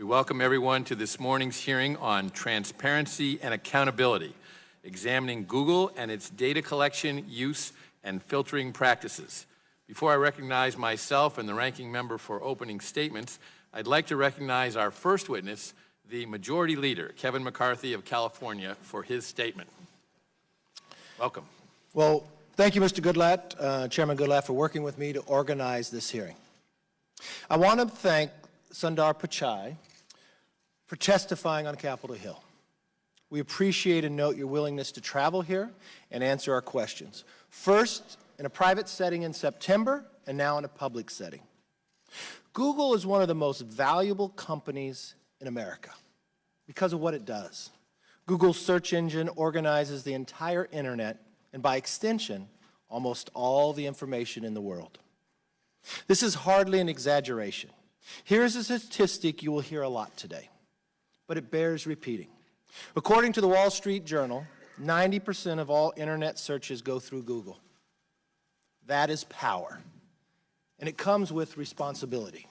We welcome everyone to this morning's hearing on transparency and accountability, examining Google and its data collection, use, and filtering practices. Before I recognize myself and the ranking member for opening statements, I'd like to recognize our first witness, the Majority Leader, Kevin McCarthy of California, for his statement. Welcome. Well, thank you, Mr. Goodlatte, Chairman Goodlatte, for working with me to organize this hearing. I want to thank Sundar Pichai for testifying on Capitol Hill. We appreciate and note your willingness to travel here and answer our questions. First, in a private setting in September, and now in a public setting. Google is one of the most valuable companies in America because of what it does. Google's search engine organizes the entire internet and, by extension, almost all the information in the world. This is hardly an exaggeration. Here's a statistic you will hear a lot today, but it bears repeating. According to the Wall Street Journal, 90% of all internet searches go through Google. That is power, and it comes with responsibility.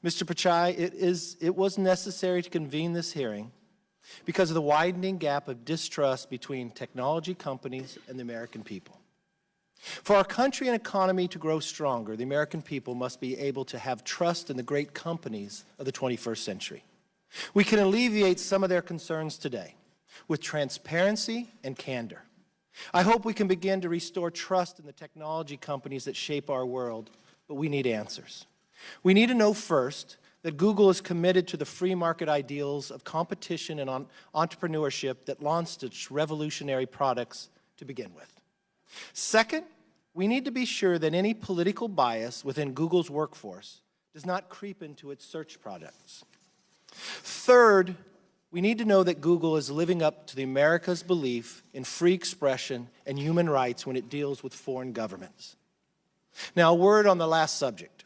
Mr. Pichai, it was necessary to convene this hearing because of the widening gap of distrust between technology companies and the American people. For our country and economy to grow stronger, the American people must be able to have trust in the great companies of the 21st century. We can alleviate some of their concerns today with transparency and candor. I hope we can begin to restore trust in the technology companies that shape our world, but we need answers. We need to know first that Google is committed to the free market ideals of competition and entrepreneurship that launched its revolutionary products to begin with. Second, we need to be sure that any political bias within Google's workforce does not creep into its search products. Third, we need to know that Google is living up to America's belief in free expression and human rights when it deals with foreign governments. Now, a word on the last subject.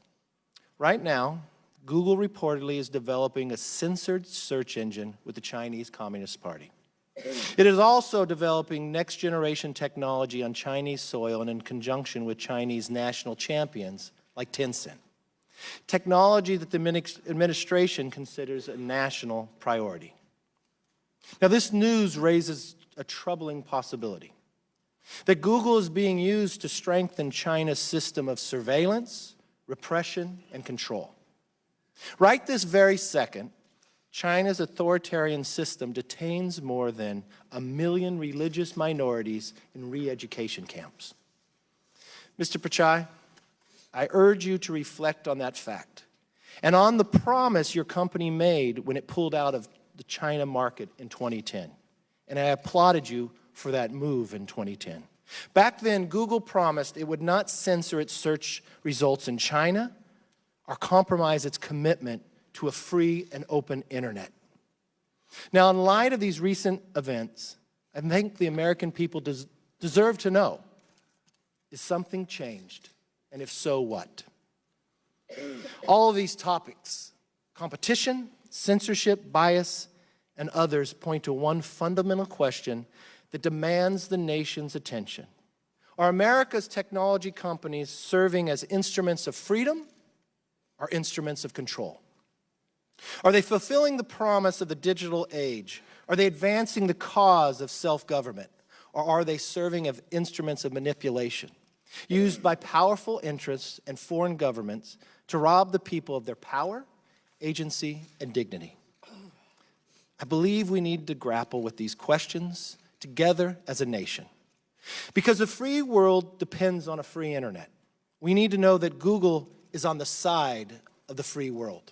Right now, Google reportedly is developing a censored search engine with the Chinese Communist Party. It is also developing next-generation technology on Chinese soil and in conjunction with Chinese national champions like Tencent. Technology that the administration considers a national priority. Now, this news raises a troubling possibility that Google is being used to strengthen China's system of surveillance, repression, and control. Right this very second, China's authoritarian system detains more than 1 million religious minorities in re-education camps. Mr. Pichai, I urge you to reflect on that fact and on the promise your company made when it pulled out of the China market in 2010. And I applauded you for that move in 2010. Back then, Google promised it would not censor its search results in China or compromise its commitment to a free and open internet. Now, in light of these recent events, I think the American people deserve to know, is something changed? And if so, what? All of these topics, competition, censorship, bias, and others, point to one fundamental question that demands the nation's attention. Are America's technology companies serving as instruments of freedom or instruments of control? Are they fulfilling the promise of the digital age? Are they advancing the cause of self-government? Or are they serving as instruments of manipulation, used by powerful interests and foreign governments to rob the people of their power, agency, and dignity? I believe we need to grapple with these questions together as a nation. Because the free world depends on a free internet. We need to know that Google is on the side of the free world,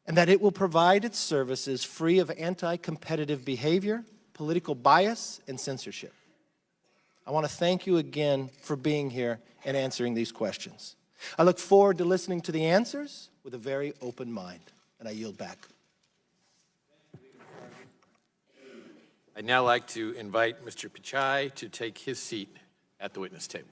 and that it will provide its services free of anti-competitive behavior, political bias, and censorship. I want to thank you again for being here and answering these questions. I look forward to listening to the answers with a very open mind, and I yield back. I'd now like to invite Mr. Pichai to take his seat at the witness table.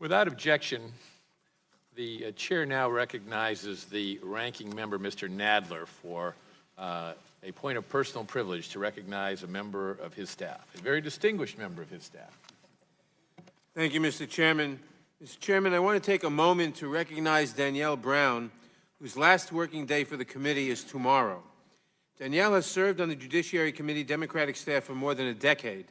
Without objection, The chair now recognizes the ranking member, Mr. Nadler, for a point of personal privilege to recognize a member of his staff, a very distinguished member of his staff. Thank you, Mr. Chairman. Mr. Chairman, I want to take a moment to recognize Danielle Brown, whose last working day for the committee is tomorrow. Danielle has served on the Judiciary Committee Democratic staff for more than a decade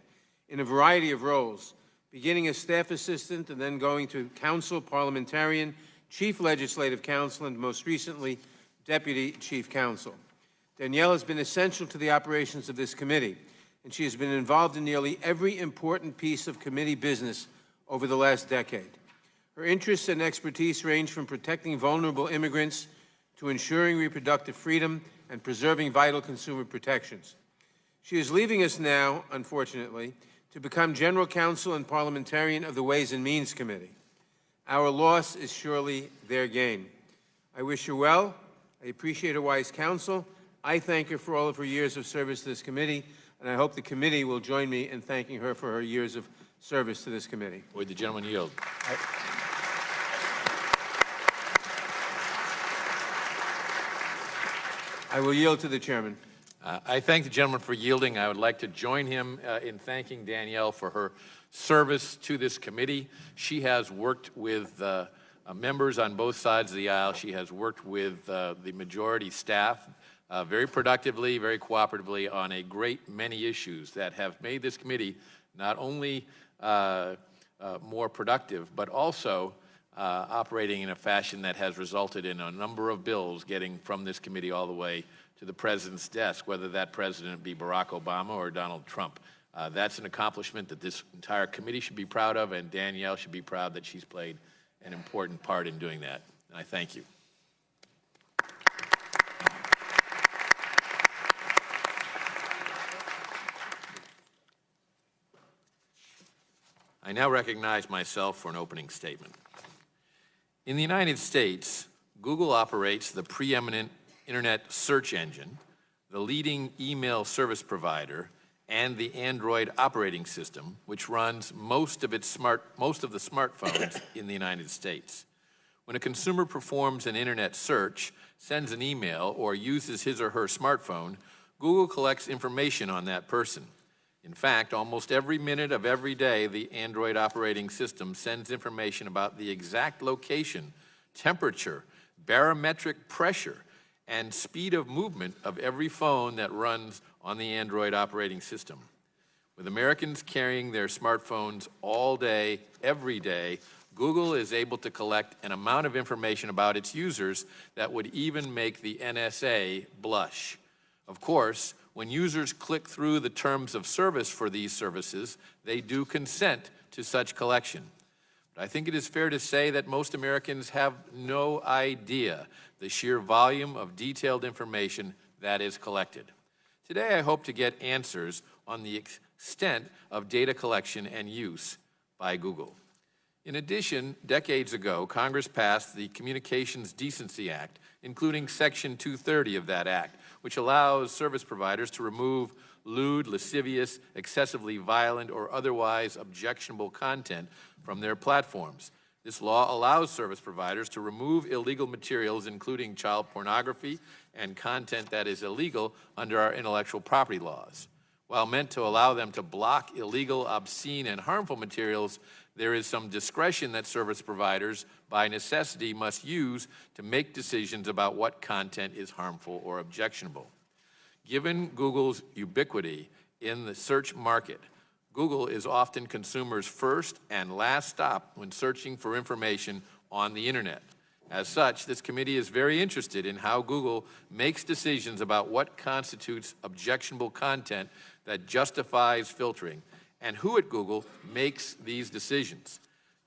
in a variety of roles, beginning as staff assistant and then going to counsel, parliamentarian, chief legislative counsel, and most recently, deputy chief counsel. Danielle has been essential to the operations of this committee, and she has been involved in nearly every important piece of committee business over the last decade. Her interests and expertise range from protecting vulnerable immigrants to ensuring reproductive freedom and preserving vital consumer protections. She is leaving us now, unfortunately, to become general counsel and parliamentarian of the Ways and Means Committee. Our loss is surely their gain. I wish her well. I appreciate her wise counsel. I thank her for all of her years of service to this committee, and I hope the committee will join me in thanking her for her years of service to this committee. Would the gentleman yield? I will yield to the chairman. I thank the gentleman for yielding. I would like to join him in thanking Danielle for her service to this committee. She has worked with members on both sides of the aisle. She has worked with the majority staff very productively, very cooperatively on a great many issues that have made this committee not only more productive, but also operating in a fashion that has resulted in a number of bills getting from this committee all the way to the president's desk, whether that president be Barack Obama or Donald Trump. That's an accomplishment that this entire committee should be proud of, and Danielle should be proud that she's played an important part in doing that. And I thank you. I now recognize myself for an opening statement. In the United States, Google operates the preeminent internet search engine, the leading email service provider, and the Android operating system, which runs most of the smartphones in the United States. When a consumer performs an internet search, sends an email, or uses his or her smartphone, Google collects information on that person. In fact, almost every minute of every day, the Android operating system sends information about the exact location, temperature, barometric pressure, and speed of movement of every phone that runs on the Android operating system. With Americans carrying their smartphones all day, every day, Google is able to collect an amount of information about its users that would even make the NSA blush. Of course, when users click through the terms of service for these services, they do consent to such collection. But I think it is fair to say that most Americans have no idea the sheer volume of detailed information that is collected. Today, I hope to get answers on the extent of data collection and use by Google. In addition, decades ago, Congress passed the Communications Decency Act, including Section 230 of that act, which allows service providers to remove lewd, lascivious, excessively violent, or otherwise objectionable content from their platforms. This law allows service providers to remove illegal materials, including child pornography and content that is illegal under our intellectual property laws. While meant to allow them to block illegal, obscene, and harmful materials, there is some discretion that service providers, by necessity, must use to make decisions about what content is harmful or objectionable. Given Google's ubiquity in the search market, Google is often consumers' first and last stop when searching for information on the internet. As such, this committee is very interested in how Google makes decisions about what constitutes objectionable content that justifies filtering, and who at Google makes these decisions.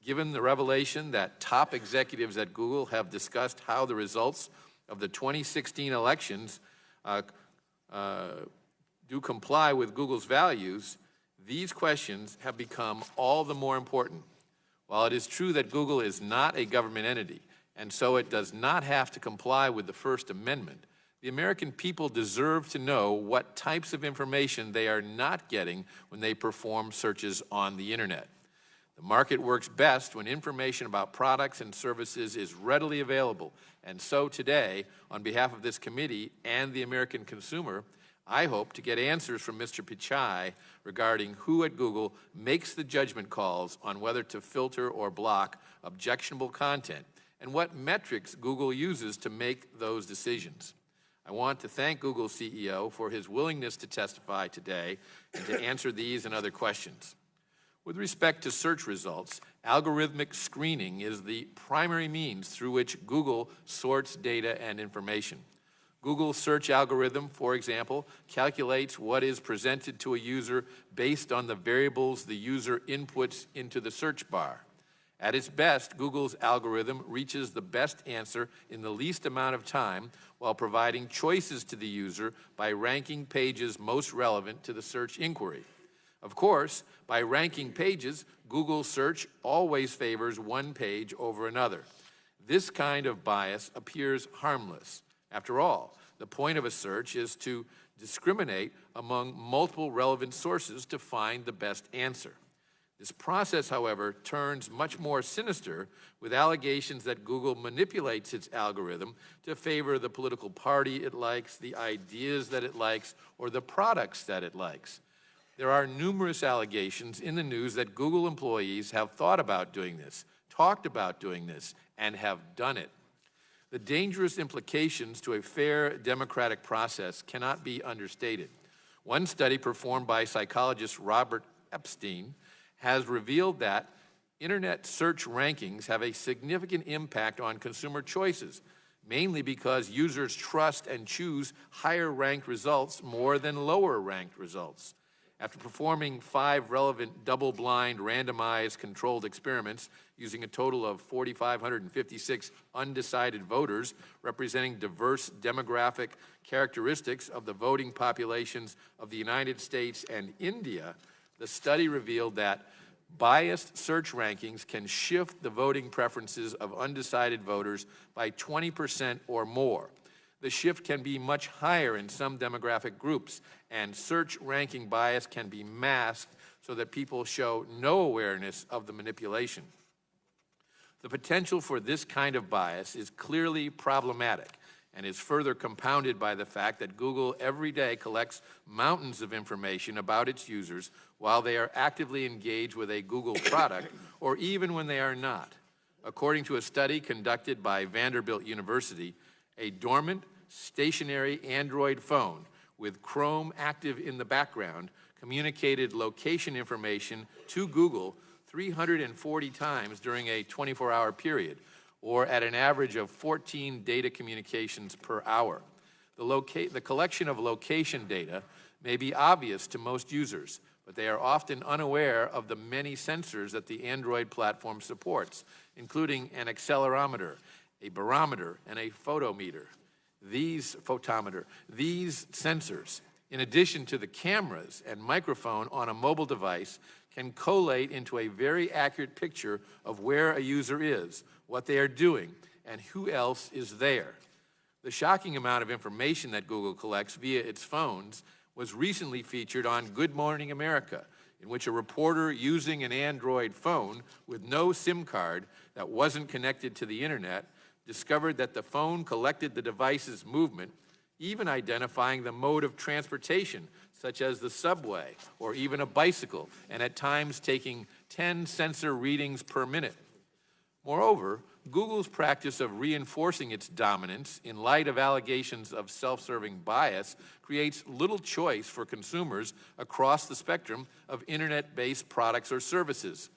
Given the revelation that top executives at Google have discussed how the results of the 2016 elections do comply with Google's values, these questions have become all the more important. While it is true that Google is not a government entity, and so it does not have to comply with the First Amendment, the American people deserve to know what types of information they are not getting when they perform searches on the internet. The market works best when information about products and services is readily available. And so today, on behalf of this committee and the American consumer, I hope to get answers from Mr. Pichai regarding who at Google makes the judgment calls on whether to filter or block objectionable content, and what metrics Google uses to make those decisions. I want to thank Google's CEO for his willingness to testify today and to answer these and other questions. With respect to search results, algorithmic screening is the primary means through which Google sorts data and information. Google's search algorithm, for example, calculates what is presented to a user based on the variables the user inputs into the search bar. At its best, Google's algorithm reaches the best answer in the least amount of time while providing choices to the user by ranking pages most relevant to the search inquiry. Of course, by ranking pages, Google search always favors one page over another. This kind of bias appears harmless. After all, the point of a search is to discriminate among multiple relevant sources to find the best answer. This process, however, turns much more sinister with allegations that Google manipulates its algorithm to favor the political party it likes, the ideas that it likes, or the products that it likes. There are numerous allegations in the news that Google employees have thought about doing this, talked about doing this, and have done it. The dangerous implications to a fair democratic process cannot be understated. One study performed by psychologist Robert Epstein has revealed that internet search rankings have a significant impact on consumer choices, mainly because users trust and choose higher-ranked results more than lower-ranked results. After performing 5 relevant double-blind randomized controlled experiments using a total of 4,556 undecided voters representing diverse demographic characteristics of the voting populations of the United States and India, the study revealed that biased search rankings can shift the voting preferences of undecided voters by 20% or more. The shift can be much higher in some demographic groups, and search ranking bias can be masked so that people show no awareness of the manipulation. The potential for this kind of bias is clearly problematic and is further compounded by the fact that Google every day collects mountains of information about its users while they are actively engaged with a Google product or even when they are not. According to a study conducted by Vanderbilt University, a dormant, stationary Android phone with Chrome active in the background communicated location information to Google 340 times during a 24-hour period, or at an average of 14 data communications per hour. The collection of location data may be obvious to most users, but they are often unaware of the many sensors that the Android platform supports, including an accelerometer, a barometer, and a photometer. These sensors, in addition to the cameras and microphone on a mobile device, can collate into a very accurate picture of where a user is, what they are doing, and who else is there. The shocking amount of information that Google collects via its phones was recently featured on Good Morning America, in which a reporter using an Android phone with no SIM card that wasn't connected to the internet discovered that the phone collected the device's movement, even identifying the mode of transportation, such as the subway or even a bicycle, and at times taking 10 sensor readings per minute. Moreover, Google's practice of reinforcing its dominance in light of allegations of self-serving bias creates little choice for consumers across the spectrum of internet-based products or services.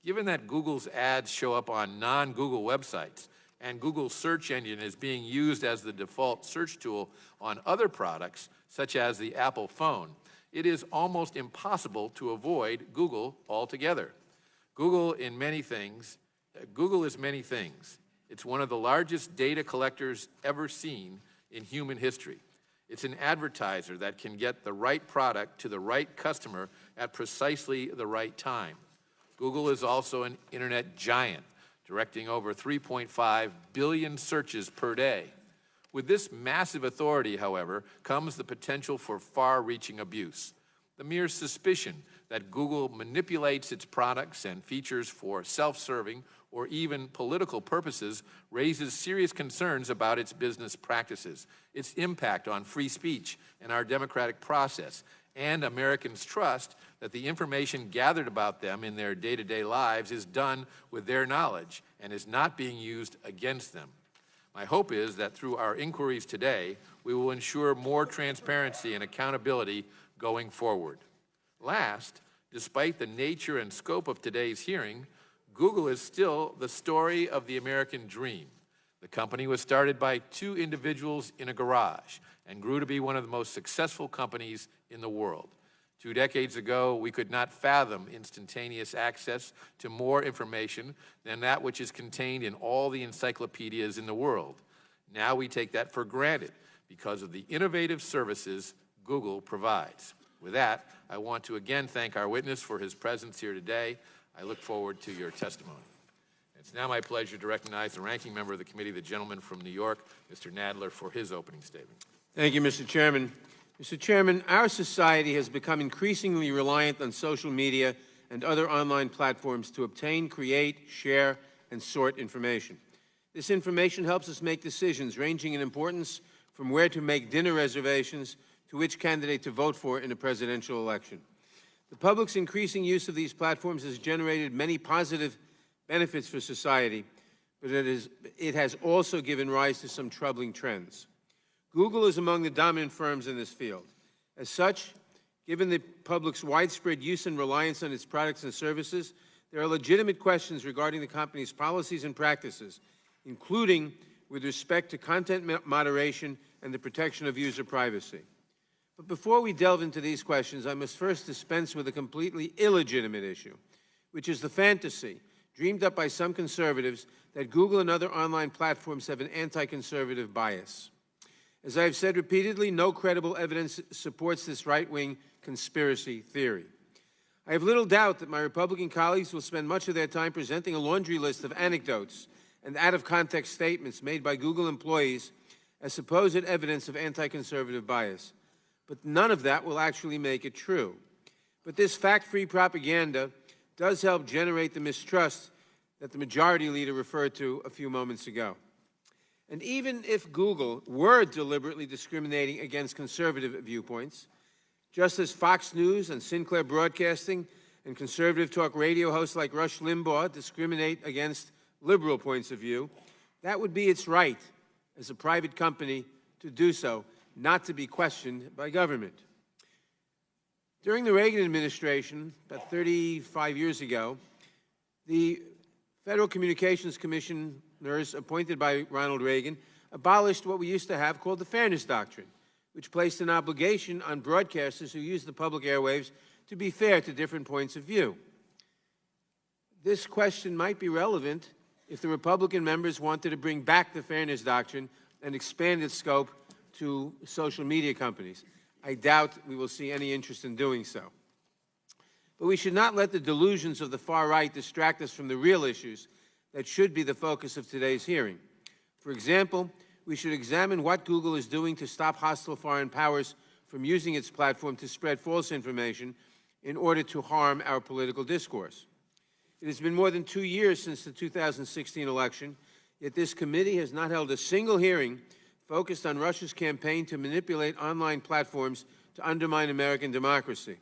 Given that Google's ads show up on non-Google websites, and Google's search engine is being used as the default search tool on other products, such as the Apple phone, it is almost impossible to avoid Google altogether. Google is many things. It's one of the largest data collectors ever seen in human history. It's an advertiser that can get the right product to the right customer at precisely the right time. Google is also an internet giant, directing over 3.5 billion searches per day. With this massive authority, however, comes the potential for far-reaching abuse. The mere suspicion that Google manipulates its products and features for self-serving or even political purposes raises serious concerns about its business practices, its impact on free speech and our democratic process, and Americans' trust that the information gathered about them in their day-to-day lives is done with their knowledge and is not being used against them. My hope is that through our inquiries today, we will ensure more transparency and accountability going forward. Last, despite the nature and scope of today's hearing, Google is still the story of the American dream. The company was started by two individuals in a garage and grew to be one of the most successful companies in the world. 2 decades ago, we could not fathom instantaneous access to more information than that which is contained in all the encyclopedias in the world. Now we take that for granted because of the innovative services Google provides. With that, I want to again thank our witness for his presence here today. I look forward to your testimony. It's now my pleasure to recognize the ranking member of the committee, the gentleman from New York, Mr. Nadler, for his opening statement. Thank you, Mr. Chairman. Mr. Chairman, our society has become increasingly reliant on social media and other online platforms to obtain, create, share, and sort information. This information helps us make decisions ranging in importance from where to make dinner reservations to which candidate to vote for in a presidential election. The public's increasing use of these platforms has generated many positive benefits for society, but it has also given rise to some troubling trends. Google is among the dominant firms in this field. As such, given the public's widespread use and reliance on its products and services, there are legitimate questions regarding the company's policies and practices, including with respect to content moderation and the protection of user privacy. But before we delve into these questions, I must first dispense with a completely illegitimate issue, which is the fantasy dreamed up by some conservatives that Google and other online platforms have an anti-conservative bias. As I have said repeatedly, no credible evidence supports this right-wing conspiracy theory. I have little doubt that my Republican colleagues will spend much of their time presenting a laundry list of anecdotes and out-of-context statements made by Google employees as supposed evidence of anti-conservative bias. But none of that will actually make it true. But this fact-free propaganda does help generate the mistrust that the majority leader referred to a few moments ago. And even if Google were deliberately discriminating against conservative viewpoints, just as Fox News and Sinclair Broadcasting and conservative talk radio hosts like Rush Limbaugh discriminate against liberal points of view, that would be its right as a private company to do so, not to be questioned by government. During the Reagan administration, about 35 years ago, the Federal Communications Commissioners appointed by Ronald Reagan abolished what we used to have called the Fairness Doctrine, which placed an obligation on broadcasters who use the public airwaves to be fair to different points of view. This question might be relevant if the Republican members wanted to bring back the Fairness Doctrine and expand its scope to social media companies. I doubt we will see any interest in doing so. But we should not let the delusions of the far right distract us from the real issues that should be the focus of today's hearing. For example, we should examine what Google is doing to stop hostile foreign powers from using its platform to spread false information in order to harm our political discourse. It has been more than 2 years since the 2016 election, yet this committee has not held a single hearing focused on Russia's campaign to manipulate online platforms to undermine American democracy,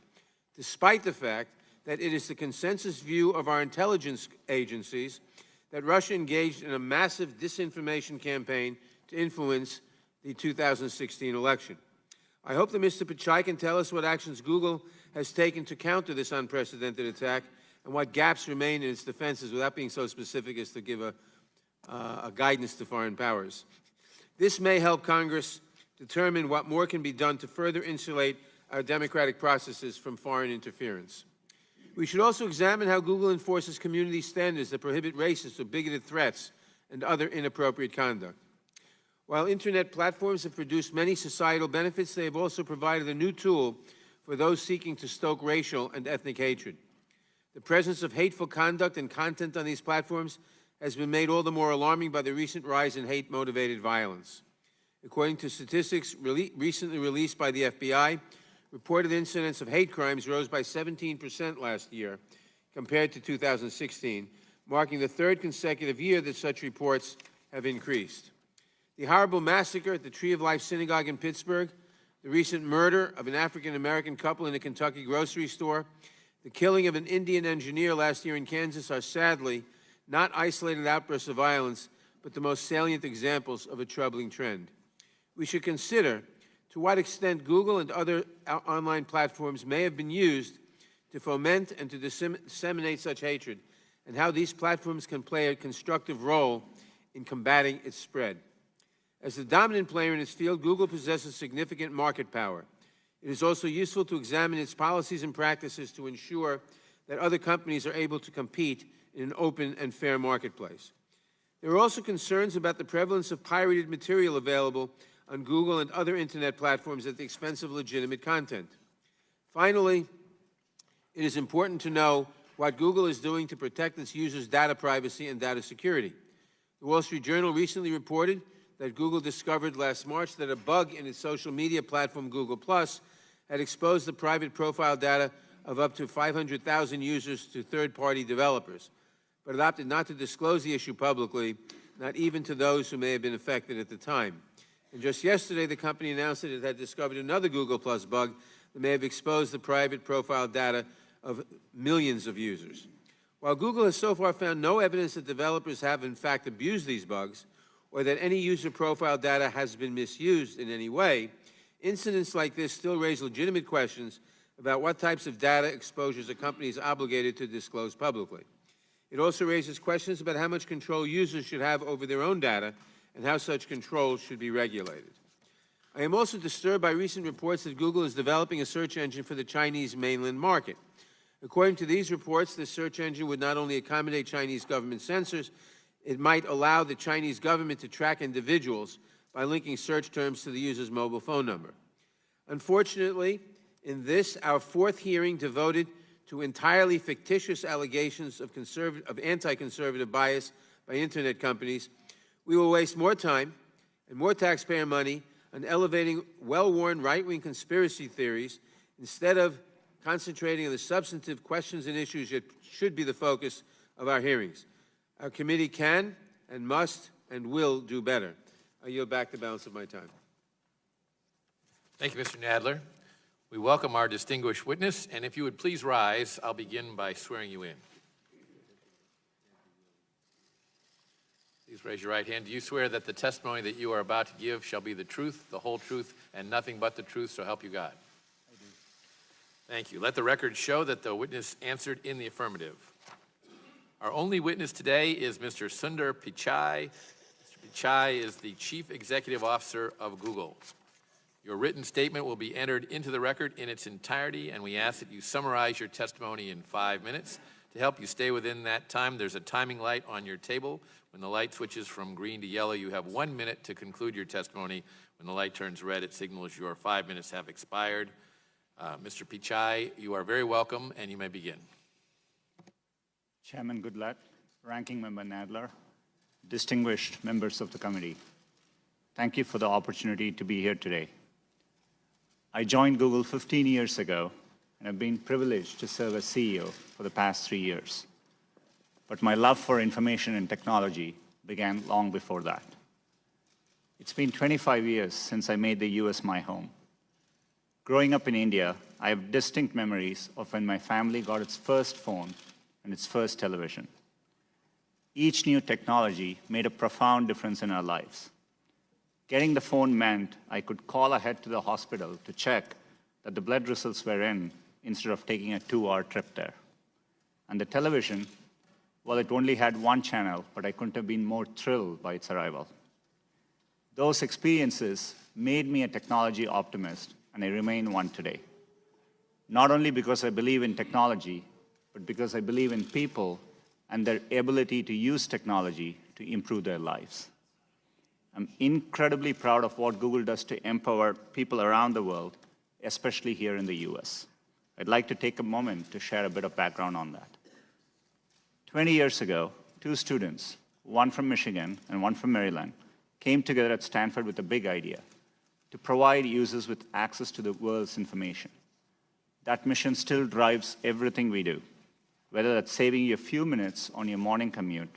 despite the fact that it is the consensus view of our intelligence agencies that Russia engaged in a massive disinformation campaign to influence the 2016 election. I hope that Mr. Pichai can tell us what actions Google has taken to counter this unprecedented attack and what gaps remain in its defenses without being so specific as to give a guidance to foreign powers. This may help Congress determine what more can be done to further insulate our democratic processes from foreign interference. We should also examine how Google enforces community standards that prohibit racist or bigoted threats and other inappropriate conduct. While Internet platforms have produced many societal benefits, they have also provided a new tool for those seeking to stoke racial and ethnic hatred. The presence of hateful conduct and content on these platforms has been made all the more alarming by the recent rise in hate-motivated violence. According to statistics recently released by the FBI, reported incidents of hate crimes rose by 17% last year compared to 2016, marking the third consecutive year that such reports have increased. The horrible massacre at the Tree of Life Synagogue in Pittsburgh, the recent murder of an African-American couple in a Kentucky grocery store, the killing of an Indian engineer last year in Kansas are sadly not isolated outbursts of violence, but the most salient examples of a troubling trend. We should consider to what extent Google and other online platforms may have been used to foment and to disseminate such hatred, and how these platforms can play a constructive role in combating its spread. As the dominant player in its field, Google possesses significant market power. It is also useful to examine its policies and practices to ensure that other companies are able to compete in an open and fair marketplace. There are also concerns about the prevalence of pirated material available on Google and other internet platforms at the expense of legitimate content. Finally, it is important to know what Google is doing to protect its users' data privacy and data security. The Wall Street Journal recently reported that Google discovered last March that a bug in its social media platform, Google+, had exposed the private profile data of up to 500,000 users to third-party developers, but it opted not to disclose the issue publicly, not even to those who may have been affected at the time. And just yesterday, the company announced that it had discovered another Google+ bug that may have exposed the private profile data of millions of users. While Google has so far found no evidence that developers have in fact abused these bugs, or that any user profile data has been misused in any way, incidents like this still raise legitimate questions about what types of data exposures a company is obligated to disclose publicly. It also raises questions about how much control users should have over their own data and how such control should be regulated. I am also disturbed by recent reports that Google is developing a search engine for the Chinese mainland market. According to these reports, this search engine would not only accommodate Chinese government censors, it might allow the Chinese government to track individuals by linking search terms to the user's mobile phone number. Unfortunately, in this, our fourth hearing devoted to entirely fictitious allegations of anti-conservative bias by internet companies, we will waste more time and more taxpayer money on elevating well-worn right-wing conspiracy theories instead of concentrating on the substantive questions and issues that should be the focus of our hearings. Our committee can and must and will do better. I yield back the balance of my time. Thank you, Mr. Nadler. We welcome our distinguished witness, and if you would please rise, I'll begin by swearing you in. Please raise your right hand. Do you swear that the testimony that you are about to give shall be the truth, the whole truth, and nothing but the truth, so help you God? I do. Thank you. Let the record show that the witness answered in the affirmative. Our only witness today is Mr. Sundar Pichai. Mr. Pichai is the Chief Executive Officer of Google. Your written statement will be entered into the record in its entirety, and we ask that you summarize your testimony in 5 minutes. To help you stay within that time, there's a timing light on your table. When the light switches from green to yellow, you have 1 minute to conclude your testimony. When the light turns red, it signals your 5 minutes have expired. Mr. Pichai, you are very welcome, and you may begin. Chairman Goodlatte, Ranking Member Nadler, distinguished members of the committee, thank you for the opportunity to be here today. I joined Google 15 years ago, and I've been privileged to serve as CEO for the past 3 years. But my love for information and technology began long before that. It's been 25 years since I made the US my home. Growing up in India, I have distinct memories of when my family got its first phone and its first television. Each new technology made a profound difference in our lives. Getting the phone meant I could call ahead to the hospital to check that the blood results were in instead of taking a 2-hour trip there. And the television, well, it only had one channel, but I couldn't have been more thrilled by its arrival. Those experiences made me a technology optimist, and I remain one today. Not only because I believe in technology, but because I believe in people and their ability to use technology to improve their lives. I'm incredibly proud of what Google does to empower people around the world, especially here in the US. I'd like to take a moment to share a bit of background on that. 20 years ago, 2 students, one from Michigan and one from Maryland, came together at Stanford with a big idea: to provide users with access to the world's information. That mission still drives everything we do, whether that's saving you a few minutes on your morning commute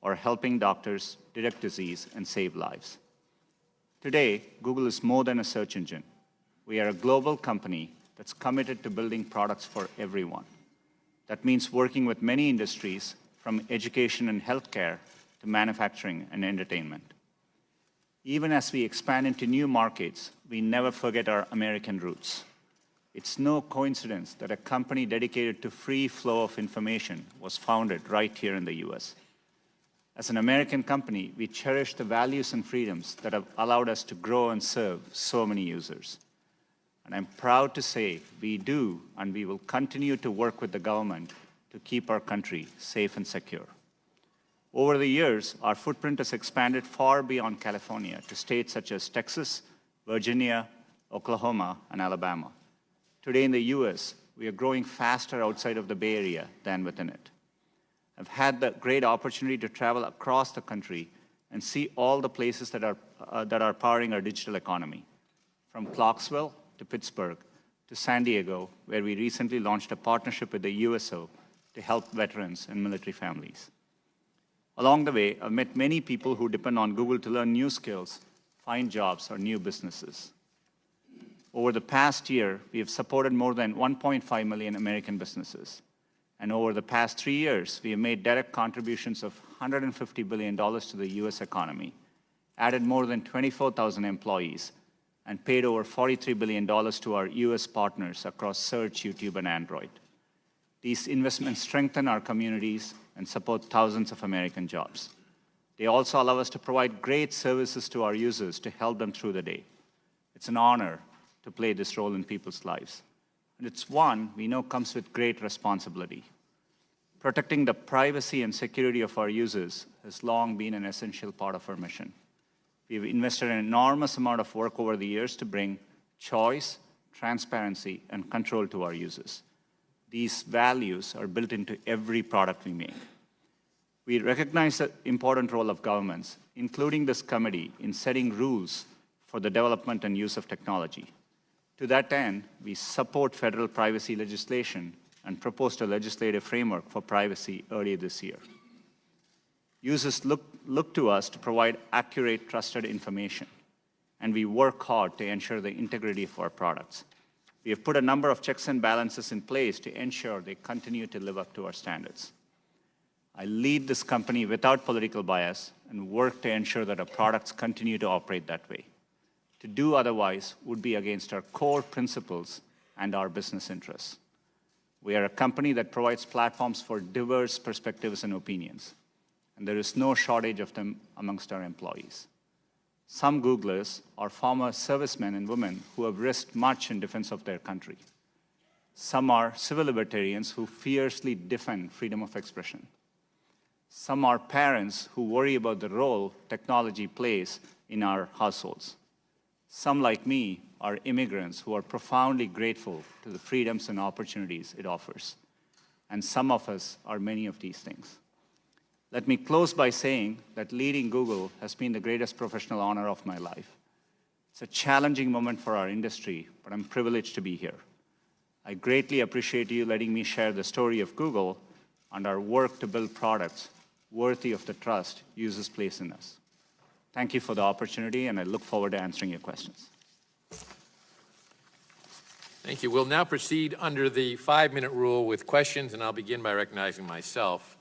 or helping doctors detect disease and save lives. Today, Google is more than a search engine. We are a global company that's committed to building products for everyone. That means working with many industries, from education and healthcare to manufacturing and entertainment. Even as we expand into new markets, we never forget our American roots. It's no coincidence that a company dedicated to free flow of information was founded right here in the US. As an American company, we cherish the values and freedoms that have allowed us to grow and serve so many users. And I'm proud to say we do, and we will continue to work with the government to keep our country safe and secure. Over the years, our footprint has expanded far beyond California to states such as Texas, Virginia, Oklahoma, and Alabama. Today in the US, we are growing faster outside of the Bay Area than within it. I've had the great opportunity to travel across the country and see all the places that are powering our digital economy, from Clarksville to Pittsburgh to San Diego, where we recently launched a partnership with the USO to help veterans and military families. Along the way, I've met many people who depend on Google to learn new skills, find jobs, or new businesses. Over the past year, we have supported more than 1.5 million American businesses. And over the past 3 years, we have made direct contributions of $150 billion to the US economy, added more than 24,000 employees, and paid over $43 billion to our US partners across Search, YouTube, and Android. These investments strengthen our communities and support thousands of American jobs. They also allow us to provide great services to our users to help them through the day. It's an honor to play this role in people's lives. And it's one we know comes with great responsibility. Protecting the privacy and security of our users has long been an essential part of our mission. We've invested an enormous amount of work over the years to bring choice, transparency, and control to our users. These values are built into every product we make. We recognize the important role of governments, including this committee, in setting rules for the development and use of technology. To that end, we support federal privacy legislation and proposed a legislative framework for privacy earlier this year. Users look to us to provide accurate, trusted information, and we work hard to ensure the integrity of our products. We have put a number of checks and balances in place to ensure they continue to live up to our standards. I lead this company without political bias and work to ensure that our products continue to operate that way. To do otherwise would be against our core principles and our business interests. We are a company that provides platforms for diverse perspectives and opinions, and there is no shortage of them amongst our employees. Some Googlers are former servicemen and women who have risked much in defense of their country. Some are civil libertarians who fiercely defend freedom of expression. Some are parents who worry about the role technology plays in our households. Some, like me, are immigrants who are profoundly grateful to the freedoms and opportunities it offers. And some of us are many of these things. Let me close by saying that leading Google has been the greatest professional honor of my life. It's a challenging moment for our industry, but I'm privileged to be here. I greatly appreciate you letting me share the story of Google and our work to build products worthy of the trust users place in us. Thank you for the opportunity, and I look forward to answering your questions. Thank you. We'll now proceed under the 5-minute rule with questions, and I'll begin by recognizing myself.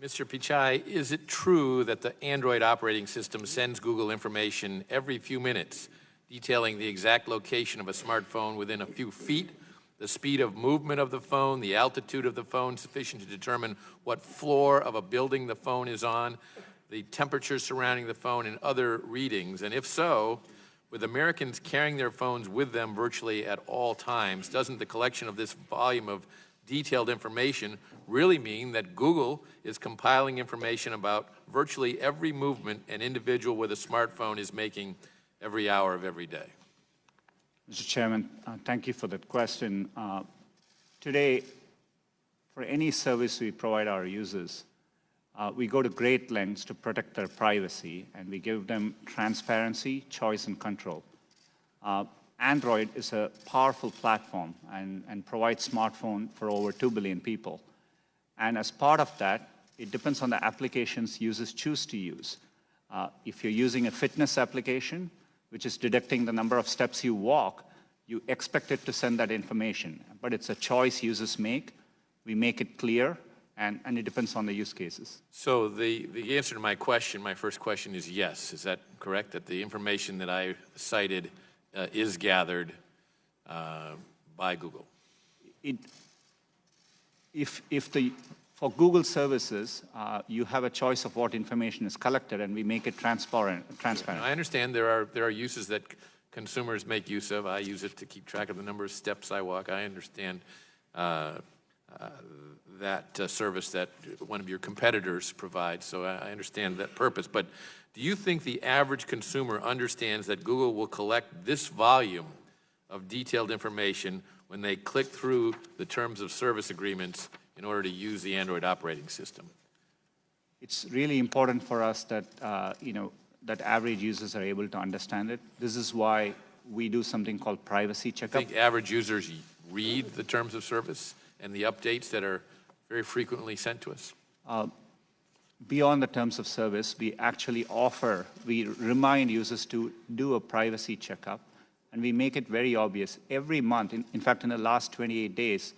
Mr. Pichai, is it true that the Android operating system sends Google information every few minutes, detailing the exact location of a smartphone within a few feet, the speed of movement of the phone, the altitude of the phone sufficient to determine what floor of a building the phone is on, the temperature surrounding the phone, and other readings? And if so, with Americans carrying their phones with them virtually at all times, doesn't the collection of this volume of detailed information really mean that Google is compiling information about virtually every movement an individual with a smartphone is making every hour of every day? Mr. Chairman, thank you for that question. Today, for any service we provide our users, we go to great lengths to protect their privacy, and we give them transparency, choice, and control. Android is a powerful platform and provides smartphone for over 2 billion people. And as part of that, it depends on the applications users choose to use. If you're using a fitness application, which is detecting the number of steps you walk, you expect it to send that information. But it's a choice users make. We make it clear, and it depends on the use cases. So the answer to my question, my first question is yes. Is that correct, that the information that I cited is gathered by Google? For Google services, you have a choice of what information is collected, and we make it transparent. Now, I understand there are uses that consumers make use of. I use it to keep track of the number of steps I walk. I understand that service that one of your competitors provides, so I understand that purpose. But do you think the average consumer understands that Google will collect this volume of detailed information when they click through the terms of service agreements in order to use the Android operating system? It's really important for us that, that average users are able to understand it. This is why we do something called privacy I checkup. think average users read the terms of service and the updates that are very frequently sent to us? Beyond the terms of service, we remind users to do a privacy checkup, and we make it very obvious. Every month, in fact, in the last 28 days,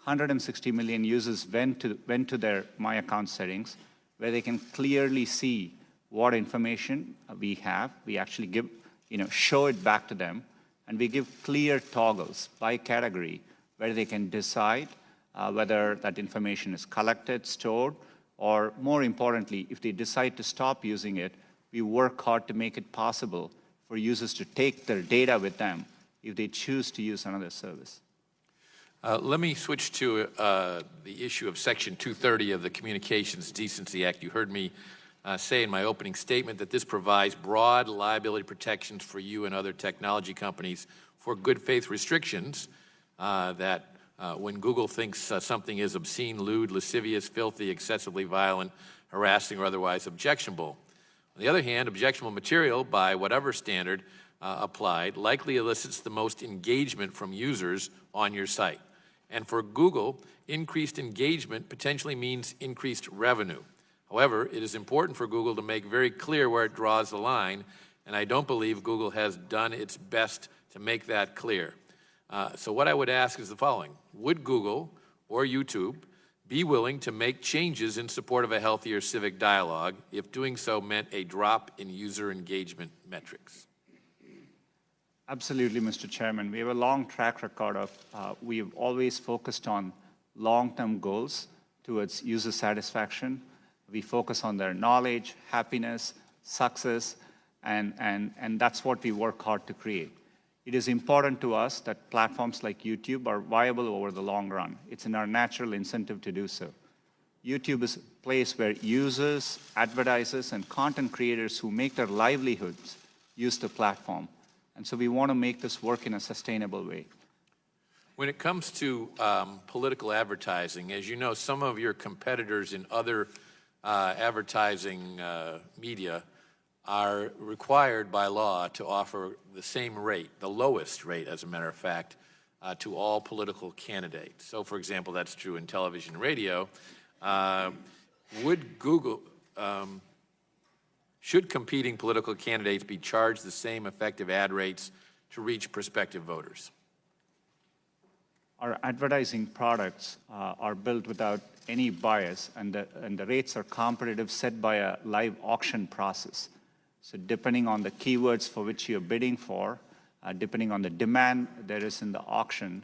160 million users went to their My Account settings, where they can clearly see what information we have. We actually show it back to them, and we give clear toggles by category where they can decide whether that information is collected, stored, or more importantly, if they decide to stop using it, we work hard to make it possible for users to take their data with them if they choose to use another service. Let me switch to the issue of Section 230 of the Communications Decency Act. You heard me say in my opening statement that this provides broad liability protections for you and other technology companies for good faith restrictions that when Google thinks something is obscene, lewd, lascivious, filthy, excessively violent, harassing, or otherwise objectionable. On the other hand, objectionable material, by whatever standard applied, likely elicits the most engagement from users on your site. And for Google, increased engagement potentially means increased revenue. However, it is important for Google to make very clear where it draws the line, and I don't believe Google has done its best to make that clear. So what I would ask is the following. Would Google or YouTube be willing to make changes in support of a healthier civic dialogue if doing so meant a drop in user engagement metrics? Absolutely, Mr. Chairman. We have a long track record of, we've always focused on long-term goals towards user satisfaction. We focus on their knowledge, happiness, success, and that's what we work hard to create. It is important to us that platforms like YouTube are viable over the long run. It's in our natural incentive to do so. YouTube is a place where users, advertisers, and content creators who make their livelihoods use the platform. And so we want to make this work in a sustainable way. When it comes to political advertising, as you know, some of your competitors in other advertising media are required by law to offer the same rate, the lowest rate, as a matter of fact, to all political candidates. So, for example, that's true in television and radio. Would Google, should competing political candidates be charged the same effective ad rates to reach prospective voters? Our advertising products are built without any bias, and the rates are competitive, set by a live auction process. So depending on the keywords for which you're bidding for, depending on the demand there is in the auction,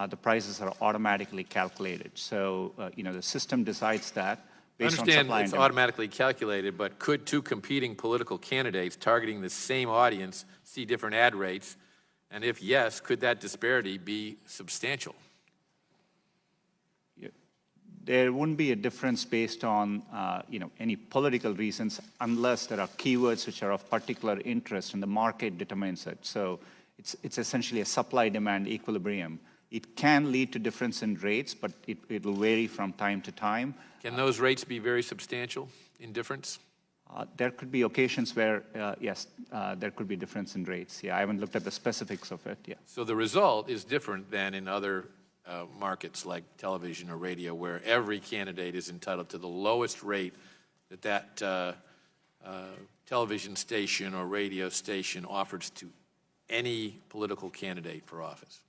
the prices are automatically calculated. So, the system decides that based on supply and demand. I understand it's automatically calculated, but could two competing political candidates targeting the same audience see different ad rates? And if yes, could that disparity be substantial? There wouldn't be a difference based on any political reasons unless there are keywords which are of particular interest and the market determines it. So it's essentially a supply-demand equilibrium. It can lead to difference in rates, but it will vary from time to time. Can those rates be very substantial in difference? There could be occasions where, yes, there could be difference in rates. Yeah, I haven't looked at the specifics of it. Yeah. So the result is different than in other markets like television or radio, where every candidate is entitled to the lowest rate that television station or radio station offers to any political candidate for office.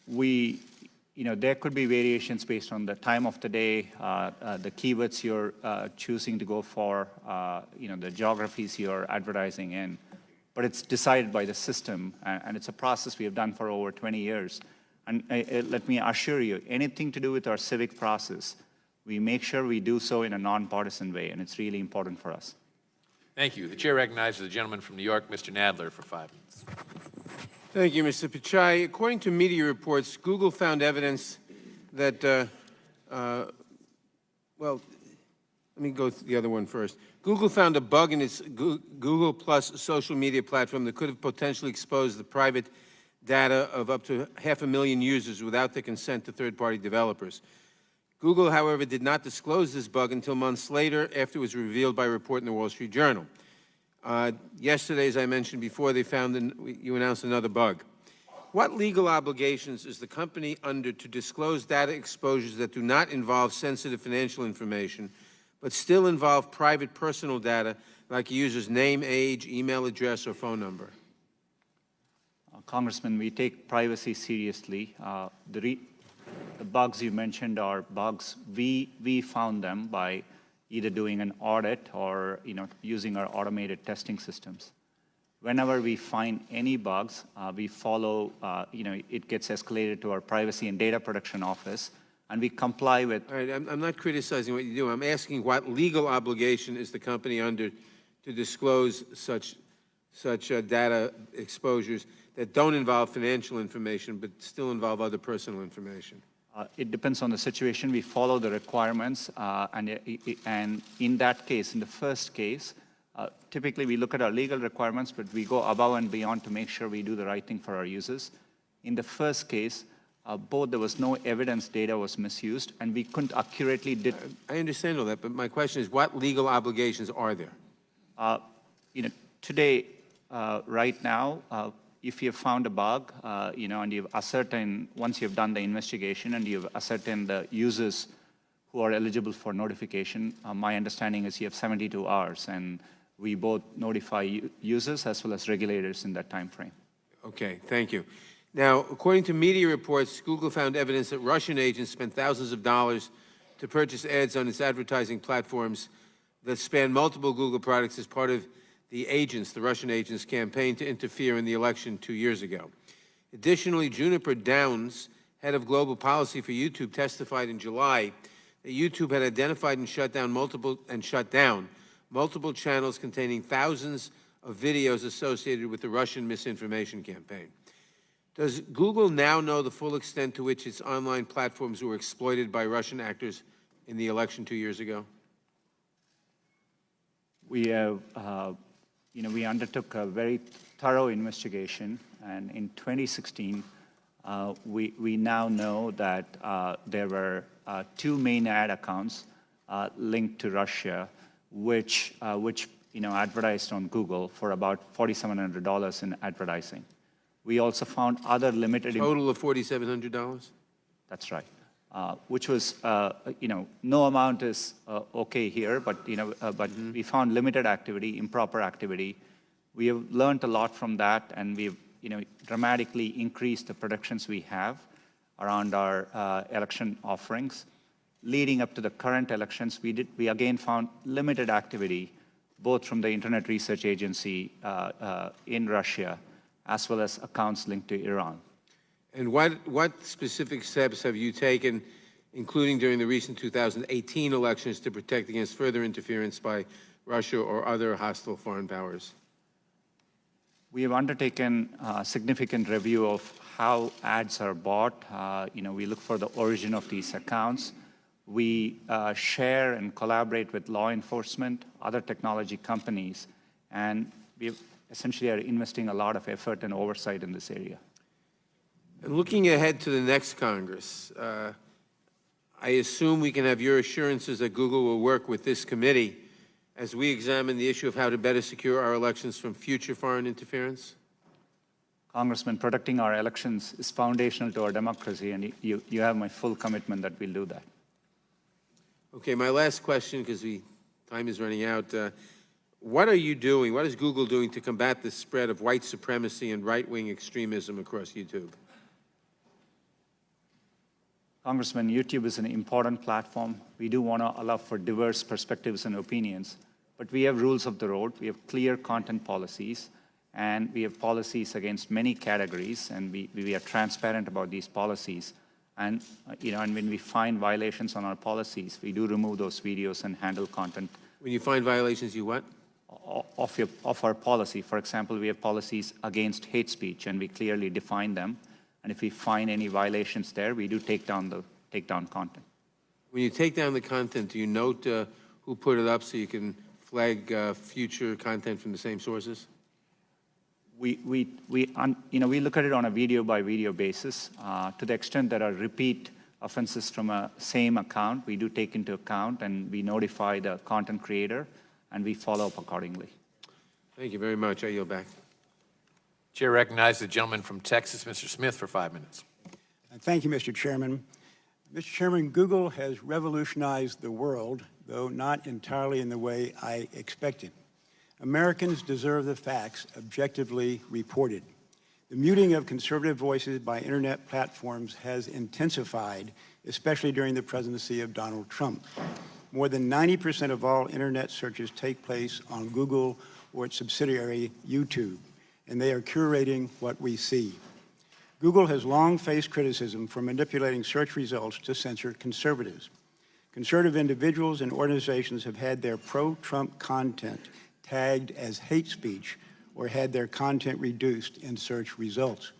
There could be variations based on the time of the day, the keywords you're choosing to go for, the geographies you're advertising in. But it's decided by the system, and it's a process we have done for over 20 years. And let me assure you, anything to do with our civic process, we make sure we do so in a nonpartisan way, and it's really important for us. Thank you. The chair recognizes the gentleman from New York, Mr. Nadler, for 5 minutes. Thank you, Mr. Pichai. According to media reports, Google found evidence that, well, let me go the other one first. Google found a bug in its Google Plus social media platform that could have potentially exposed the private data of up to 500,000 users without the consent to third-party developers. Google, however, did not disclose this bug until months later after it was revealed by a report in the Wall Street Journal. Yesterday, as I mentioned before, you announced another bug. What legal obligations is the company under to disclose data exposures that do not involve sensitive financial information, but still involve private personal data like a user's name, age, email address, or phone number? Congressman, we take privacy seriously. The bugs you mentioned are bugs. We found them by either doing an audit or using our automated testing systems. Whenever we find any bugs, we follow, it gets escalated to our Privacy and Data Protection Office, and we comply with. All right, I'm not criticizing what you do. I'm asking what legal obligation is the company under to disclose such data exposures that don't involve financial information but still involve other personal information? It depends on the situation. We follow the requirements, and in that case, in the first case, typically we look at our legal requirements, but we go above and beyond to make sure we do the right thing for our users. In the first case, both there was no evidence data was misused, and we couldn't accurately I understand all that, but my question is, what legal obligations are there? Today, right now, if you have found a bug, and you've ascertained, once you've done the investigation and you've ascertained the users who are eligible for notification, my understanding is you have 72 hours, and we both notify users as well as regulators in that time frame. Okay, thank you. Now, according to media reports, Google found evidence that Russian agents spent thousands of dollars to purchase ads on its advertising platforms that span multiple Google products as part of the Russian agents' campaign to interfere in the election 2 years ago. Additionally, Juniper Downs, head of global policy for YouTube, testified in July that YouTube had identified and shut down multiple channels containing thousands of videos associated with the Russian misinformation campaign. Does Google now know the full extent to which its online platforms were exploited by Russian actors in the election 2 years ago? We have, we undertook a very thorough investigation, and in 2016, we now know that there were 2 main ad accounts linked to Russia, which advertised on Google for about $4,700 in advertising. We also found other limited. Total of $4,700? That's right. Which was, no amount is okay here, but we found limited activity, improper activity. We have learned a lot from that, and we've, dramatically increased the protections we have around our election offerings. Leading up to the current elections, we again found limited activity, both from the Internet Research Agency in Russia, as well as accounts linked to Iran. And what specific steps have you taken, including during the recent 2018 elections, to protect against further interference by Russia or other hostile foreign powers? We have undertaken a significant review of how ads are bought. We look for the origin of these accounts. We share and collaborate with law enforcement, other technology companies, and we essentially are investing a lot of effort and oversight in this area. And looking ahead to the next Congress, I assume we can have your assurances that Google will work with this committee as we examine the issue of how to better secure our elections from future foreign interference? Congressman, protecting our elections is foundational to our democracy, and you have my full commitment that we'll do that. Okay, my last question, because time is running out. What are you doing, what is Google doing to combat the spread of white supremacy and right-wing extremism across YouTube? Congressman, YouTube is an important platform. We do want to allow for diverse perspectives and opinions, but we have rules of the road. We have clear content policies, and we have policies against many categories, and we are transparent about these policies. And, and when we find violations on our policies, we do remove those videos and handle content. When you find violations, you what? Of our policy. For example, we have policies against hate speech, and we clearly define them. And if we find any violations there, we do take down content. When you take down the content, do you note who put it up so you can flag future content from the same sources? We look at it on a video-by-video basis. To the extent there are repeat offenses from a same account, we do take into account, and we notify the content creator, and we follow up accordingly. Thank you very much. I yield back. Chair recognizes the gentleman from Texas, Mr. Smith, for 5 minutes. Thank you, Mr. Chairman. Mr. Chairman, Google has revolutionized the world, though not entirely in the way I expected. Americans deserve the facts objectively reported. The muting of conservative voices by internet platforms has intensified, especially during the presidency of Donald Trump. More than 90% of all internet searches take place on Google or its subsidiary, YouTube, and they are curating what we see. Google has long faced criticism for manipulating search results to censor conservatives. Conservative individuals and organizations have had their pro-Trump content tagged as hate speech or had their content reduced in search results.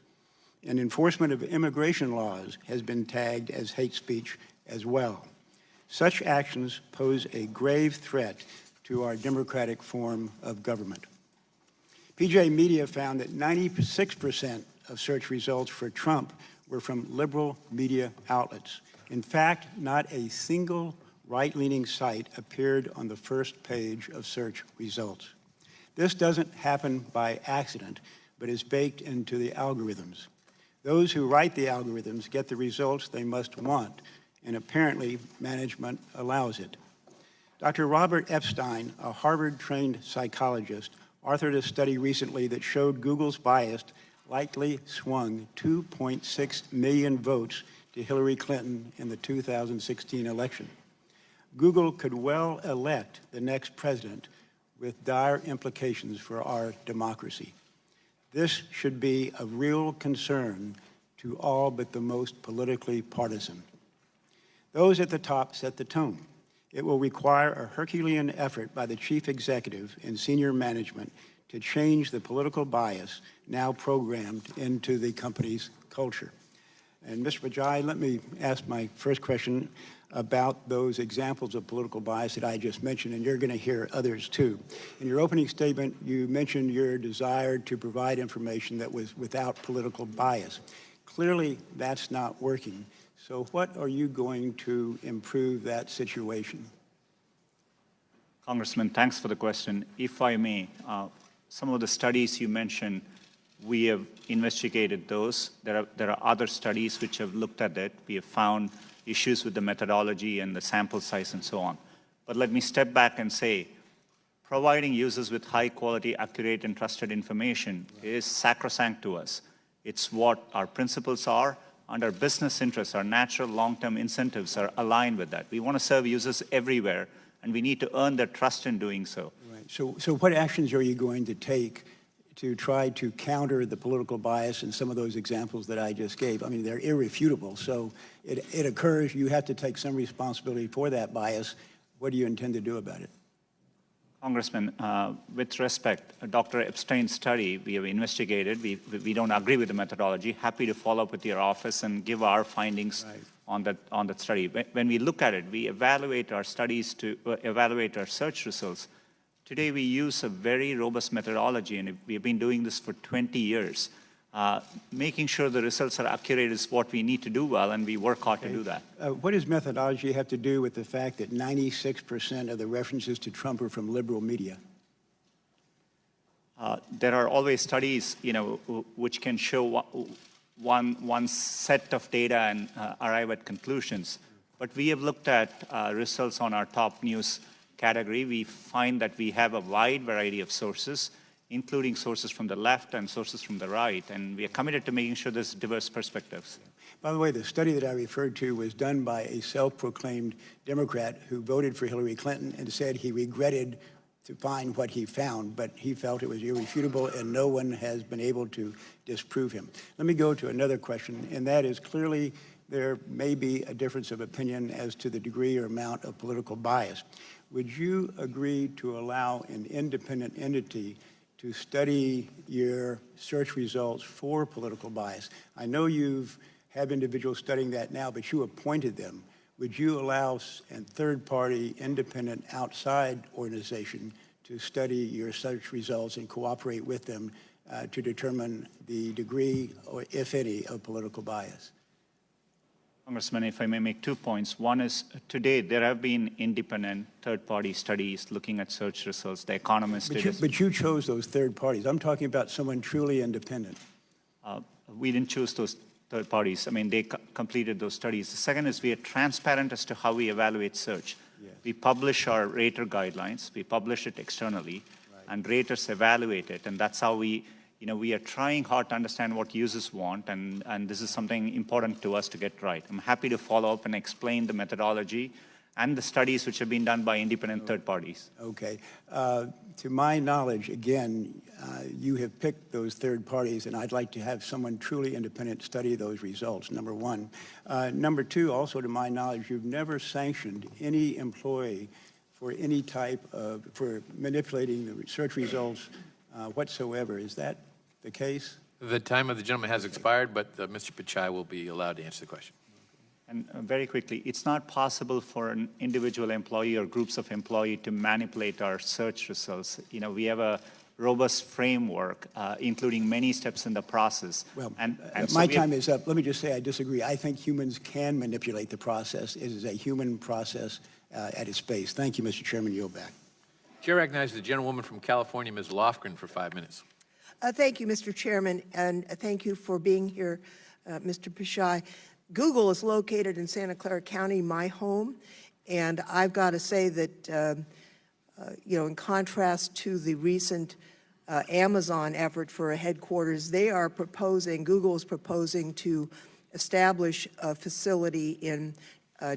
And enforcement of immigration laws has been tagged as hate speech as well. Such actions pose a grave threat to our democratic form of government. PJ Media found that 96% of search results for Trump were from liberal media outlets. In fact, not a single right-leaning site appeared on the first page of search results. This doesn't happen by accident, but is baked into the algorithms. Those who write the algorithms get the results they must want, and apparently management allows it. Dr. Robert Epstein, a Harvard-trained psychologist, authored a study recently that showed Google's bias likely swung 2.6 million votes to Hillary Clinton in the 2016 election. Google could well elect the next president with dire implications for our democracy. This should be of real concern to all but the most politically partisan. Those at the top set the tone. It will require a Herculean effort by the chief executive and senior management to change the political bias now programmed into the company's culture. And Mr. Pichai, let me ask my first question about those examples of political bias that I just mentioned, and you're going to hear others too. In your opening statement, you mentioned your desire to provide information that was without political bias. Clearly, that's not working. So what are you going to improve that situation? Congressman, thanks for the question. If I may, some of the studies you mentioned, we have investigated those. There are other studies which have looked at it. We have found issues with the methodology and the sample size and so on. But let me step back and say, providing users with high quality, accurate, and trusted information is sacrosanct to us. It's what our principles are, and our business interests, our natural long-term incentives are aligned with that. We want to serve users everywhere, and we need to earn their trust in doing so. Right. So what actions are you going to take to try to counter the political bias in some of those examples that I just gave? I mean, they're irrefutable, so it occurs. You have to take some responsibility for that bias. What do you intend to do about it? Congressman, with respect, Dr. Epstein's study, we have investigated. We don't agree with the methodology. Happy to follow up with your office and give our findings on that study. When we look at it, we evaluate our studies to evaluate our search results. Today, we use a very robust methodology, and we've been doing this for 20 years. making sure the results are accurate is what we need to do well, and we work hard to do that. What does methodology have to do with the fact that 96% of the references to Trump are from liberal media? There are always studies, which can show one set of data and arrive at conclusions. But we have looked at results on our top news category. We find that we have a wide variety of sources, including sources from the left and sources from the right, and we are committed to making sure there's diverse perspectives. By the way, the study that I referred to was done by a self-proclaimed Democrat who voted for Hillary Clinton and said he regretted to find what he found, but he felt it was irrefutable and no one has been able to disprove him. Let me go to another question, and that is clearly there may be a difference of opinion as to the degree or amount of political bias. Would you agree to allow an independent entity to study your search results for political bias? I know you've have individuals studying that now, but you appointed them. Would you allow a third-party, independent, outside organization to study your search results and cooperate with them to determine the degree, or if any, of political bias? Congressman, if I may make 2 points. One is, today there have been independent third-party studies looking at search results. The Economist did it. But you chose those third parties. I'm talking about someone truly independent. We didn't choose those third parties. I mean, they completed those studies. The second is we are transparent as to how we evaluate search. Yes. We publish our rater guidelines. We publish it externally, and raters evaluate it. And that's how we are trying hard to understand what users want, and this is something important to us to get right. I'm happy to follow up and explain the methodology and the studies which have been done by independent third parties. Okay. To my knowledge, again, you have picked those third parties, and I'd like to have someone truly independent study those results, number one. Number two, also to my knowledge, you've never sanctioned any employee for any type of, for manipulating the search results whatsoever. Is that the case? The time of the gentleman has expired, but Mr. Pichai will be allowed to answer the question. And very quickly, it's not possible for an individual employee or groups of employees to manipulate our search results. We have a robust framework, including many steps in the process. Well, and my time is up. Let me just say I disagree. I think humans can manipulate the process. It is a human process at its base. Thank you, Mr. Chairman. Yield back. Chair recognizes the gentlewoman from California, Ms. Lofgren, for 5 minutes. Thank you, Mr. Chairman, and thank you for being here, Mr. Pichai. Google is located in Santa Clara County, my home, and I've got to say that, in contrast to the recent Amazon effort for a headquarters, Google is proposing to establish a facility in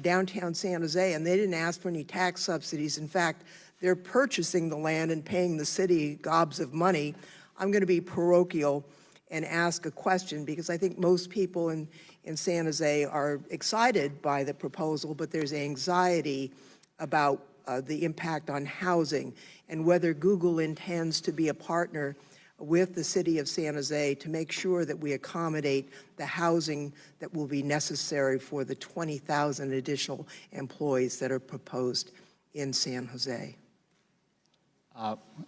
downtown San Jose, and they didn't ask for any tax subsidies. In fact, they're purchasing the land and paying the city gobs of money. I'm going to be parochial and ask a question, because I think most people in San Jose are excited by the proposal, but there's anxiety about the impact on housing and whether Google intends to be a partner with the city of San Jose to make sure that we accommodate the housing that will be necessary for the 20,000 additional employees that are proposed in San Jose.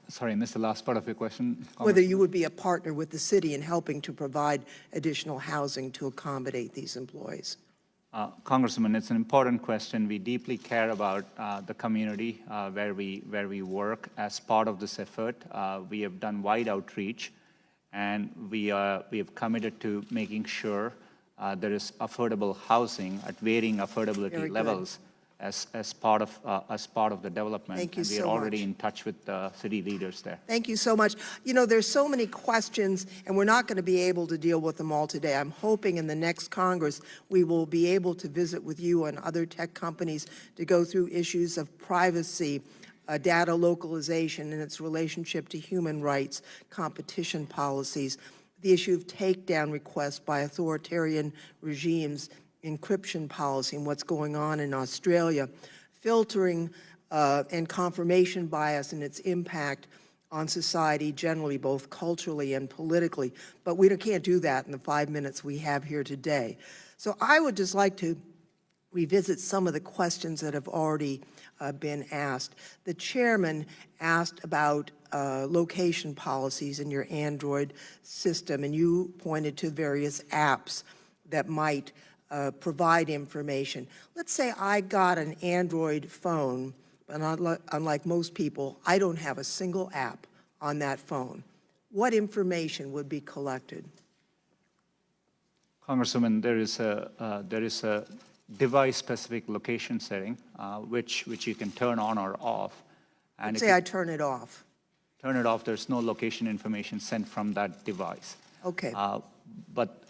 Sorry, I missed the last part of your question. Whether you would be a partner with the city in helping to provide additional housing to accommodate these employees. Congressman, it's an important question. We deeply care about the community where we work. As part of this effort, we have done wide outreach, and we have committed to making sure there is affordable housing at varying affordability levels as part of the development. Thank you so much. And we are already in touch with the city leaders there. Thank you so much. There's so many questions, and we're not going to be able to deal with them all today. I'm hoping in the next Congress we will be able to visit with you and other tech companies to go through issues of privacy, data localization and its relationship to human rights, competition policies, the issue of takedown requests by authoritarian regimes, encryption policy and what's going on in Australia, filtering and confirmation bias and its impact on society generally, both culturally and politically. But we can't do that in the 5 minutes we have here today. So I would just like to revisit some of the questions that have already been asked. The chairman asked about location policies in your Android system, and you pointed to various apps that might provide information. Let's say I got an Android phone, but unlike most people, I don't have a single app on that phone. What information would be collected? Congresswoman, there is a device-specific location setting, which you can turn on or off. And Let's say I turn it off. Turn it off, there's no location information sent from that device. Okay. But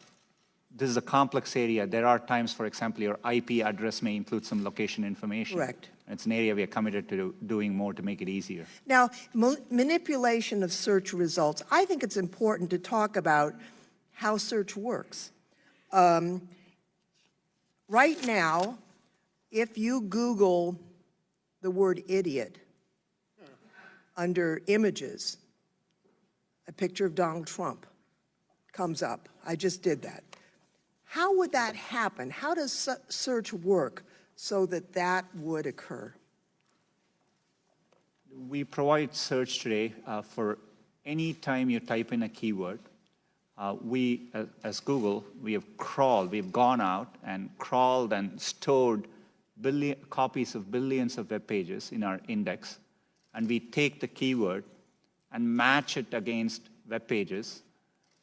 this is a complex area. There are times, for example, your IP address may include some location information. Correct. It's an area we are committed to doing more to make it easier. Now, manipulation of search results. I think it's important to talk about how search works. Right now, if you Google the word idiot under images, a picture of Donald Trump comes up. I just did that. How would that happen? How does search work so that that would occur? We provide search today for any time you type in a keyword. We, as Google, we've gone out and crawled and stored copies of billions of web pages in our index, and we take the keyword and match it against web pages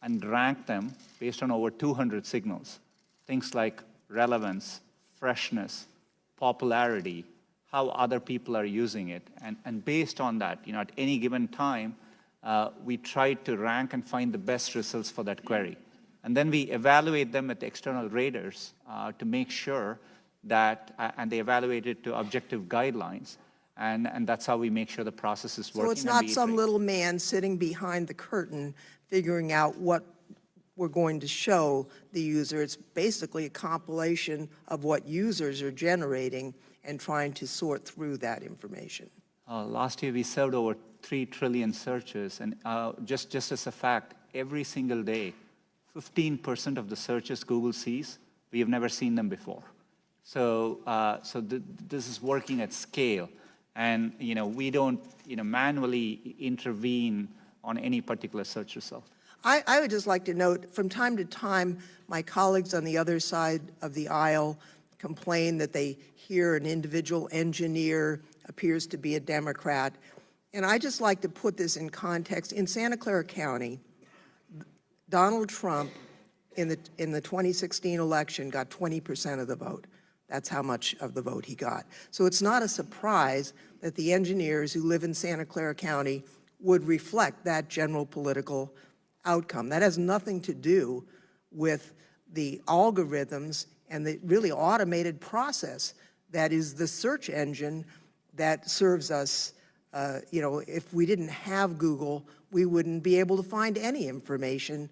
and rank them based on over 200 signals. Things like relevance, freshness, popularity, how other people are using it. And based on that, at any given time, we try to rank and find the best results for that query. And then we evaluate them with external raters to make sure that, and they evaluate it to objective guidelines. And that's how we make sure the process is working. So it's not some little man sitting behind the curtain figuring out what we're going to show the user. It's basically a compilation of what users are generating and trying to sort through that information. Last year, we served over 3 trillion searches, and just as a fact, every single day, 15% of the searches Google sees, we have never seen them before. So, this is working at scale, and we don't manually intervene on any particular search result. I would just like to note, from time to time, my colleagues on the other side of the aisle complain that they hear an individual engineer appears to be a Democrat. And I just like to put this in context. In Santa Clara County, Donald Trump in the 2016 election got 20% of the vote. That's how much of the vote he got. So it's not a surprise that the engineers who live in Santa Clara County would reflect that general political outcome. That has nothing to do with the algorithms and the really automated process that is the search engine that serves us. If we didn't have Google, we wouldn't be able to find any information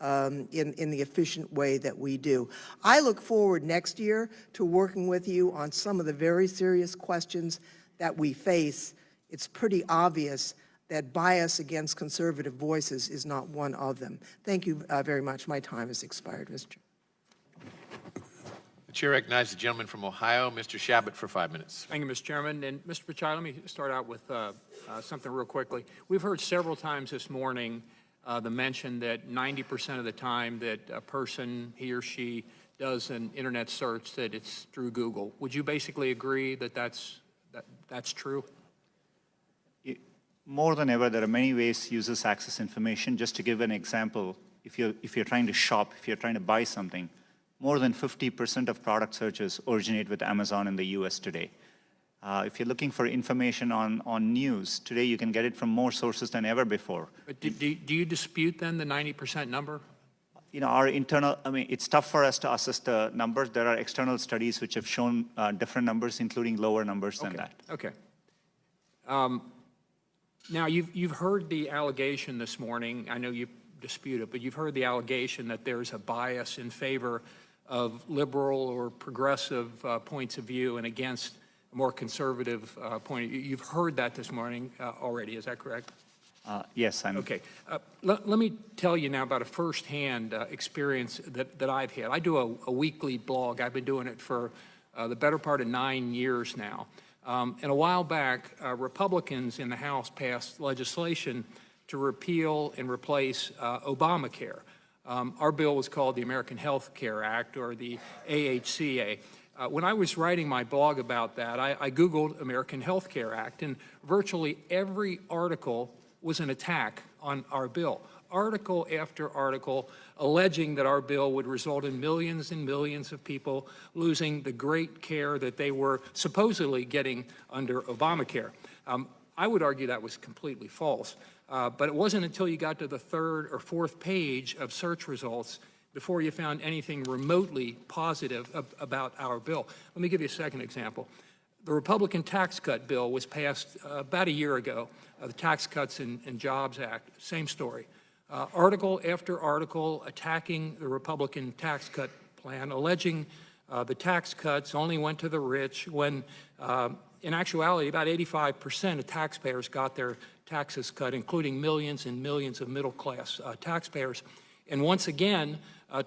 in the efficient way that we do. I look forward next year to working with you on some of the very serious questions that we face. It's pretty obvious that bias against conservative voices is not one of them. Thank you very much. My time has expired, Mr. Chair. The chair recognizes the gentleman from Ohio, Mr. Shabbat, for 5 minutes. Thank you, Mr. Chairman. And Mr. Pichai, let me start out with something real quickly. We've heard several times this morning the mention that 90% of the time that a person, he or she, does an internet search, that it's through Google. Would you basically agree that that's true? More than ever, there are many ways users access information. Just to give an example, if you're trying to shop, if you're trying to buy something, more than 50% of product searches originate with Amazon in the US today. If you're looking for information on news, today you can get it from more sources than ever before. But do you dispute then the 90% number? Our internal, it's tough for us to assess the numbers. There are external studies which have shown different numbers, including lower numbers than that. Okay. Now, you've heard the allegation this morning. I know you dispute it, but you've heard the allegation that there's a bias in favor of liberal or progressive points of view and against a more conservative point of view. You've heard that this morning already, is that correct? Yes, I'm... Okay. Let me tell you now about a firsthand experience that I've had. I do a weekly blog. I've been doing it for the better part of 9 years now. And a while back, Republicans in the House passed legislation to repeal and replace Obamacare. Our bill was called the American Health Care Act, or the AHCA. When I was writing my blog about that, I Googled American Health Care Act, and virtually every article was an attack on our bill. Article after article alleging that our bill would result in millions and millions of people losing the great care that they were supposedly getting under Obamacare. I would argue that was completely false. But it wasn't until you got to the third or fourth page of search results before you found anything remotely positive about our bill. Let me give you a second example. The Republican tax cut bill was passed about a year ago, the Tax Cuts and Jobs Act, same story. Article after article attacking the Republican tax cut plan, alleging the tax cuts only went to the rich when, in actuality, about 85% of taxpayers got their taxes cut, including millions and millions of middle-class taxpayers. And once again,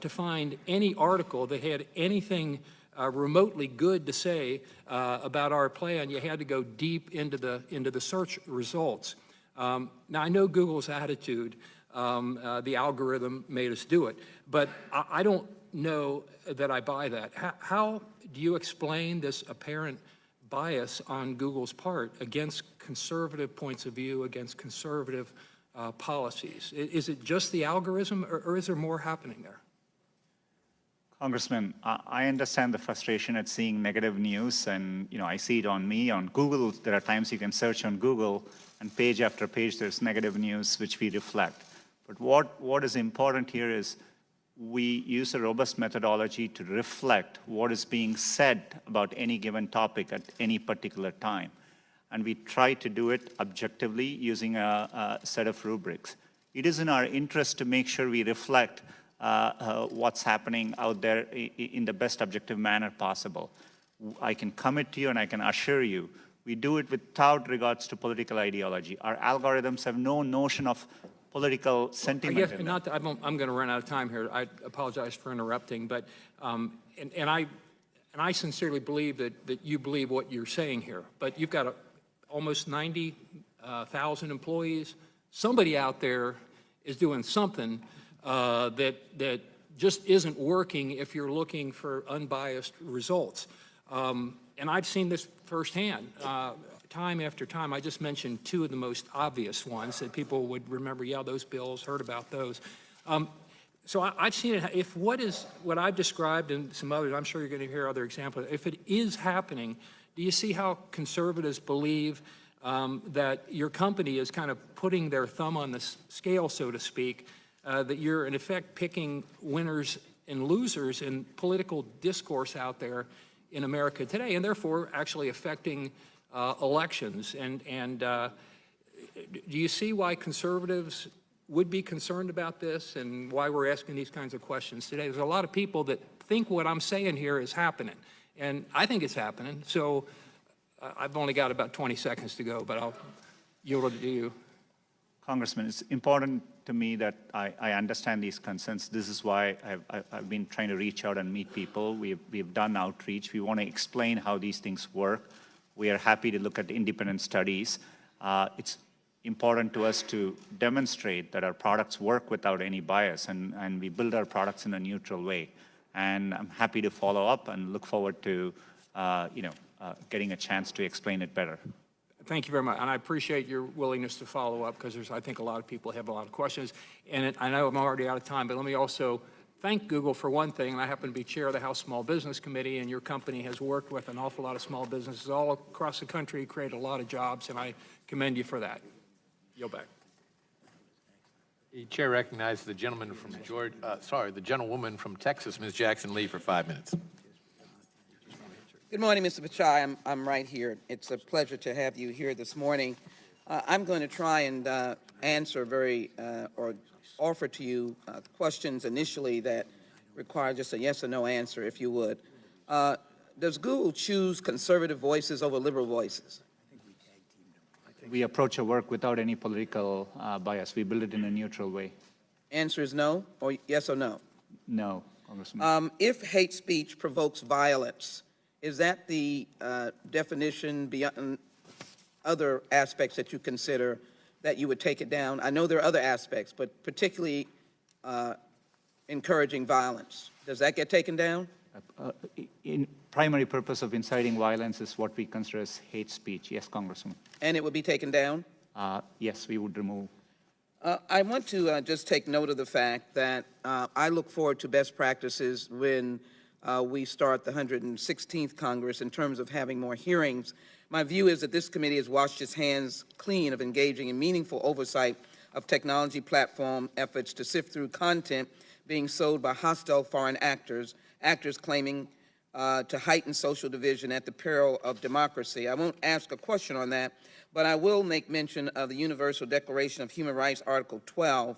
to find any article that had anything remotely good to say about our plan, you had to go deep into the search results. Now, I know Google's attitude. The algorithm made us do it, but I don't know that I buy that. How do you explain this apparent bias on Google's part against conservative points of view, against conservative policies? Is it just the algorithm, or is there more happening there? Congressman, I understand the frustration at seeing negative news, and I see it on me. On Google, there are times you can search on Google, and page after page there's negative news which we reflect. But what is important here is we use a robust methodology to reflect what is being said about any given topic at any particular time. And we try to do it objectively using a set of rubrics. It is in our interest to make sure we reflect what's happening out there in the best objective manner possible. I can commit to you and I can assure you, we do it without regards to political ideology. Our algorithms have no notion of political sentiment. I guess not. I'm going to run out of time here. I apologize for interrupting, but and I sincerely believe that you believe what you're saying here. But you've got almost 90,000 employees. Somebody out there is doing something that just isn't working if you're looking for unbiased results. And I've seen this firsthand. Time after time. I just mentioned two of the most obvious ones that people would remember. Yeah, those bills, heard about those. So I've seen it. If what I've described and some others, I'm sure you're going to hear other examples. If it is happening, do you see how conservatives believe that your company is kind of putting their thumb on the scale, so to speak, that you're in effect picking winners and losers in political discourse out there in America today, and therefore actually affecting elections? And do you see why conservatives would be concerned about this and why we're asking these kinds of questions today? There's a lot of people that think what I'm saying here is happening, and I think it's happening. So I've only got about 20 seconds to go, but I'll yield it to you. Congressman, it's important to me that I understand these concerns. This is why I've been trying to reach out and meet people. We've done outreach. We want to explain how these things work. We are happy to look at independent studies. It's important to us to demonstrate that our products work without any bias, and we build our products in a neutral way. And I'm happy to follow up and look forward to getting a chance to explain it better. Thank you very much, and I appreciate your willingness to follow up, because I think a lot of people have a lot of questions. And I know I'm already out of time, but let me also thank Google for one thing, and I happen to be chair of the House Small Business Committee, and your company has worked with an awful lot of small businesses all across the country, created a lot of jobs, and I commend you for that. Yield back. The chair recognizes the gentleman from the gentlewoman from Texas, Ms. Jackson Lee, for 5 minutes. Good morning, Mr. Pichai. I'm right here. It's a pleasure to have you here this morning. I'm going to try and answer or offer to you questions initially that require just a yes or no answer, if you would. Does Google choose conservative voices over liberal voices? We approach our work without any political bias. We build it in a neutral way. Answer is no, or yes or no? No, Congressman. If hate speech provokes violence, Is that the definition beyond other aspects that you consider that you would take it down? I know there are other aspects, but particularly encouraging violence. Does that get taken down? In primary purpose of inciting violence is what we consider as hate speech. Yes, Congressman. And it would be taken down? Yes, we would remove. I want to just take note of the fact that I look forward to best practices when we start the 116th Congress in terms of having more hearings. My view is that this committee has washed its hands clean of engaging in meaningful oversight of technology platform efforts to sift through content being sold by hostile foreign actors claiming to heighten social division at the peril of democracy. I won't ask a question on that, but I will make mention of the Universal Declaration of Human Rights, Article 12,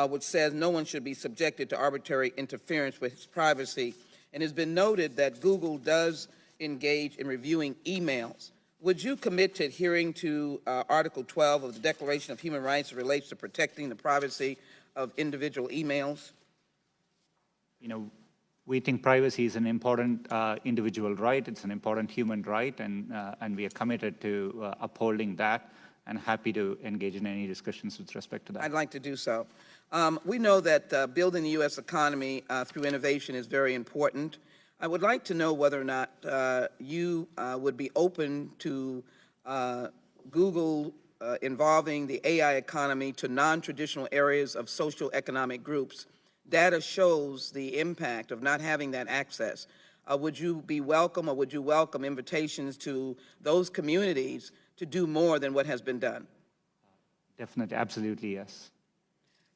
which says no one should be subjected to arbitrary interference with his privacy. And it's been noted that Google does engage in reviewing emails. Would you commit to adhering to Article 12 of the Declaration of Human Rights that relates to protecting the privacy of individual emails? You know, we think privacy is an important individual right. It's an important human right, and we are committed to upholding that and happy to engage in any discussions with respect to that. I'd like to do so. We know that building the U.S. economy through innovation is very important. I would like to know whether or not you would be open to Google involving the AI economy to non-traditional areas of social economic groups. Data shows the impact of not having that access. Would you be welcome, or would you welcome invitations to those communities to do more than what has been done? Definitely, absolutely, yes.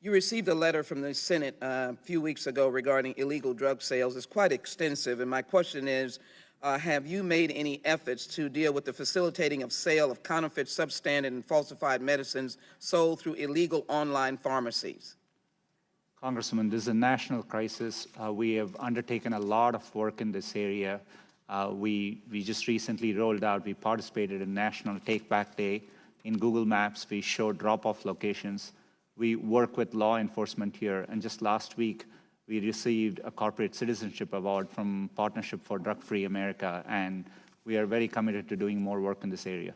You received a letter from the Senate a few weeks ago regarding illegal drug sales. It's quite extensive, and my question is, have you made any efforts to deal with the facilitating of sale of counterfeit, substandard, and falsified medicines sold through illegal online pharmacies? Congressman, this is a national crisis. We have undertaken a lot of work in this area. We just recently rolled out, we participated in National Take Back Day. In Google Maps, we show drop-off locations. We work with law enforcement here, and just last week, we received a corporate citizenship award from Partnership for Drug-Free America, and we are very committed to doing more work in this area.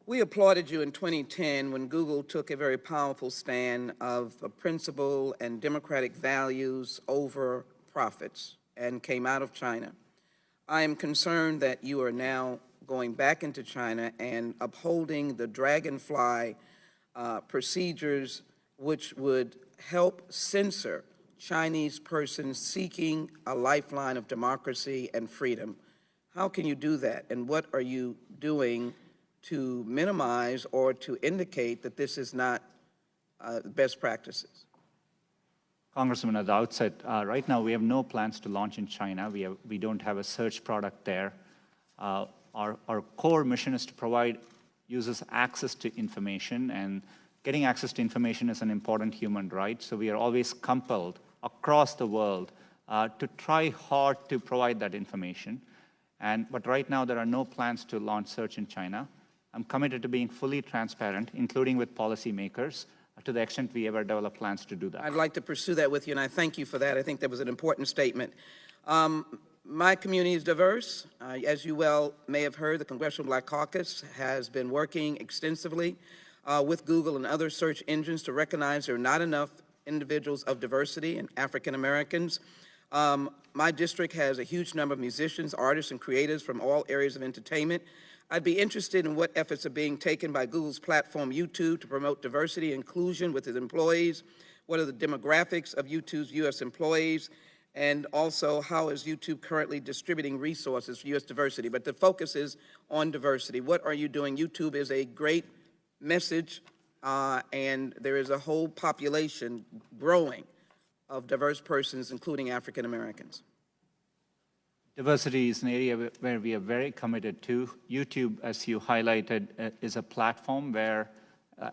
We applauded you in 2010 when Google took a very powerful stand of principle and democratic values over profits and came out of China. I am concerned that you are now going back into China and upholding the dragonfly procedures which would help censor Chinese persons seeking a lifeline of democracy and freedom. How can you do that, and what are you doing to minimize or to indicate that this is not best practices? Congressman, at the outset, right now we have no plans to launch in China. We don't have a search product there. Our core mission is to provide users access to information, and getting access to information is an important human right. So we are always compelled across the world to try hard to provide that information. But right now there are no plans to launch search in China. I'm committed to being fully transparent, including with policymakers, to the extent we ever develop plans to do that. I'd like to pursue that with you, and I thank you for that. I think that was an important statement. My community is diverse. As you well may have heard, the Congressional Black Caucus has been working extensively with Google and other search engines to recognize there are not enough individuals of diversity and African Americans. My district has a huge number of musicians, artists, and creators from all areas of entertainment. I'd be interested in what efforts are being taken by Google's platform YouTube to promote diversity and inclusion with its employees. What are the demographics of YouTube's U.S. employees? And also, how is YouTube currently distributing resources for U.S. diversity? But the focus is on diversity. What are you doing? YouTube is a great message, and there is a whole population growing of diverse persons, including African Americans. Diversity is an area where we are very committed to. YouTube, as you highlighted, is a platform where,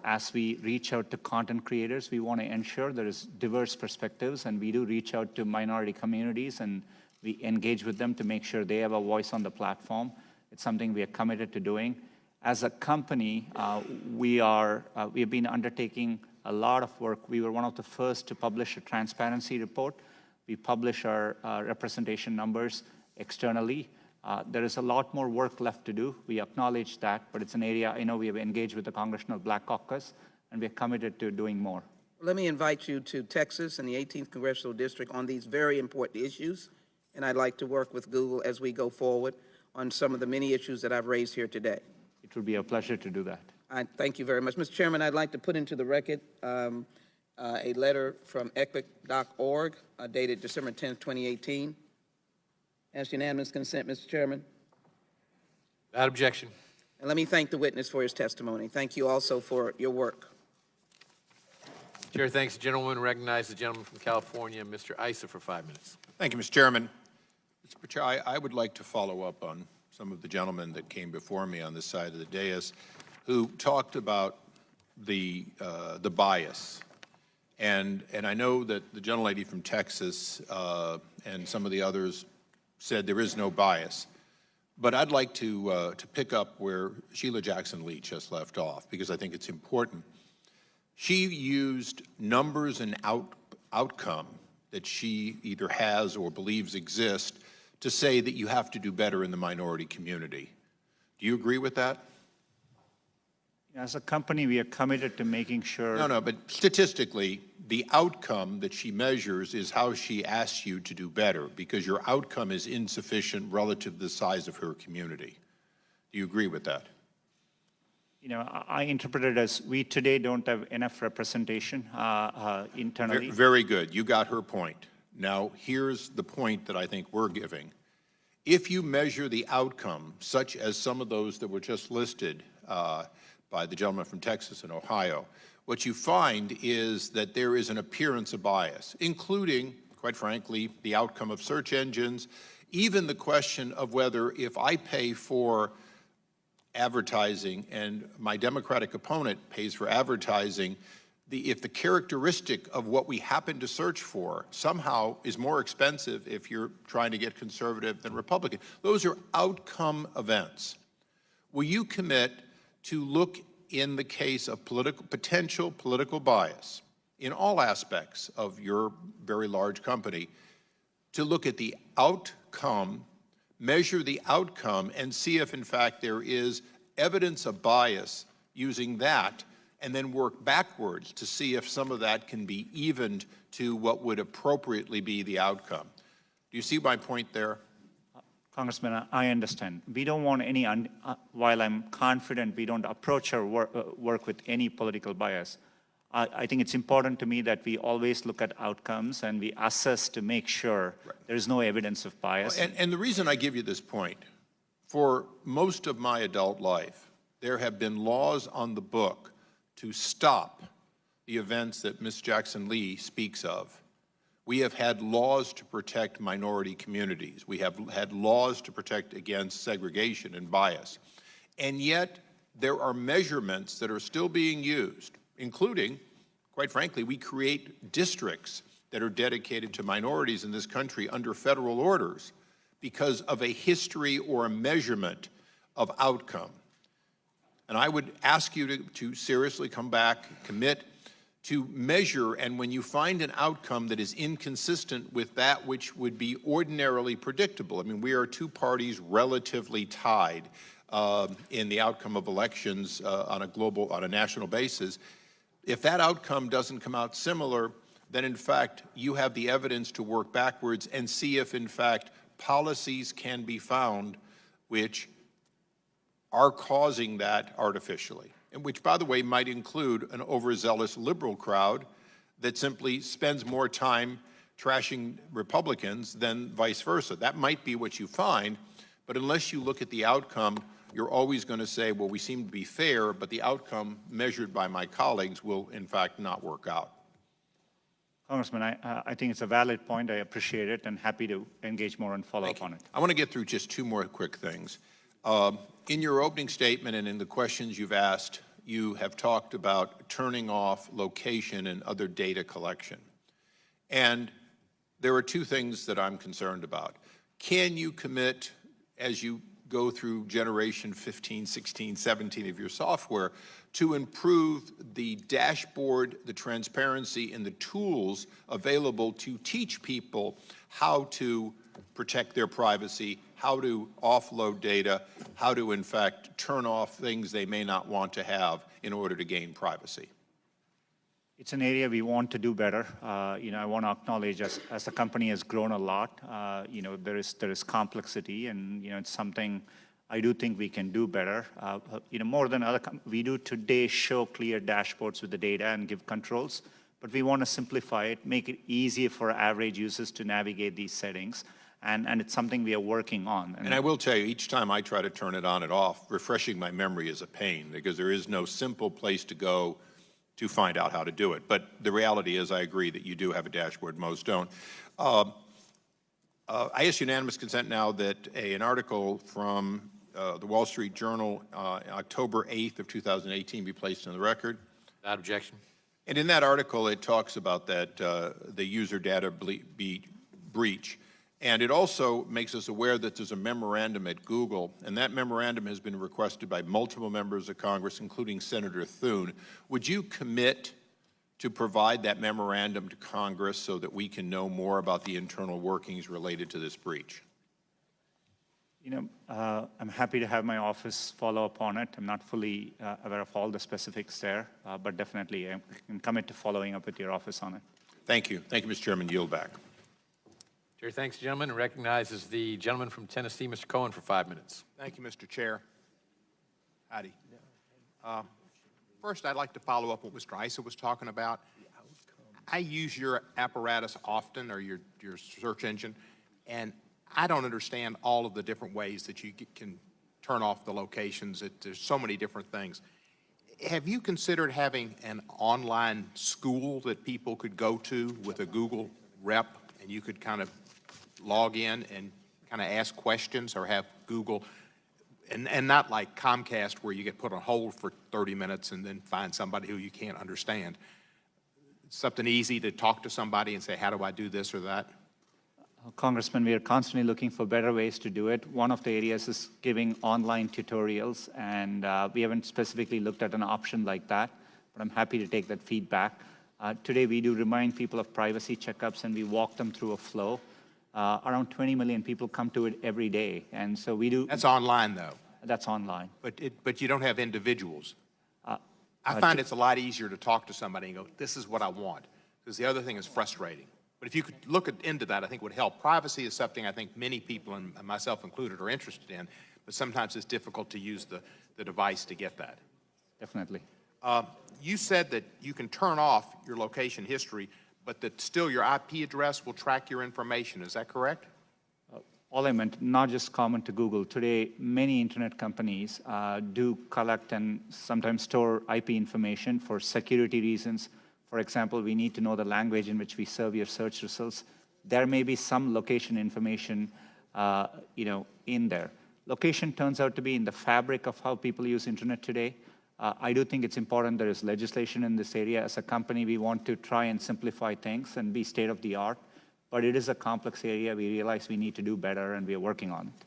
as we reach out to content creators, we want to ensure there is diverse perspectives, and we do reach out to minority communities, and we engage with them to make sure they have a voice on the platform. It's something we are committed to doing. As a company, we have been undertaking a lot of work. We were one of the first to publish a transparency report. We publish our representation numbers externally. There is a lot more work left to do. We acknowledge that, but it's an area I know we have engaged with the Congressional Black Caucus, and we're committed to doing more. Let me invite you to Texas and the 18th Congressional District on these very important issues, and I'd like to work with Google as we go forward on some of the many issues that I've raised here today. It would be a pleasure to do that. I thank you very much. Mr. Chairman, I'd like to put into the record a letter from equic.org dated December 10th, 2018. Ask unanimous consent, Mr. Chairman. Without objection. And let me thank the witness for his testimony. Thank you also for your work. Chair thanks the gentleman. Recognize the gentleman from California, Mr. Issa, for 5 minutes. Thank you, Mr. Chairman. Mr. Pichai, I would like to follow up on some of the gentlemen that came before me on this side of the dais who talked about the bias. And I know that the gentlelady from Texas and some of the others said there is no bias. But I'd like to pick up where Sheila Jackson-Lee just left off, because I think it's important. She used numbers and outcome that she either has or believes exist to say that you have to do better in the minority community. Do you agree with that? As a company, we are committed to making sure... No, but statistically, the outcome that she measures is how she asks you to do better, because your outcome is insufficient relative to the size of her community. Do you agree with that? You know, I interpret it as we today don't have enough representation internally. Very good. You got her point. Now, here's the point that I think we're giving. If you measure the outcome, such as some of those that were just listed by the gentleman from Texas and Ohio, what you find is that there is an appearance of bias, including, quite frankly, the outcome of search engines, even the question of whether if I pay for advertising and my Democratic opponent pays for advertising, if the characteristic of what we happen to search for somehow is more expensive if you're trying to get conservative than Republican. Those are outcome events. Will you commit to look in the case of potential political bias in all aspects of your very large company, to look at the outcome, measure the outcome, and see if, in fact, there is evidence of bias using that, and then work backwards to see if some of that can be evened to what would appropriately be the outcome? Do you see my point there? Congressman, I understand. We don't want any, while I'm confident we don't approach our work with any political bias, I think it's important to me that we always look at outcomes and we assess to make sure there's no evidence of bias. And the reason I give you this point, for most of my adult life, there have been laws on the book to stop the events that Ms. Jackson-Lee speaks of. We have had laws to protect minority communities. We have had laws to protect against segregation and bias. And yet, there are measurements that are still being used, including, quite frankly, we create districts that are dedicated to minorities in this country under federal orders because of a history or a measurement of outcome. And I would ask you to seriously come back, commit to measure, and when you find an outcome that is inconsistent with that which would be ordinarily predictable. I mean, we are two parties relatively tied in the outcome of elections on a national basis. If that outcome doesn't come out similar, then in fact, you have the evidence to work backwards and see if in fact policies can be found which are causing that artificially. And which, by the way, might include an overzealous liberal crowd that simply spends more time trashing Republicans than vice versa. That might be what you find, but unless you look at the outcome, you're always going to say, well, we seem to be fair, but the outcome measured by my colleagues will, in fact, not work out. Congressman, I think it's a valid point. I appreciate it and happy to engage more and follow up on it. I want to get through just two more quick things. In your opening statement and in the questions you've asked, you have talked about turning off location and other data collection. And there are two things that I'm concerned about. Can you commit, as you go through generation 15, 16, 17 of your software, to improve the dashboard, the transparency, and the tools available to teach people how to protect their privacy how to offload data, how to, in fact, turn off things they may not want to have in order to gain privacy? It's an area we want to do better. I want to acknowledge as the company has grown a lot, there is complexity, and it's something I do think we can do better. More than we do today show clear dashboards with the data and give controls, but we want to simplify it, make it easier for average users to navigate these settings, and it's something we are working on. And I will tell you, each time I try to turn it on and off, refreshing my memory is a pain, because there is no simple place to go to find out how to do it. But the reality is, I agree that you do have a dashboard, most don't. I ask unanimous consent now that an article from the Wall Street Journal, October 8th of 2018, be placed on the record. Without objection. And in that article, it talks about that the user data breach. And it also makes us aware that there's a memorandum at Google, and that memorandum has been requested by multiple members of Congress, including Senator Thune. Would you commit to provide that memorandum to Congress so that we can know more about the internal workings related to this breach? I'm happy to have my office follow up on it. I'm not fully aware of all the specifics there, but definitely I can commit to following up with your office on it. Thank you. Thank you, Mr. Chairman. Yield back. Chair thanks, gentlemen, and recognizes the gentleman from Tennessee, Mr. Cohen, for 5 minutes. Thank you, Mr. Chair. Howdy. First, I'd like to follow up what Mr. Issa was talking about. I use your apparatus often, or your search engine, and I don't understand all of the different ways that you can turn off the locations. There's so many different things. Have you considered having an online school that people could go to with a Google rep, and you could kind of log in and kind of ask questions, or have Google, and not like Comcast where you get put on hold for 30 minutes and then find somebody who you can't understand. Something easy to talk to somebody and say, how do I do this or that? Congressman, we are constantly looking for better ways to do it. One of the areas is giving online tutorials, and we haven't specifically looked at an option like that, but I'm happy to take that feedback. Today, we do remind people of privacy checkups, and we walk them through a flow. Around 20 million people come to it every day, and so we do. That's online, though. That's online. But you don't have individuals. I find it's a lot easier to talk to somebody and go, this is what I want, because the other thing is frustrating. But if you could look into that, I think would help. Privacy is something I think many people, and myself included, are interested in, but sometimes it's difficult to use the device to get that. Definitely. You said that you can turn off your location history, but that still your IP address will track your information. Is that correct? All I meant, not just common to Google. Today, many internet companies do collect and sometimes store IP information for security reasons. For example, we need to know the language in which we serve your search results. There may be some location information, in there. Location turns out to be in the fabric of how people use internet today. I do think it's important there is legislation in this area. As a company, we want to try and simplify things and be state of the art, but it is a complex area. We realize we need to do better, and we are working on it.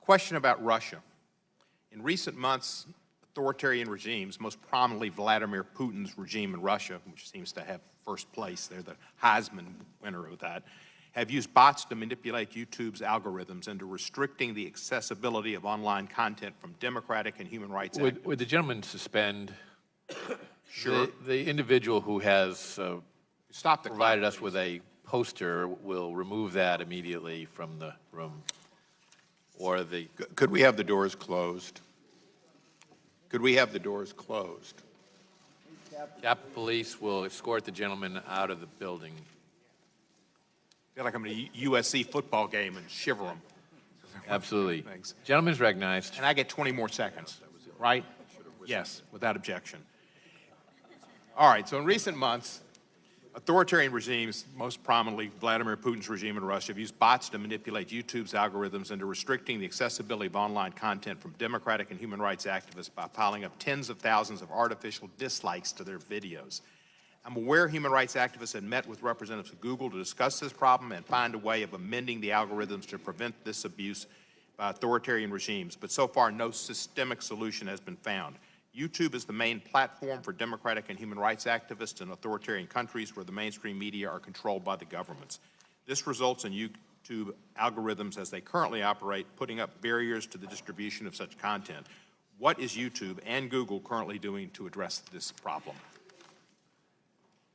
Question about Russia. In recent months, authoritarian regimes, most prominently Vladimir Putin's regime in Russia, which seems to have first place, they're the Heisman winner of that, have used bots to manipulate YouTube's algorithms into restricting the accessibility of online content from democratic and human rights activists. Would the gentleman suspend Sure. the individual who has Stop the provided clock, us with a poster will remove that immediately from the room? Or the... Could we have the doors closed? Could we have the doors closed? Capitol Police will escort the gentleman out of the building. I feel like I'm at a USC football game and shiver them. Absolutely. Thanks. Gentleman's recognized. And I get 20 more seconds, right? Yes, without objection. All right, so in recent months, authoritarian regimes, most prominently Vladimir Putin's regime in Russia, have used bots to manipulate YouTube's algorithms into restricting the accessibility of online content from democratic and human rights activists by piling up tens of thousands of artificial dislikes to their videos. I'm aware human rights activists had met with representatives of Google to discuss this problem and find a way of amending the algorithms to prevent this abuse by authoritarian regimes, but so far no systemic solution has been found. YouTube is the main platform for democratic and human rights activists in authoritarian countries where the mainstream media are controlled by the governments. This results in YouTube algorithms as they currently operate, putting up barriers to the distribution of such content. What is YouTube and Google currently doing to address this problem?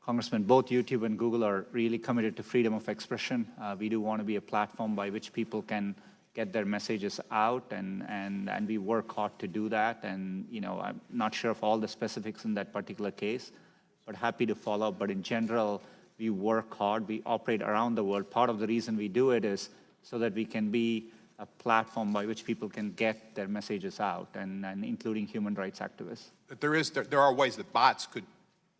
Congressman, both YouTube and Google are really committed to freedom of expression. We do want to be a platform by which people can get their messages out, and we work hard to do that. And, you know, I'm not sure of all the specifics in that particular case, but happy to follow up. But in general, we work hard. We operate around the world. Part of the reason we do it is so that we can be a platform by which people can get their messages out, and including human rights activists. But there are ways that bots could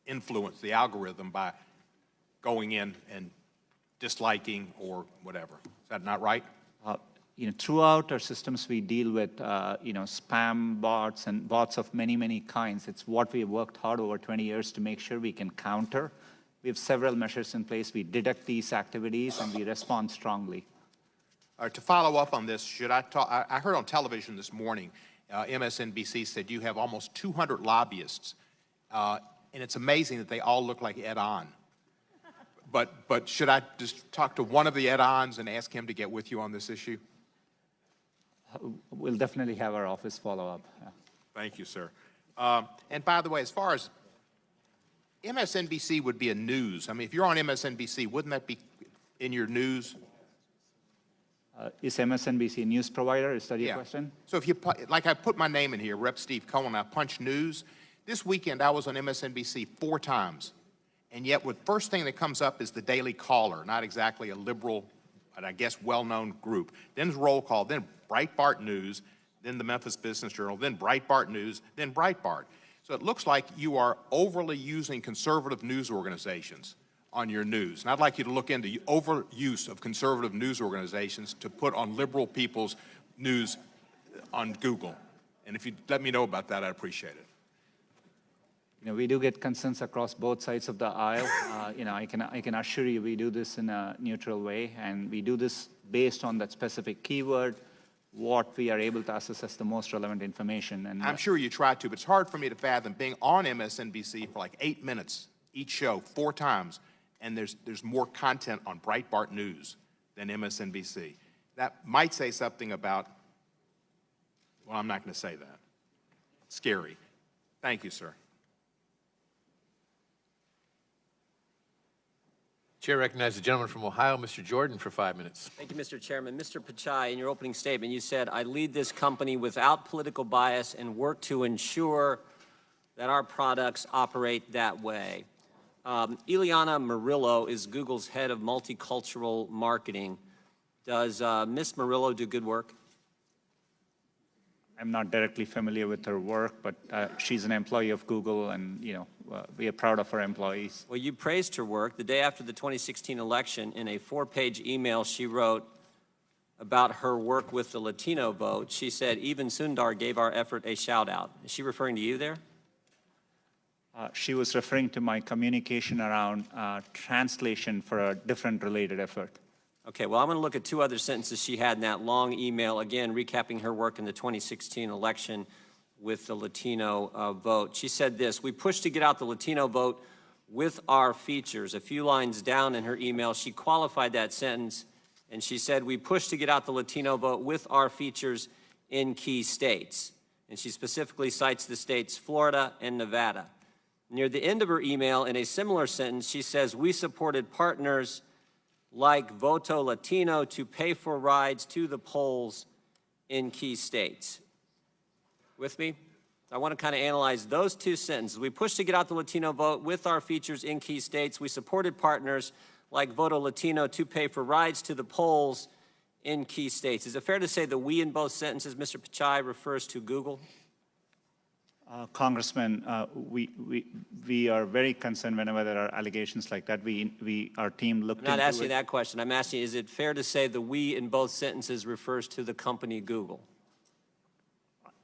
influence the algorithm by going in and disliking or whatever. Is that not right? You know, throughout our systems, we deal with, you know, spam bots and bots of many, many kinds. It's what we have worked hard over 20 years to make sure we can counter. We have several measures in place. We detect these activities and we respond strongly. To follow up on this, should I talk? I heard on television this morning, MSNBC said you have almost 200 lobbyists, and it's amazing that they all look like Ed On. But should I just talk to one of the Ed Ons and ask him to get with you on this issue? We'll definitely have our office follow up. Yeah. Thank you, sir. And by the way, as far as MSNBC would be a news, I mean, if you're on MSNBC, wouldn't that be in your news? Is MSNBC a news provider? Is that your question? So if you, like I put my name in here, Rep. Steve Cohen, I punch news. This weekend I was on MSNBC 4 times. And yet the first thing that comes up is the Daily Caller, not exactly a liberal, but I guess well-known group. Then Roll Call, then Breitbart News, then the Memphis Business Journal, then Breitbart News, then Breitbart. So it looks like you are overly using conservative news organizations on your news. And I'd like you to look into overuse of conservative news organizations to put on liberal people's news on Google. And if you'd let me know about that, I'd appreciate it. You know, we do get concerns across both sides of the aisle. You know, I can assure you we do this in a neutral way, and we do this based on that specific keyword, what we are able to assess as the most relevant information. And I'm sure you try to, but it's hard for me to fathom being on MSNBC for like 8 minutes each show, 4 times, and there's more content on Breitbart News than MSNBC. That might say something about, well, I'm not going to say that. Scary. Thank you, sir. Chair recognizes the gentleman from Ohio, Mr. Jordan, for 5 minutes. Thank you, Mr. Chairman. Mr. Pichai, in your opening statement, you said, I lead this company without political bias and work to ensure that our products operate that way. Ileana Murillo is Google's head of multicultural marketing. Does Ms. Murillo do good work? I'm not directly familiar with her work, but she's an employee of Google, and you know, we are proud of our employees. Well, you praised her work. The day after the 2016 election, in a 4-page email she wrote about her work with the Latino vote, she said, even Sundar gave our effort a shout-out. Is she referring to you there? She was referring to my communication around translation for a different related effort. Okay, well, I'm going to look at 2 other sentences she had in that long email, again, recapping her work in the 2016 election with the Latino vote. She said this, we pushed to get out the Latino vote with our features. A few lines down in her email, she qualified that sentence, and she said, we pushed to get out the Latino vote with our features in key states. And she specifically cites the states Florida and Nevada. Near the end of her email, in a similar sentence, she says, we supported partners like Voto Latino to pay for rides to the polls in key states. With me? I want to kind of analyze those 2 sentences. We pushed to get out the Latino vote with our features in key states. We supported partners like Voto Latino to pay for rides to the polls in key states. Is it fair to say the we in both sentences, Mr. Pichai, refers to Google? Congressman, we are very concerned whenever there are allegations like that. Our team looked into it. I'm not asking that question. I'm asking, is it fair to say the we in both sentences refers to the company Google?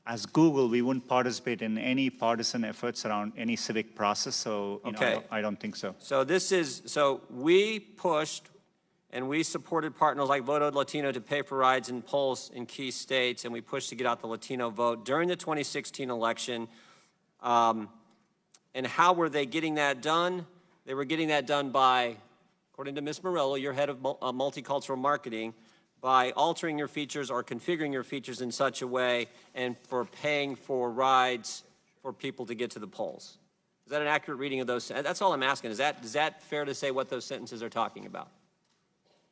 As Google, we wouldn't participate in any partisan efforts around any civic process, so you know, I don't think so. So we pushed and we supported partners like Voto Latino to pay for rides in polls in key states, and we pushed to get out the Latino vote during the 2016 election. And how were they getting that done? They were getting that done by according to Ms. Morello, you're head of multicultural marketing, by altering your features or configuring your features in such a way and for paying for rides for people to get to the polls. Is that an accurate reading of those? That's all I'm asking. Is that fair to say what those sentences are talking about?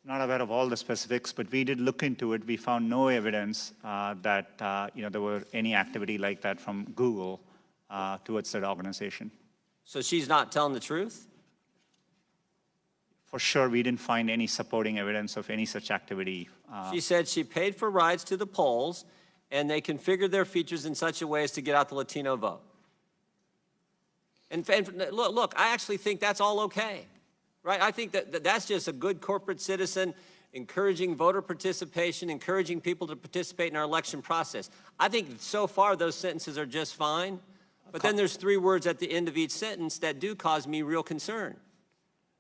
Not aware of all the specifics, but we did look into it. We found no evidence that there were any activity like that from Google towards that organization. So she's not telling the truth? For sure, we didn't find any supporting evidence of any such activity. She said she paid for rides to the polls, and they configured their features in such a way as to get out the Latino vote. And look, I actually think that's all okay, right? I think that's just a good corporate citizen encouraging voter participation, encouraging people to participate in our election process. I think so far those sentences are just fine, but then there's 3 words at the end of each sentence that do cause me real concern.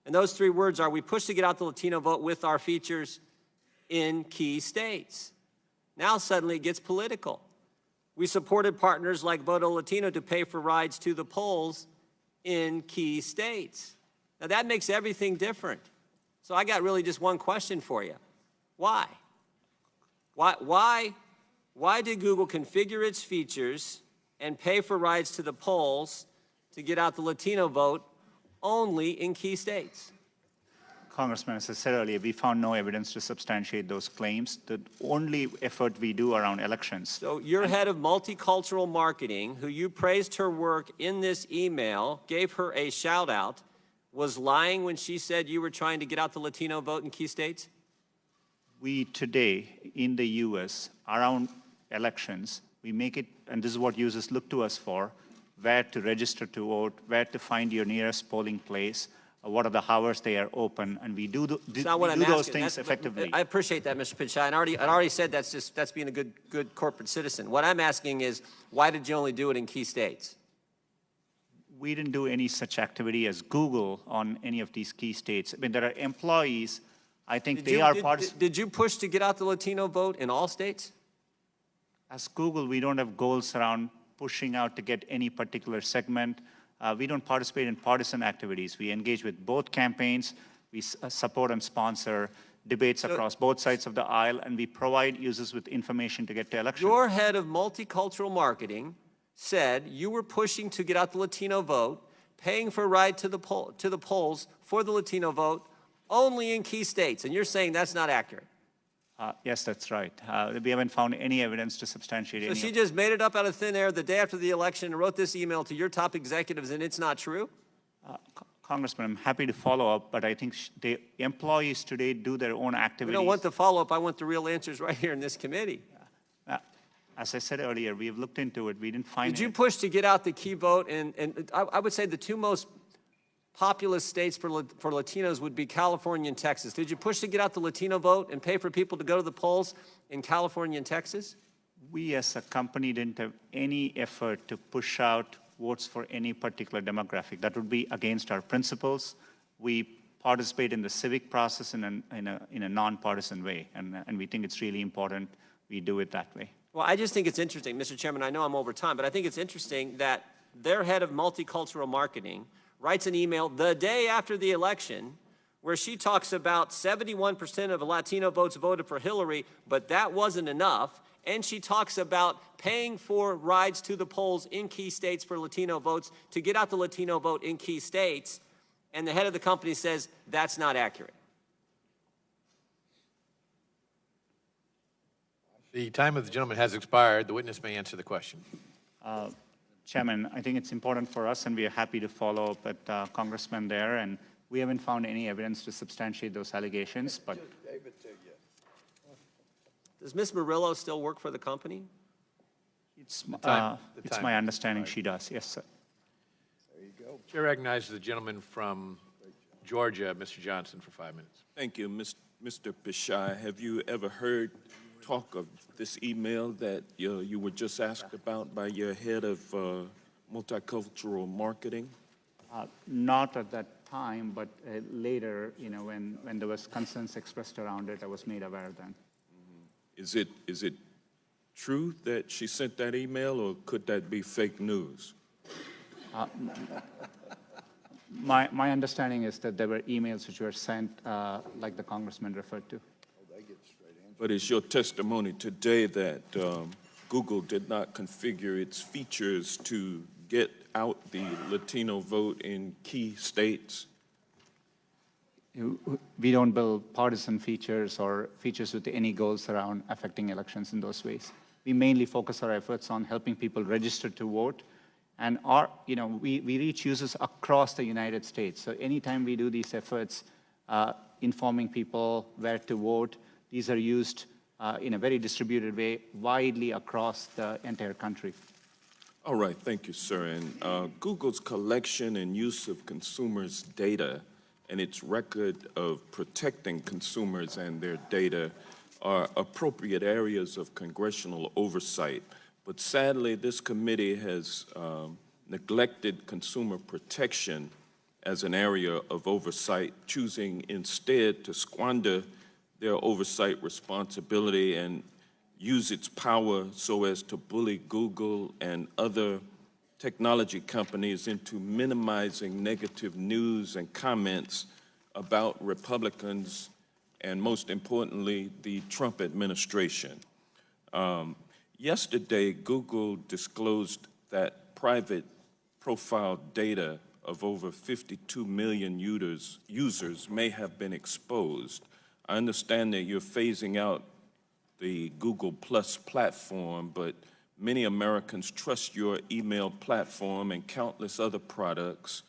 And those 3 words are, we push to get out the Latino vote with our features in key states. Now suddenly it gets political. We supported partners like Voto Latino to pay for rides to the polls in key states. Now that makes everything different. So I got really just one question for you. Why? Why did Google configure its features and pay for rides to the polls to get out the Latino vote only in key states? Congressman, as I said earlier, we found no evidence to substantiate those claims. The only effort we do around elections. So your head of multicultural marketing, who you praised her work in this email, gave her a shout out, was lying when she said you were trying to get out the Latino vote in key states? We today, in the U.S., around elections, we make it, and this is what users look to us for, where to register to vote, where to find your nearest polling place, what are the hours they are open, and we do those things effectively. I appreciate that, Mr. Pichai. I already said that's being a good corporate citizen. What I'm asking is, why did you only do it in key states? We didn't do any such activity as Google on any of these key states. I mean, there are employees, I think Did you push to get out the Latino vote in all states? As Google, we don't have goals around pushing out to get any particular segment. We don't participate in partisan activities. We engage with both campaigns. We support and sponsor debates across both sides of the aisle, and we provide users with information to get to elections. Your head of multicultural marketing said you were pushing to get out the Latino vote, paying for a ride to the polls for the Latino vote only in key states, and you're saying that's not accurate. Yes, that's right. We haven't found any evidence to substantiate any. So she just made it up out of thin air the day after the election and wrote this email to your top executives, and it's not true? Congressman, I'm happy to follow up, but I think the employees today do their own activities. We don't want the follow-up. I want the real answers right here in this committee. As I said earlier, we have looked into it. We didn't find Did you push to get out the key vote? And I would say the 2 most populous states for Latinos would be California and Texas. Did you push to get out the Latino vote and pay for people to go to the polls in California and Texas? We as a company didn't have any effort to push out votes for any particular demographic. That would be against our principles. We participate in the civic process in a nonpartisan way, and we think it's really important we do it that way. Well, I just think it's interesting, Mr. Chairman, I know I'm over time, but I think it's interesting that their head of multicultural marketing writes an email the day after the election where she talks about 71% of Latino votes voted for Hillary, but that wasn't enough. And she talks about paying for rides to the polls in key states for Latino votes to get out the Latino vote in key states. And the head of the company says that's not accurate. The time of the gentleman has expired. The witness may answer the question. Chairman, I think it's important for us, and we are happy to follow up with Congressman there, and we haven't found any evidence to substantiate those allegations. But does Ms. Murillo still work for the company? it's my understanding she does. Yes, sir. There you go. Chair recognizes the gentleman from Georgia, Mr. Johnson, for 5 minutes. Thank you, Mr. Pichai. Have you ever heard talk of this email that you were just asked about by your head of multicultural marketing? Not at that time, but later, when there was concerns expressed around it, I was made aware then. Is it true that she sent that email, or could that be fake news? My understanding is that there were emails which were sent, like the congressman referred to. But it's your testimony today that Google did not configure its features to get out the Latino vote in key states? We don't build partisan features or features with any goals around affecting elections in those ways. We mainly focus our efforts on helping people register to vote. And we reach users across the United States. So anytime we do these efforts, informing people where to vote, these are used in a very distributed way, widely across the entire country. All right, thank you, sir. And Google's collection and use of consumers' data and its record of protecting consumers and their data are appropriate areas of congressional oversight. But sadly, this committee has neglected consumer protection as an area of oversight, choosing instead to squander their oversight responsibility and use its power so as to bully Google and other technology companies into minimizing negative news and comments about Republicans and, most importantly, the Trump administration. Yesterday, Google disclosed that private profile data of over 52 million users may have been exposed. I understand that you're phasing out the Google Plus platform, but many Americans trust your email platform and countless other products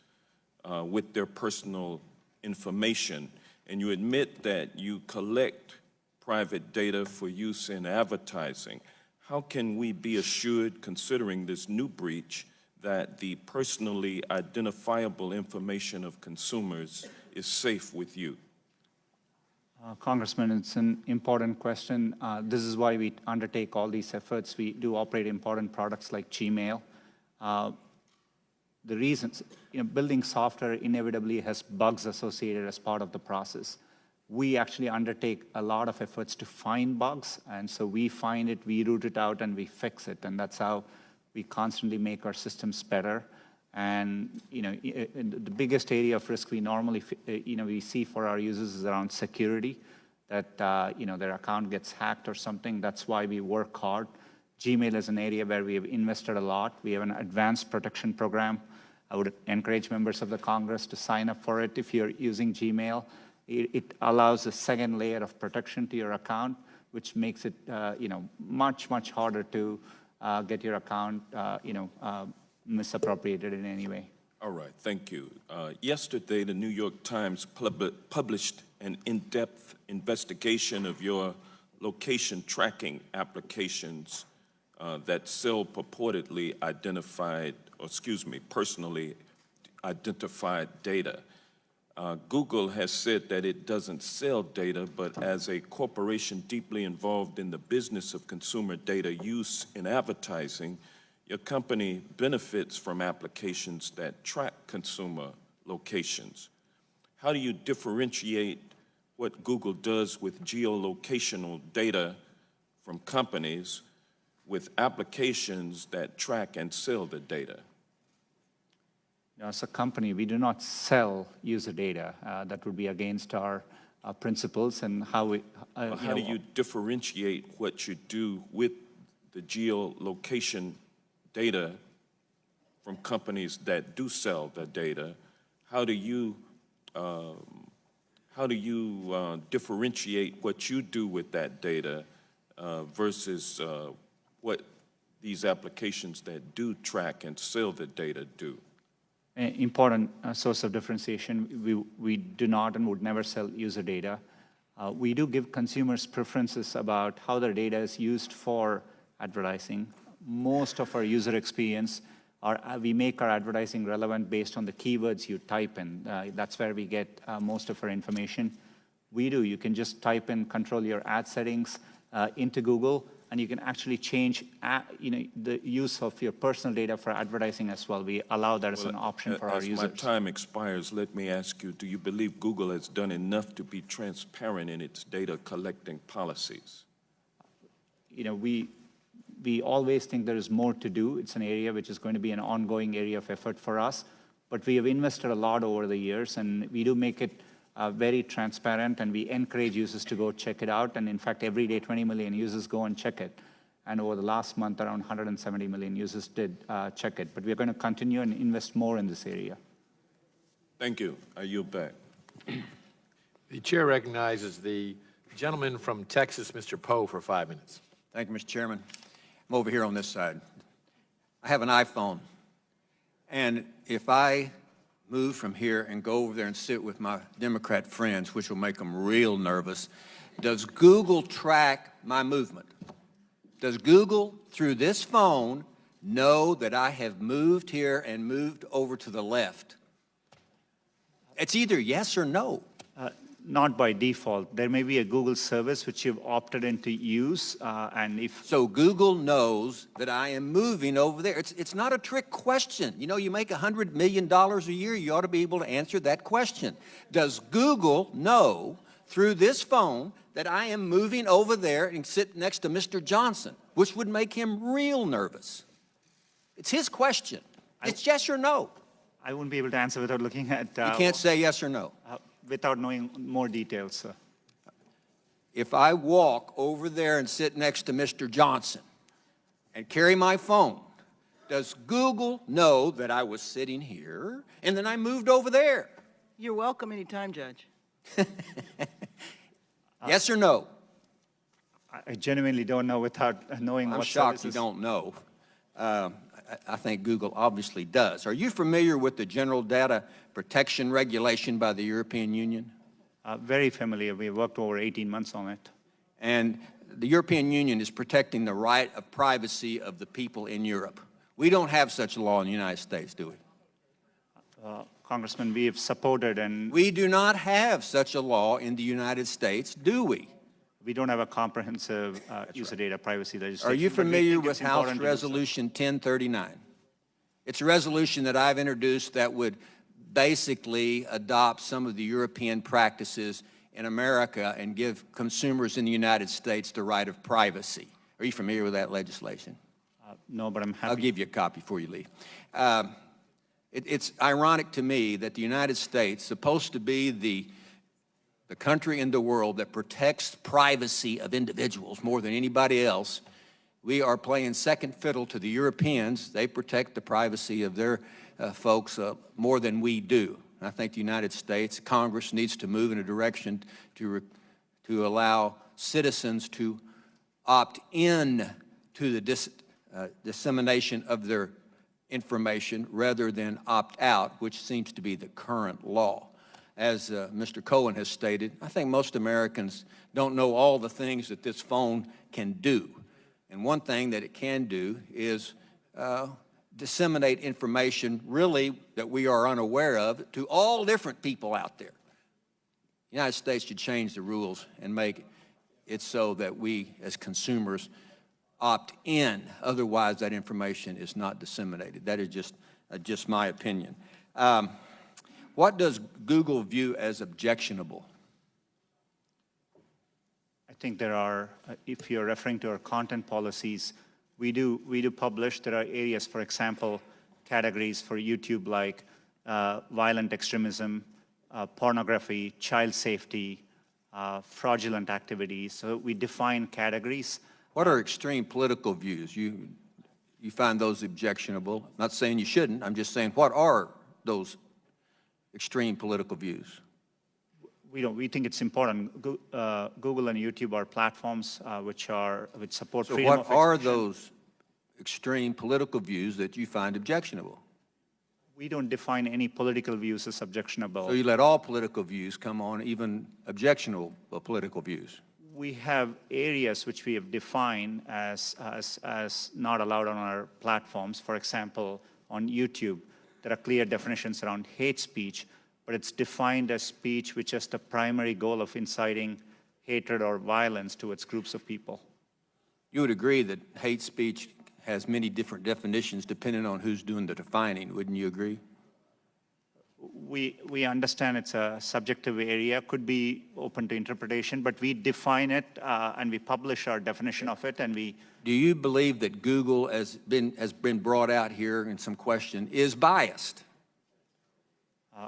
with their personal information. And you admit that you collect private data for use in advertising. How can we be assured, considering this new breach, that the personally identifiable information of consumers is safe with you? Congressman, it's an important question. This is why we undertake all these efforts. We do operate important products like Gmail. The reasons, building software inevitably has bugs associated as part of the process. We actually undertake a lot of efforts to find bugs, and so we find it, we root it out, and we fix it, and that's how we constantly make our systems better. And the biggest area of risk we normally we see for our users is around security, that their account gets hacked or something. That's why we work hard. Gmail is an area where we have invested a lot. We have an advanced protection program. I would encourage members of the Congress to sign up for it if you're using Gmail. It allows a second layer of protection to your account, which makes it much harder to get your account misappropriated in any way. All right, thank you. Yesterday, the New York Times published an in-depth investigation of your location tracking applications that sell purportedly personally identified data. Google has said that it doesn't sell data, but as a corporation deeply involved in the business of consumer data use in advertising, your company benefits from applications that track consumer locations. How do you differentiate what Google does with geolocational data from companies with applications that track and sell the data? As a company, we do not sell user data. That would be against our principles and how we... How do you differentiate what you do with the geolocation data from companies that do sell the data? How do you differentiate what you do with that data versus what these applications that do track and sell the data do? An important source of differentiation. We do not and would never sell user data. We do give consumers preferences about how their data is used for advertising. Most of our user experience, we make our advertising relevant based on the keywords you type in. That's where we get most of our information. You can just type in, control your ad settings into Google, and you can actually change the use of your personal data for advertising as well. We allow that as an option for our users. As my time expires, let me ask you, do you believe Google has done enough to be transparent in its data collecting policies? We always think there is more to do. It's an area which is going to be an ongoing area of effort for us. but we have invested a lot over the years, and we do make it very transparent, and we encourage users to go check it out. And in fact, every day, 20 million users go and check it. And over the last month, around 170 million users did check it. But we're going to continue and invest more in this area. Thank you. I yield back. The chair recognizes the gentleman from Texas, Mr. Poe, for 5 minutes. Thank you, Mr. Chairman. I'm over here on this side. I have an iPhone, and if I move from here and go over there and sit with my Democrat friends, which will make them real nervous, does Google track my movement? Does Google, through this phone, know that I have moved here and moved over to the left? It's either yes or no. Not by default. There may be a Google service which you've opted into use, and if... So Google knows that I am moving over there. It's not a trick question. You know, you make $100 million a year, you ought to be able to answer that question. Does Google know through this phone that I am moving over there and sit next to Mr. Johnson, which would make him real nervous? It's his question. It's yes or no. I wouldn't be able to answer without looking at... You can't say yes or no. Without knowing more details, sir. If I walk over there and sit next to Mr. Johnson and carry my phone, does Google know that I was sitting here and then I moved over there? You're welcome anytime, Judge. Yes or no? I genuinely don't know without knowing I'm what shocked services... you don't know. I think Google obviously does. Are you familiar with the General Data Protection Regulation by the European Union? Very familiar. We worked over 18 months on it. And the European Union is protecting the right of privacy of the people in Europe. We don't have such a law in the United States, do we? Congressman, we have supported and... We do not have such a law in the United States, do we? We don't have a comprehensive user data privacy legislation. Are you familiar with House Resolution 1039? It's a resolution that I've introduced that would basically adopt some of the European practices in America and give consumers in the United States the right of privacy. Are you familiar with that legislation? No, but I'm happy. I'll give you a copy before you leave. It's ironic to me that the United States, supposed to be the country in the world that protects privacy of individuals more than anybody else, we are playing second fiddle to the Europeans. They protect the privacy of their folks more than we do. I think the United States Congress needs to move in a direction to allow citizens to opt in to the dissemination of their information rather than opt out, which seems to be the current law. As Mr. Cohen has stated, I think most Americans don't know all the things that this phone can do. And one thing that it can do is disseminate information really that we are unaware of to all different people out there. The United States should change the rules and make it so that we as consumers opt in. Otherwise, that information is not disseminated. That is just my opinion. What does Google view as objectionable? I think there are, if you're referring to our content policies, we do publish. There are areas, for example, categories for YouTube like violent extremism, pornography, child safety, fraudulent activities. So we define categories. What are extreme political views? You find those objectionable? I'm not saying you shouldn't. I'm just saying, what are those extreme political views? We think it's important. Google and YouTube are platforms which support freedom of expression. So what are those extreme political views that you find objectionable? We don't define any political views as objectionable. So you let all political views come on, even objectionable political views? We have areas which we have defined as not allowed on our platforms. For example, on YouTube, there are clear definitions around hate speech, but it's defined as speech which has the primary goal of inciting hatred or violence towards groups of people. You would agree that hate speech has many different definitions depending on who's doing the defining, wouldn't you agree? We understand it's a subjective area, could be open to interpretation, but we define it and we publish our definition of it, and we... Do you believe that Google has been brought out here in some question is biased?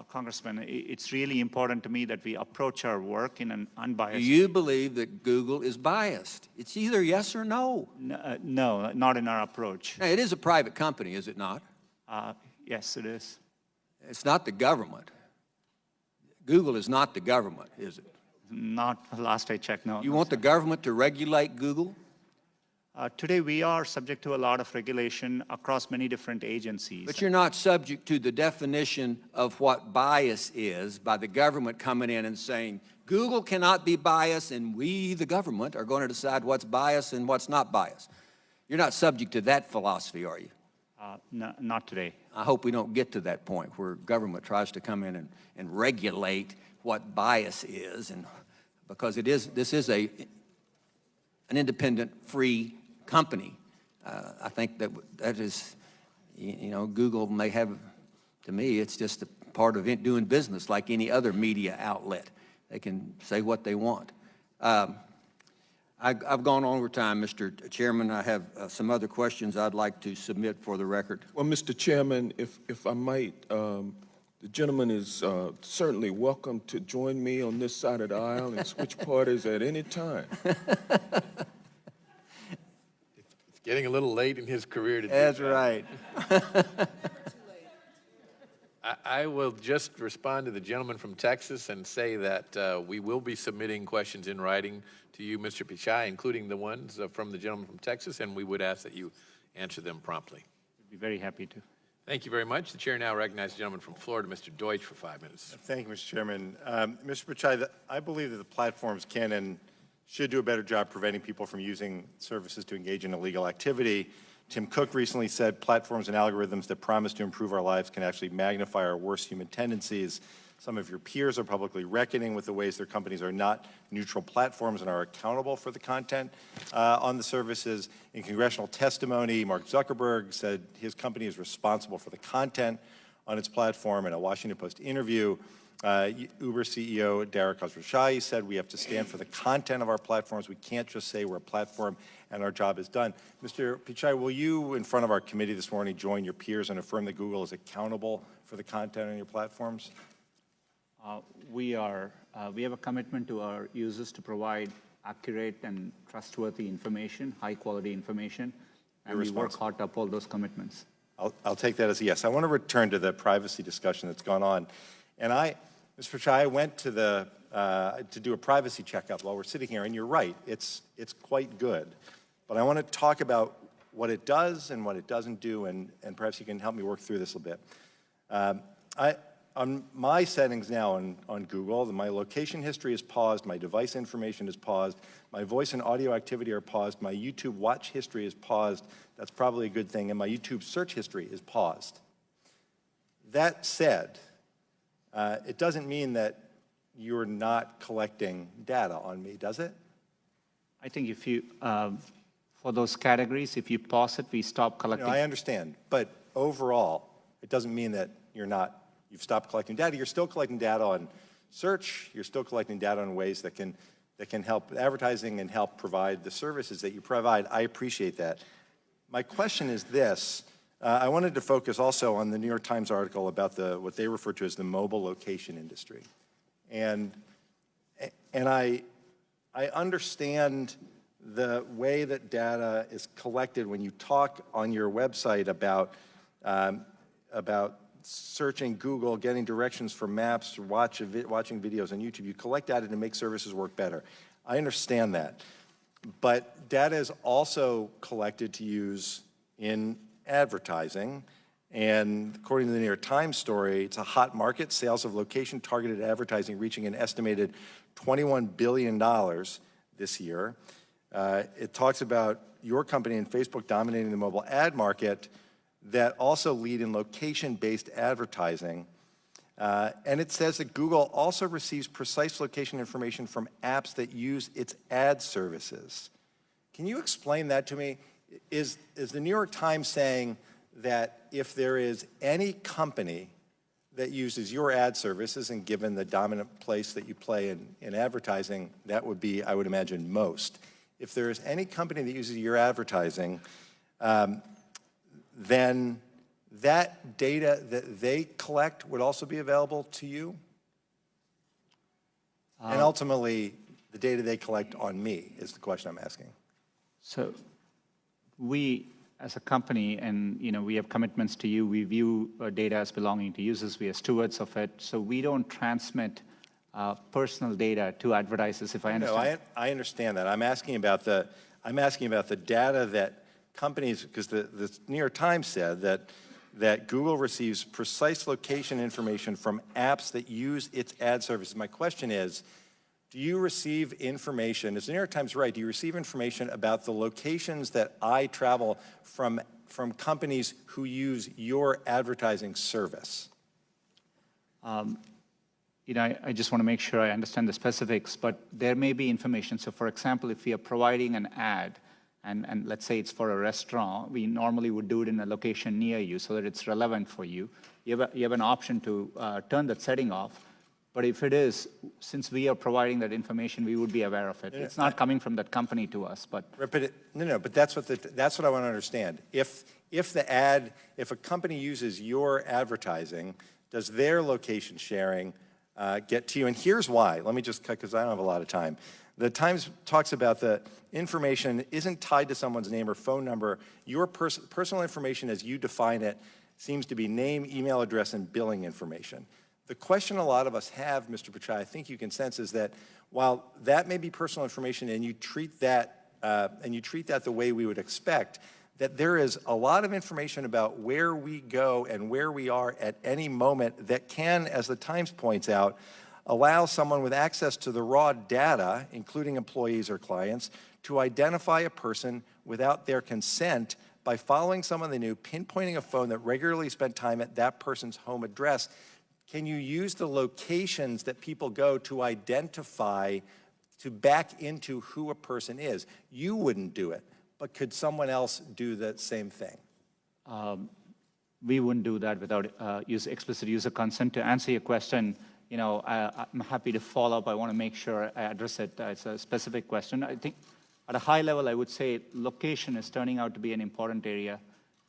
Congressman, it's really important to me that we approach our work in an Do unbiased. you believe that Google is biased? It's either yes or no. No, not in our approach. Now, it is a private company, is it not? Yes, it is. It's not the government. Google is not the government, is it? Not last I checked, no. You want the government to regulate Google? Today, we are subject to a lot of regulation across many different agencies. But you're not subject to the definition of what bias is by the government coming in and saying, Google cannot be biased, and we, the government, are going to decide what's biased and what's not biased. You're not subject to that philosophy, are you? No, not today. I hope we don't get to that point where government tries to come in and regulate what bias is, and because this is an independent, free company. I think that is, you know, Google may have, to me, it's just a part of it doing business like any other media outlet. They can say what they want. I've gone over time, Mr. Chairman. I have some other questions I'd like to submit for the record. Well, Mr. Chairman, if I might, the gentleman is certainly welcome to join me on this side of the aisle and switch parties at any time. It's getting a little late in his career to do That's that. right. I will just respond to the gentleman from Texas and say that we will be submitting questions in writing to you, Mr. Pichai, including the ones from the gentleman from Texas, and we would ask that you answer them promptly. I'd be very happy to. Thank you very much. The chair now recognizes the gentleman from Florida, Mr. Deutsch, for 5 minutes. Thank you, Mr. Chairman. Mr. Pichai, I believe that the platforms can and should do a better job preventing people from using services to engage in illegal activity. Tim Cook recently said platforms and algorithms that promise to improve our lives can actually magnify our worst human tendencies. Some of your peers are publicly reckoning with the ways their companies are not neutral platforms and are accountable for the content on the services. In congressional testimony, Mark Zuckerberg said his company is responsible for the content on its platform. In a Washington Post interview, Uber CEO Dara Khosrowshahi said we have to stand for the content of our platforms. We can't just say we're a platform and our job is done. Mr. Pichai, will you, in front of our committee this morning, join your peers and affirm that Google is accountable for the content on your platforms? We have a commitment to our users to provide accurate and trustworthy information, high-quality information, and we work hard to uphold those commitments. I'll take that as a yes. I want to return to the privacy discussion that's gone on. And Mr. Pichai, I went to to do a privacy checkup while we're sitting here, and you're right, it's quite good. But I want to talk about what it does and what it doesn't do, and perhaps you can help me work through this a bit. On my settings now on Google, my location history is paused, my device information is paused, my voice and audio activity are paused, my YouTube watch history is paused, that's probably a good thing, and my YouTube search history is paused. That said, it doesn't mean that you're not collecting data on me, does it? I think if you, for those categories, if you pause it, we stop collecting. No, I understand, but overall, it doesn't mean that you've stopped collecting data. You're still collecting data on search. You're still collecting data in ways that can help advertising and help provide the services that you provide. I appreciate that. My question is this. I wanted to focus also on the New York Times article about what they refer to as the mobile location industry. And I understand the way that data is collected when you talk on your website about searching Google, getting directions for maps, watching videos on YouTube. You collect data to make services work better. I understand that. But data is also collected to use in advertising. And according to the New York Times story, it's a hot market. Sales of location-targeted advertising reaching an estimated $21 billion this year. It talks about your company and Facebook dominating the mobile ad market that also lead in location-based advertising. And it says that Google also receives precise location information from apps that use its ad services. Can you explain that to me? Is the New York Times saying that if there is any company that uses your ad services, and given the dominant place that you play in advertising, that would be, I would imagine, most. If there is any company that uses your advertising, then that data that they collect would also be available to you? And ultimately, the data they collect on me is the question I'm asking. So we, as a company, and we have commitments to you, we view data as belonging to users, we are stewards of it, so we don't transmit personal data to advertisers, if I understand. No, I understand that. I'm asking about the data that companies, because the New York Times said that Google receives precise location information from apps that use its ad services. My question is, do you receive information, is the New York Times right, do you receive information about the locations that I travel from companies who use your advertising service? I just want to make sure I understand the specifics, but there may be information. So for example, if we are providing an ad, and let's say it's for a restaurant, we normally would do it in a location near you so that it's relevant for you. You have an option to turn that setting off. But if it is, since we are providing that information, we would be aware of it. It's not coming from that company to us, but. But that's what I want to understand. If a company uses your advertising, does their location sharing get to you? And here's why. Let me just cut, because I don't have a lot of time. The Times talks about the information isn't tied to someone's name or phone number. Your personal information as you define it seems to be name, email address, and billing information. The question a lot of us have, Mr. Pichai, I think you can sense, is that while that may be personal information and you treat that the way we would expect, that there is a lot of information about where we go and where we are at any moment that can, as the Times points out, allow someone with access to the raw data, including employees or clients, to identify a person without their consent by following someone they knew, pinpointing a phone that regularly spent time at that person's home address. Can you use the locations that people go to identify, to back into who a person is? You wouldn't do it, but could someone else do the same thing? We wouldn't do that without explicit user consent. To answer your question, I'm happy to follow up. I want to make sure I address it. It's a specific question. I think at a high level, I would say location is turning out to be an important area.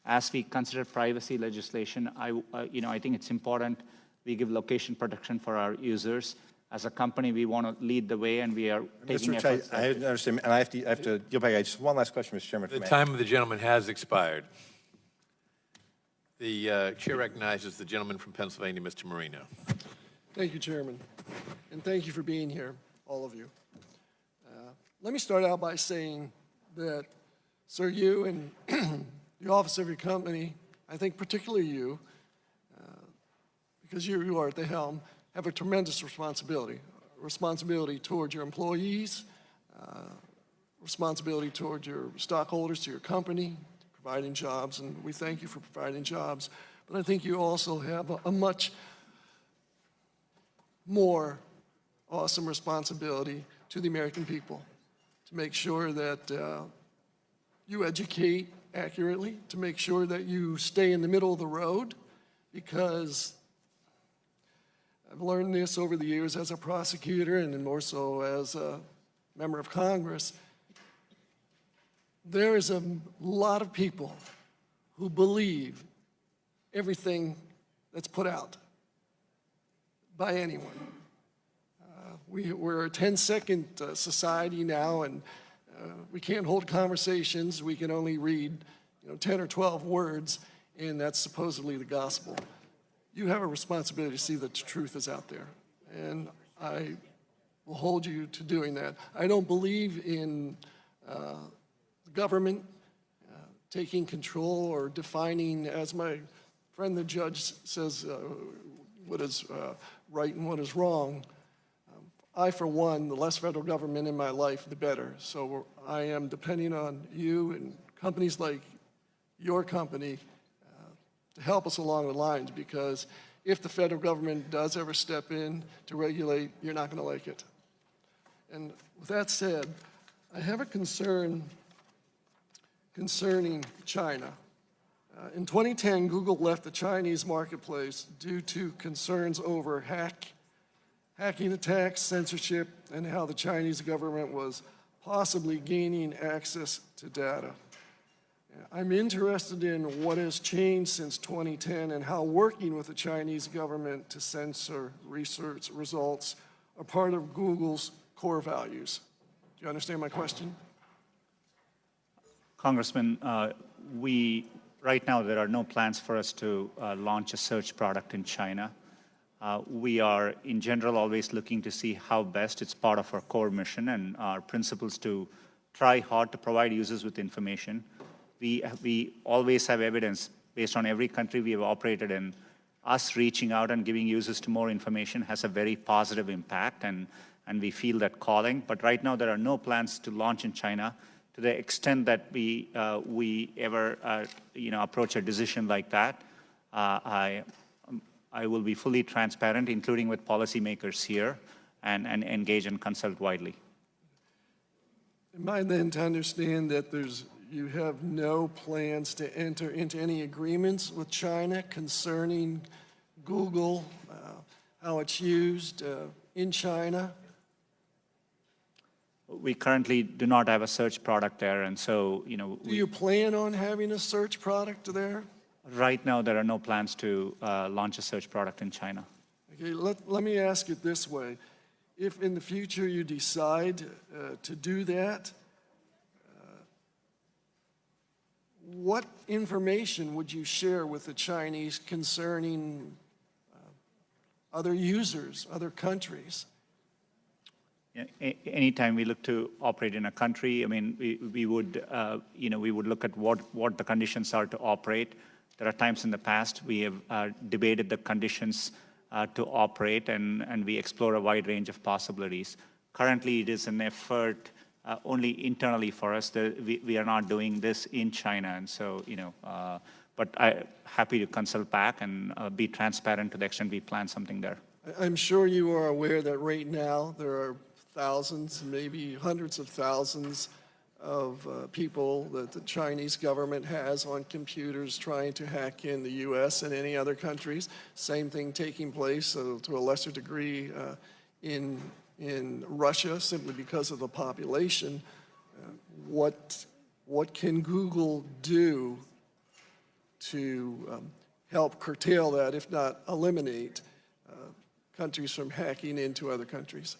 As we consider privacy legislation, I think it's important we give location protection for our users. As a company, we want to lead the way, and we are taking efforts. I understand, and I have to go back. Just one last question, Mr. Chairman. The time of the gentleman has expired. The chair recognizes the gentleman from Pennsylvania, Mr. Marino. Thank you, Chairman, and thank you for being here, all of you. Let me start out by saying that, sir, you and the office of your company, I think particularly you, because you are at the helm, have a tremendous responsibility toward your employees, responsibility toward your stockholders, to your company, providing jobs, and we thank you for providing jobs. But I think you also have a much more awesome responsibility to the American people, to make sure that you educate accurately, to make sure that you stay in the middle of the road, because I've learned this over the years as a prosecutor and more so as a member of Congress. There is a lot of people who believe everything that's put out by anyone. We're a 10-second society now, and we can't hold conversations. We can only read 10 or 12 words, and that's supposedly the gospel. You have a responsibility to see that the truth is out there, and I will hold you to doing that. I don't believe in the government taking control or defining, as my friend the judge says, what is right and what is wrong. I, for one, the less federal government in my life, the better. So I am depending on you and companies like your company to help us along the lines, because if the federal government does ever step in to regulate, you're not going to like it. And with that said, I have a concern concerning China. In 2010, Google left the Chinese marketplace due to concerns over hacking attacks, censorship, and how the Chinese government was possibly gaining access to data. I'm interested in what has changed since 2010 and how working with the Chinese government to censor research results are part of Google's core values. Do you understand my question? Congressman, right now there are no plans for us to launch a search product in China. We are, in general, always looking to see how best. It's part of our core mission and our principles to try hard to provide users with information. We always have evidence based on every country we have operated in. Us reaching out and giving users to more information has a very positive impact, and we feel that calling. But right now there are no plans to launch in China. To the extent that we ever approach a decision like that, I will be fully transparent, including with policymakers here, and engage and consult widely. Am I then to understand that you have no plans to enter into any agreements with China concerning Google, how it's used in China? We currently do not have a search product there, and so, Do you plan on having a search product there? Right now, there are no plans to launch a search product in China. Okay, let me ask it this way. If in the future you decide to do that, what information would you share with the Chinese concerning other users, other countries? Anytime we look to operate in a country, I mean, we would look at what the conditions are to operate. There are times in the past we have debated the conditions to operate, and we explore a wide range of possibilities. Currently, it is an effort only internally for us. We are not doing this in China, and so, but I'm happy to consult back and be transparent to the extent we plan something there. I'm sure you are aware that right now there are thousands, maybe hundreds of thousands of people that the Chinese government has on computers trying to hack in the U.S. and any other countries. Same thing taking place to a lesser degree in Russia, simply because of the population. What can Google do to help curtail that, if not eliminate, countries from hacking into other countries?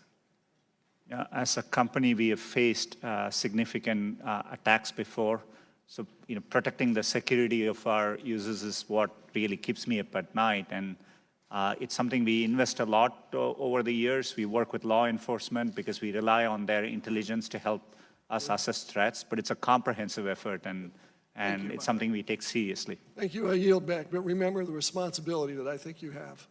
As a company, we have faced significant attacks before. So, protecting the security of our users is what really keeps me up at night. And it's something we invest a lot over the years. We work with law enforcement because we rely on their intelligence to help us assess threats. But it's a comprehensive effort, and it's something we take seriously. Thank you. I yield back. But remember the responsibility that I think you have.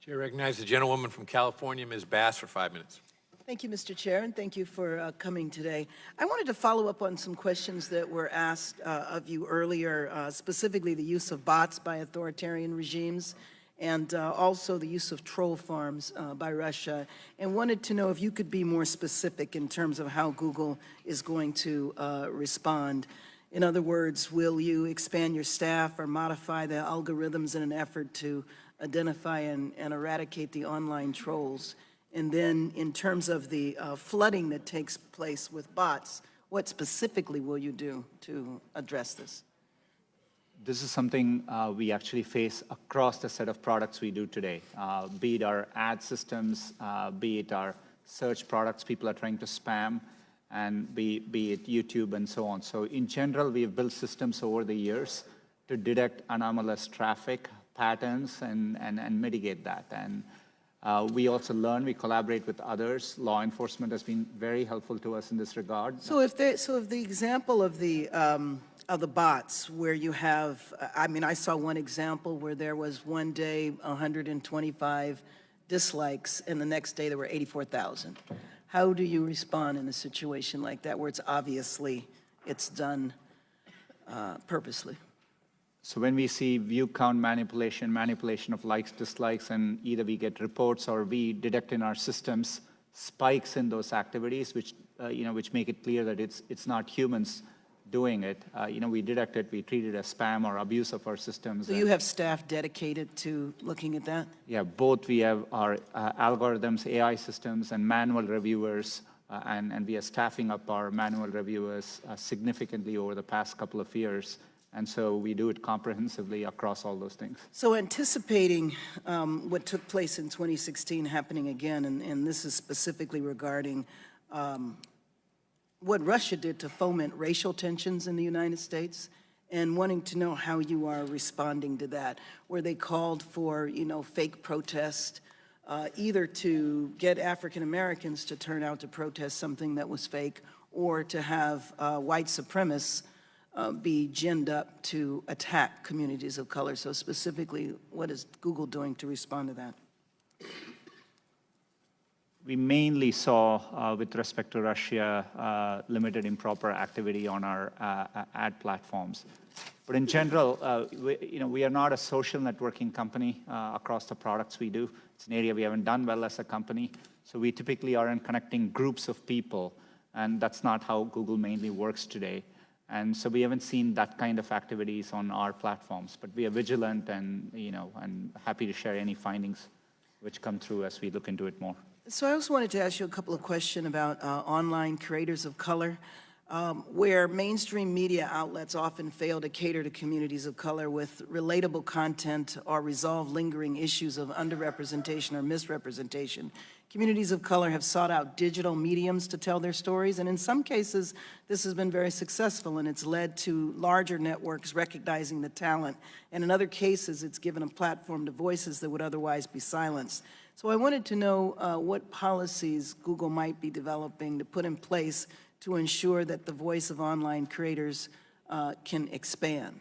Chair recognizes the gentlewoman from California, Ms. Bass, for 5 minutes. Thank you, Mr. Chair, and thank you for coming today. I wanted to follow up on some questions that were asked of you earlier, specifically the use of bots by authoritarian regimes and also the use of troll farms by Russia, and wanted to know if you could be more specific in terms of how Google is going to respond. In other words, will you expand your staff or modify the algorithms in an effort to identify and eradicate the online trolls? And then in terms of the flooding that takes place with bots, what specifically will you do to address this? This is something we actually face across the set of products we do today, be it our ad systems, be it our search products people are trying to spam, and be it YouTube and so on. So in general, we have built systems over the years to detect anomalous traffic patterns and mitigate that. And we also learn, we collaborate with others. Law enforcement has been very helpful to us in this regard. So if the example of the bots where you have, I mean, I saw one example where there was one day 125 dislikes and the next day there were 84,000. How do you respond in a situation like that where it's obviously it's done purposely? So when we see view count manipulation of likes, dislikes, and either we get reports or we detect in our systems spikes in those activities, which make it clear that it's not humans doing it. We detect it, we treat it as spam or abuse of our systems. So you have staff dedicated to looking at that? Yeah, both. We have our algorithms, AI systems, and manual reviewers and we are staffing up our manual reviewers significantly over the past couple of years. And so we do it comprehensively across all those things. So anticipating what took place in 2016 happening again, and this is specifically regarding what Russia did to foment racial tensions in the United States, and wanting to know how you are responding to that, where they called for, fake protest, either to get African Americans to turn out to protest something that was fake, or to have white supremacists be ginned up to attack communities of color. So specifically, what is Google doing to respond to that? We mainly saw, with respect to Russia, limited improper activity on our ad platforms. But in general, we are not a social networking company across the products we do. It's an area we haven't done well as a company. So we typically aren't connecting groups of people, and that's not how Google mainly works today. And so we haven't seen that kind of activities on our platforms. But we are vigilant and, and happy to share any findings which come through as we look into it more. So I also wanted to ask you a couple of questions about online creators of color, where mainstream media outlets often fail to cater to communities of color with relatable content or resolve lingering issues of underrepresentation or misrepresentation. Communities of color have sought out digital mediums to tell their stories, and in some cases, this has been very successful, and it's led to larger networks recognizing the talent. And in other cases, it's given a platform to voices that would otherwise be silenced. So I wanted to know what policies Google might be developing to put in place to ensure that the voice of online creators can expand.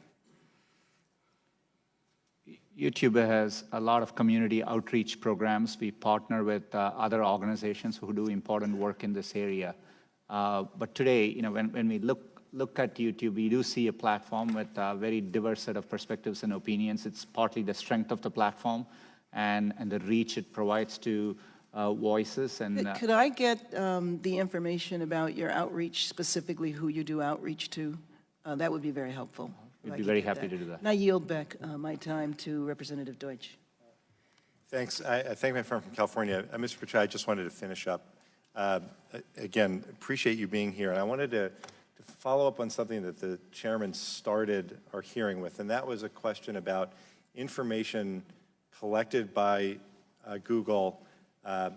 YouTube has a lot of community outreach programs. We partner with other organizations who do important work in this area. But today, when we look at YouTube, we do see a platform with a very diverse set of perspectives and opinions. It's partly the strength of the platform and the reach it provides to voices. And Could I get the information about your outreach, specifically who you do outreach to? That would be very helpful. We'd be very happy to do that. And I yield back my time to Representative Deutsch. Thanks. I thank my friend from California. Mr. Pichai, I just wanted to finish up. Again, appreciate you being here. And I wanted to follow up on something that the chairman started our hearing with, and that was a question about information collected by Google. I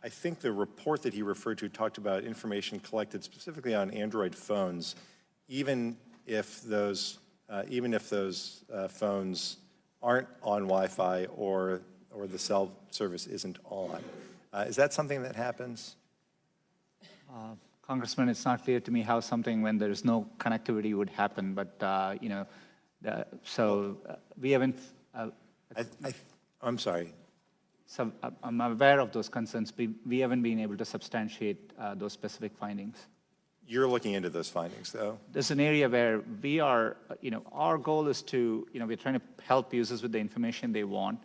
think the report that he referred to talked about information collected specifically on Android phones, even if those phones aren't on Wi-Fi or the cell service isn't on. Is that something that happens? Congressman, it's not clear to me how something when there's no connectivity would happen, but we haven't. I'm sorry. So I'm aware of those concerns. We haven't been able to substantiate those specific findings. You're looking into those findings, though? There's an area where we are, our goal is to, we're trying to help users with the information they want.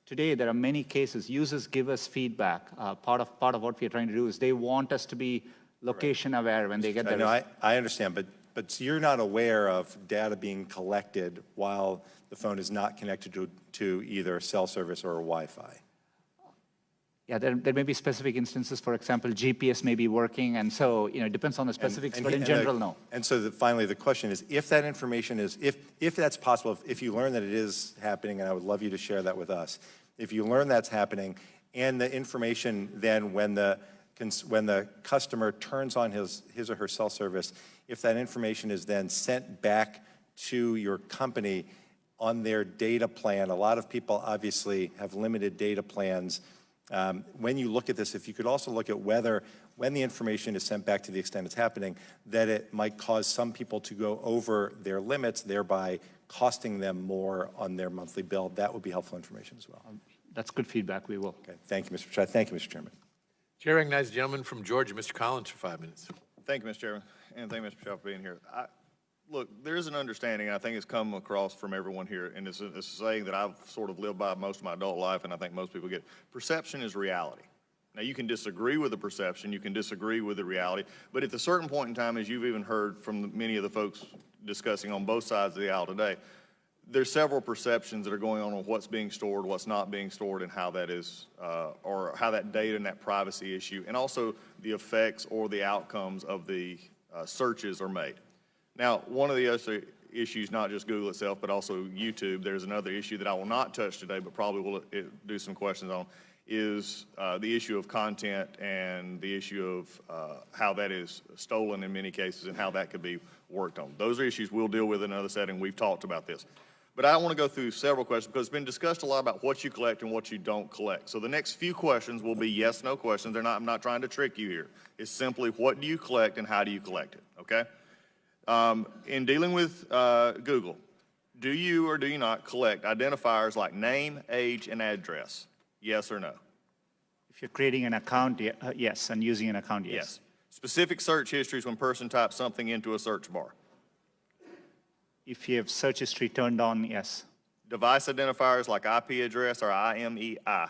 Today, there are many cases, users give us feedback. Part of what we're trying to do is they want us to be location aware when they get there. No, I understand, but so you're not aware of data being collected while the phone is not connected to either cell service or Wi-Fi? Yeah, there may be specific instances. For example, GPS may be working, and so it depends on the specifics. But in general, no. And so finally, the question is, if that information is, if that's possible, if you learn that it is happening, and I would love you to share that with us, if you learn that's happening, and the information then when the customer turns on his or her cell service, if that information is then sent back to your company on their data plan, a lot of people obviously have limited data plans. When you look at this, if you could also look at whether, when the information is sent back to the extent it's happening, that it might cause some people to go over their limits, thereby costing them more on their monthly bill, that would be helpful information as well. That's good feedback. We will. Okay. Thank you, Mr. Pichai. Thank you, Mr. Chairman. Chair recognizes the gentleman from Georgia, Mr. Collins, for 5 minutes. Thank you, Mr. Chairman, and thank you, Mr. Pichai, for being here. Look, there is an understanding, and I think it's come across from everyone here, and it's a saying that I've sort of lived by most of my adult life, and I think most people get. Perception is reality. Now, you can disagree with the perception, you can disagree with the reality, but at a certain point in time, as you've even heard from many of the folks discussing on both sides of the aisle today, there's several perceptions that are going on what's being stored, what's not being stored, and how that is, or how that data and that privacy issue, and also the effects or the outcomes of the searches are made. Now, one of the other issues, not just Google itself, but also YouTube, there's another issue that I will not touch today, but probably will do some questions on, is the issue of content and the issue of how that is stolen in many cases and how that could be worked on. Those are issues we'll deal with in another setting. We've talked about this. But I want to go through several questions because it's been discussed a lot about what you collect and what you don't collect. So the next few questions will be yes, no questions. I'm not trying to trick you here. It's simply what do you collect and how do you collect it, okay? In dealing with Google, do you or do you not collect identifiers like name, age, and address? Yes or no? If you're creating an account, yes, and using an account, yes. Yes. Specific search histories when a person types something into a search bar. If you have search history turned on, yes. Device identifiers like IP address or IMEI.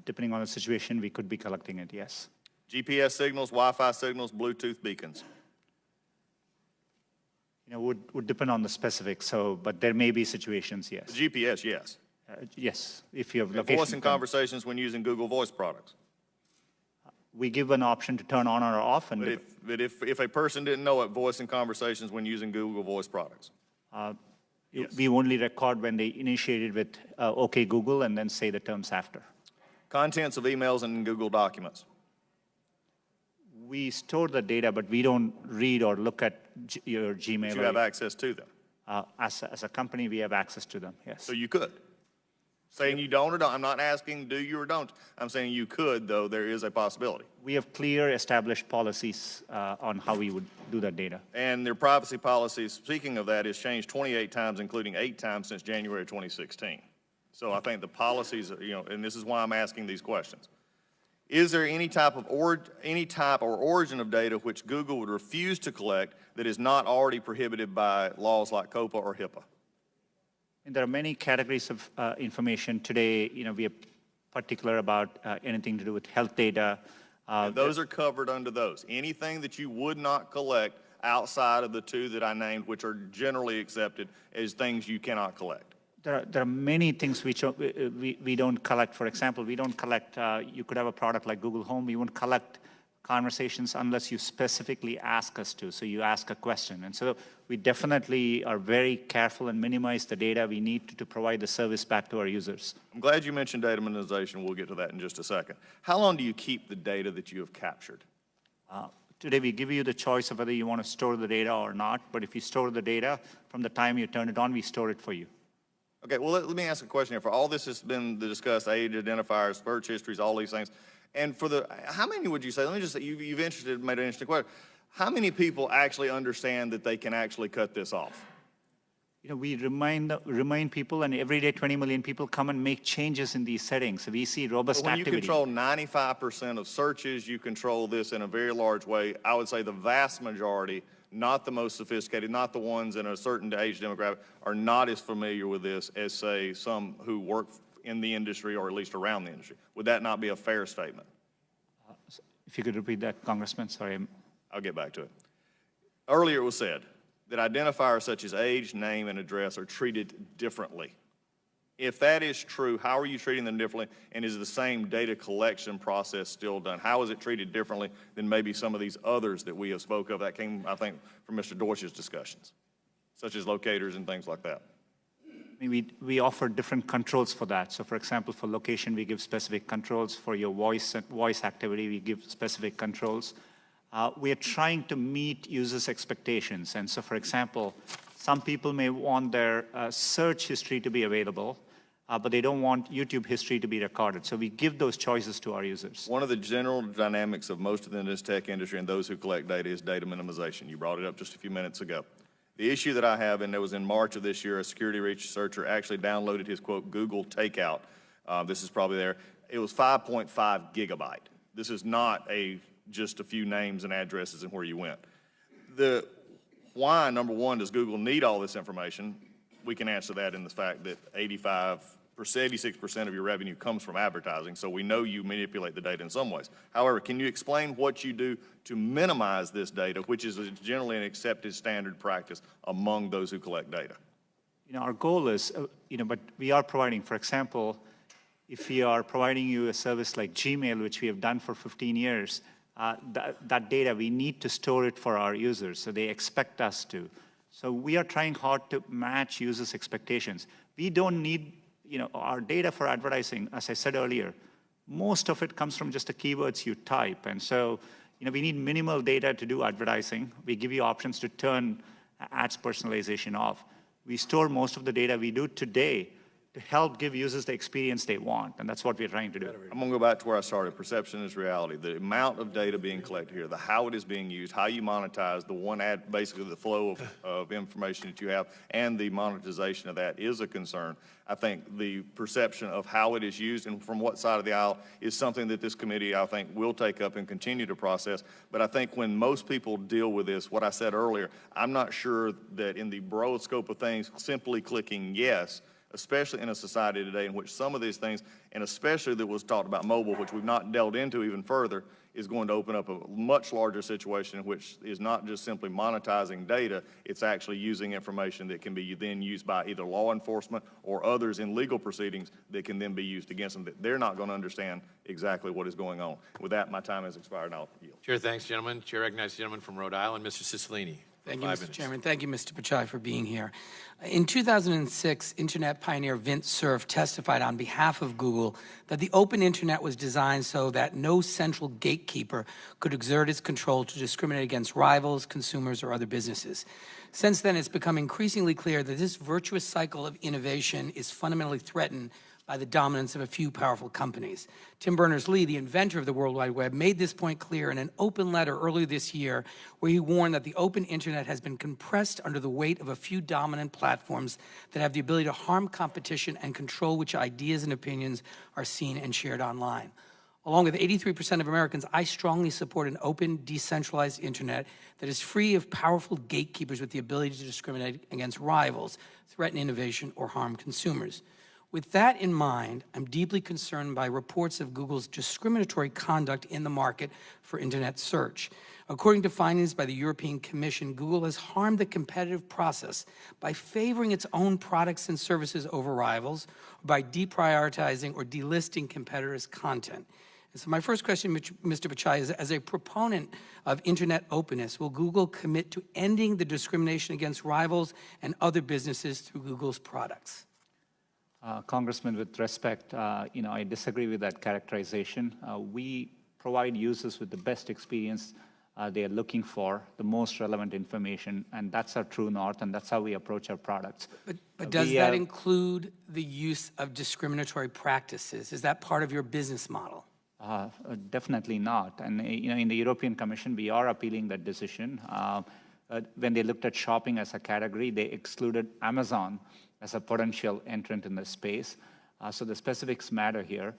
Depending on the situation, we could be collecting it, yes. GPS signals, Wi-Fi signals, Bluetooth beacons. You know, would depend on the specifics, but there may be situations, yes. GPS, yes. Yes, if you have And location. voice and conversations when using Google Voice products. We give an option to turn on or off. And But if a person didn't know it, voice and conversations when using Google Voice products. Yes. We only record when they initiated with OK Google and then say the terms after. Contents of emails and Google documents. We store the data, but we don't read or look at your Gmail. But you have access to them. As a company, we have access to them, yes. So you could. Saying you don't or don't. I'm not asking do you or don't. I'm saying you could, though there is a possibility. We have clear established policies on how we would do that data. And their privacy policies, speaking of that, has changed 28 times, including 8 times since January 2016. So I think the policies, and this is why I'm asking these questions. Is there any type or origin of data which Google would refuse to collect that is not already prohibited by laws like COPA or HIPAA? And there are many categories of information today. We are particular about anything to do with health data. And those are covered under those. Anything that you would not collect outside of the two that I named, which are generally accepted as things you cannot collect. There are many things which we don't collect. For example, we don't collect, you could have a product like Google Home. We won't collect conversations unless you specifically ask us to. So you ask a question. And so we definitely are very careful and minimize the data we need to provide the service back to our users. I'm glad you mentioned data minimization. We'll get to that in just a second. How long do you keep the data that you have captured? Today we give you the choice of whether you want to store the data or not. But if you store the data, from the time you turn it on, we store it for you. Okay, well, let me ask a question here. For all this has been discussed, age identifiers, search histories, all these things. And for how many would you say, let me just say, you've made an interesting question. How many people actually understand that they can actually cut this off? We remind people, and every day 20 million people come and make changes in these settings. So we see robust activity. When you control 95% of searches, you control this in a very large way. I would say the vast majority, not the most sophisticated, not the ones in a certain age demographic, are not as familiar with this as, say, some who work in the industry or at least around the industry. Would that not be a fair statement? If you could repeat that, Congressman, sorry. I'll get back to it. Earlier it was said that identifiers such as age, name, and address are treated differently. If that is true, how are you treating them differently, and is the same data collection process still done? How is it treated differently than maybe some of these others that we have spoke of? That came, I think, from Mr. Deutsch's discussions, such as locators and things like that. We offer different controls for that. So for example, for location, we give specific controls. For your voice activity, we give specific controls. We are trying to meet users' expectations. And so for example, some people may want their search history to be available, but they don't want YouTube history to be recorded. So we give those choices to our users. One of the general dynamics of most of this tech industry and those who collect data is data minimization. You brought it up just a few minutes ago. The issue that I have, and it was in March of this year, a security researcher actually downloaded his, quote, Google Takeout. This is probably there. It was 5.5 gigabyte. This is not just a few names and addresses and where you went. Why, number one, does Google need all this information? We can answer that in the fact that 86% of your revenue comes from advertising, so we know you manipulate the data in some ways. However, can you explain what you do to minimize this data, which is generally an accepted standard practice among those who collect data? Our goal is, but we are providing, for example, if we are providing you a service like Gmail, which we have done for 15 years, that data, we need to store it for our users, so they expect us to. So we are trying hard to match users' expectations. We don't need, our data for advertising, as I said earlier, most of it comes from just the keywords you type. And so, we need minimal data to do advertising. We give you options to turn ads personalization off. We store most of the data we do today to help give users the experience they want, and that's what we're trying to do. I'm going to go back to where I started. Perception is reality. The amount of data being collected here, how it is being used, how you monetize, the one ad, basically the flow of information that you have, and the monetization of that is a concern. I think the perception of how it is used and from what side of the aisle is something that this committee, I think, will take up and continue to process. But I think when most people deal with this, what I said earlier, I'm not sure that in the broad scope of things, simply clicking yes, especially in a society today in which some of these things, and especially that was talked about mobile, which we've not delved into even further, is going to open up a much larger situation, which is not just simply monetizing data, it's actually using information that can be then used by either law enforcement or others in legal proceedings that can then be used against them, that they're not going to understand exactly what is going on. With that, my time has expired, and I'll yield. Chair, thanks, gentlemen. Chair recognizes the gentleman from Rhode Island, Mr. Cicilline. Thank you, Mr. Chairman. Thank you, Mr. Pichai, for being here. In 2006, Internet pioneer Vint Cerf testified on behalf of Google that the open Internet was designed so that no central gatekeeper could exert its control to discriminate against rivals, consumers, or other businesses. Since then, it's become increasingly clear that this virtuous cycle of innovation is fundamentally threatened by the dominance of a few powerful companies. Tim Berners-Lee, the inventor of the World Wide Web, made this point clear in an open letter earlier this year where he warned that the open Internet has been compressed under the weight of a few dominant platforms that have the ability to harm competition and control which ideas and opinions are seen and shared online. Along with 83% of Americans, I strongly support an open, decentralized Internet that is free of powerful gatekeepers with the ability to discriminate against rivals, threaten innovation, or harm consumers. With that in mind, I'm deeply concerned by reports of Google's discriminatory conduct in the market for Internet search. According to findings by the European Commission, Google has harmed the competitive process by favoring its own products and services over rivals, or by deprioritizing or delisting competitors' content. And so my first question, Mr. Pichai, is as a proponent of Internet openness, will Google commit to ending the discrimination against rivals and other businesses through Google's products? Congressman, with respect, I disagree with that characterization. We provide users with the best experience they are looking for, the most relevant information, and that's our true north, and that's how we approach our products. But does that include the use of discriminatory practices? Is that part of your business model? Definitely not. And in the European Commission, we are appealing that decision. When they looked at shopping as a category, they excluded Amazon as a potential entrant in the space. So the specifics matter here.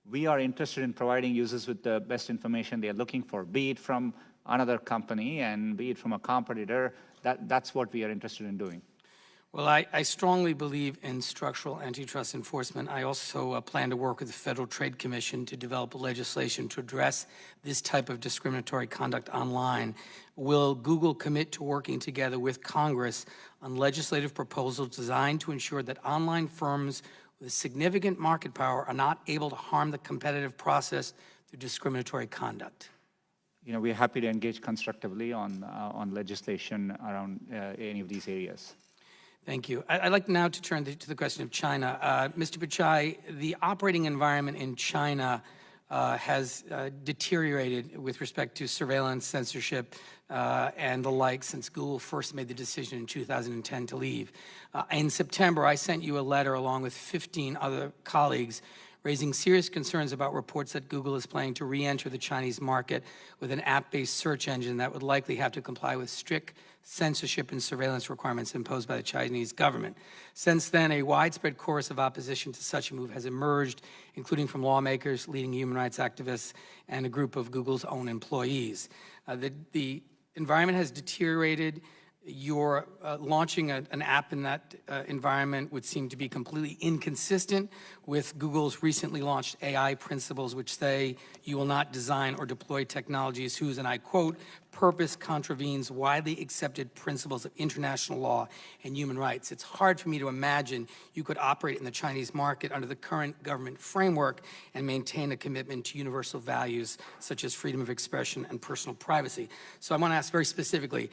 We are interested in providing users with the best information they're looking for, be it from another company and be it from a competitor. That's what we are interested in doing. Well, I strongly believe in structural antitrust enforcement. I also plan to work with the Federal Trade Commission to develop legislation to address this type of discriminatory conduct online. Will Google commit to working together with Congress on legislative proposals designed to ensure that online firms with significant market power are not able to harm the competitive process through discriminatory conduct? We're happy to engage constructively on legislation around any of these areas. Thank you. I'd like now to turn to the question of China. Mr. Pichai, the operating environment in China has deteriorated with respect to surveillance, censorship, and the like since Google first made the decision in 2010 to leave. In September, I sent you a letter along with 15 other colleagues raising serious concerns about reports that Google is planning to re-enter the Chinese market with an app-based search engine that would likely have to comply with strict censorship and surveillance requirements imposed by the Chinese government. Since then, a widespread chorus of opposition to such a move has emerged, including from lawmakers, leading human rights activists, and a group of Google's own employees. The environment has deteriorated Your launching an app in that environment would seem to be completely inconsistent with Google's recently launched AI principles, which say you will not design or deploy technologies whose, and I quote, purpose contravenes widely accepted principles of international law and human rights. It's hard for me to imagine you could operate in the Chinese market under the current government framework and maintain a commitment to universal values such as freedom of expression and personal privacy. So I want to ask very specifically,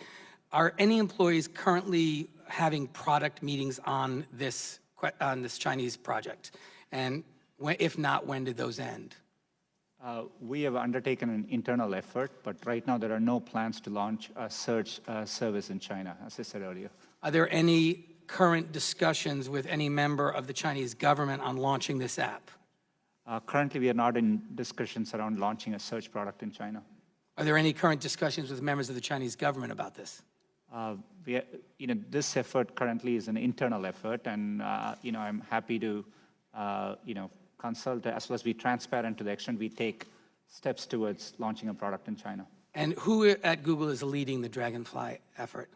are any employees currently having product meetings on this Chinese project? And if not, when did those end? We have undertaken an internal effort, but right now there are no plans to launch a search service in China, as I said earlier. Are there any current discussions with any member of the Chinese government on launching this app? Currently, we are not in discussions around launching a search product in China. Are there any current discussions with members of the Chinese government about this? This effort currently is an internal effort, and I'm happy to consult as well as be transparent to the extent we take steps towards launching a product in China. And who at Google is leading the Dragonfly effort?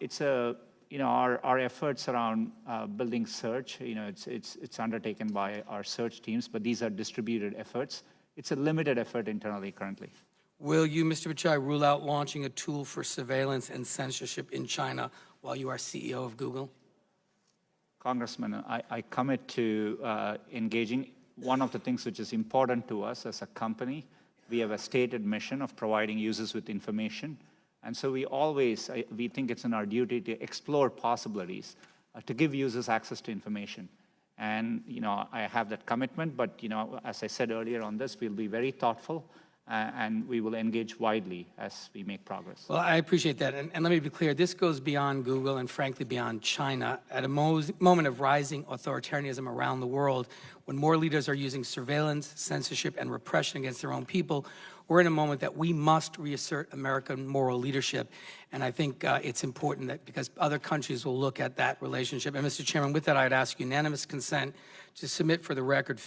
It's our efforts around building search. It's undertaken by our search teams, but these are distributed efforts. It's a limited effort internally currently. Will you, Mr. Pichai, rule out launching a tool for surveillance and censorship in China while you are CEO of Google? Congressman, I commit to engaging. One of the things which is important to us as a company, we have a stated mission of providing users with information. And so we think it's in our duty to explore possibilities to give users access to information. And, I have that commitment, but, as I said earlier on this, we'll be very thoughtful and we will engage widely as we make progress. Well, I appreciate that. And let me be clear, this goes beyond Google and frankly beyond China. At a moment of rising authoritarianism around the world, when more leaders are using surveillance, censorship, and repression against their own people, we're in a moment that we must reassert American moral leadership. And I think it's important that because other countries will look at that relationship. And Mr. Chairman, with that, I'd ask unanimous consent to submit for the record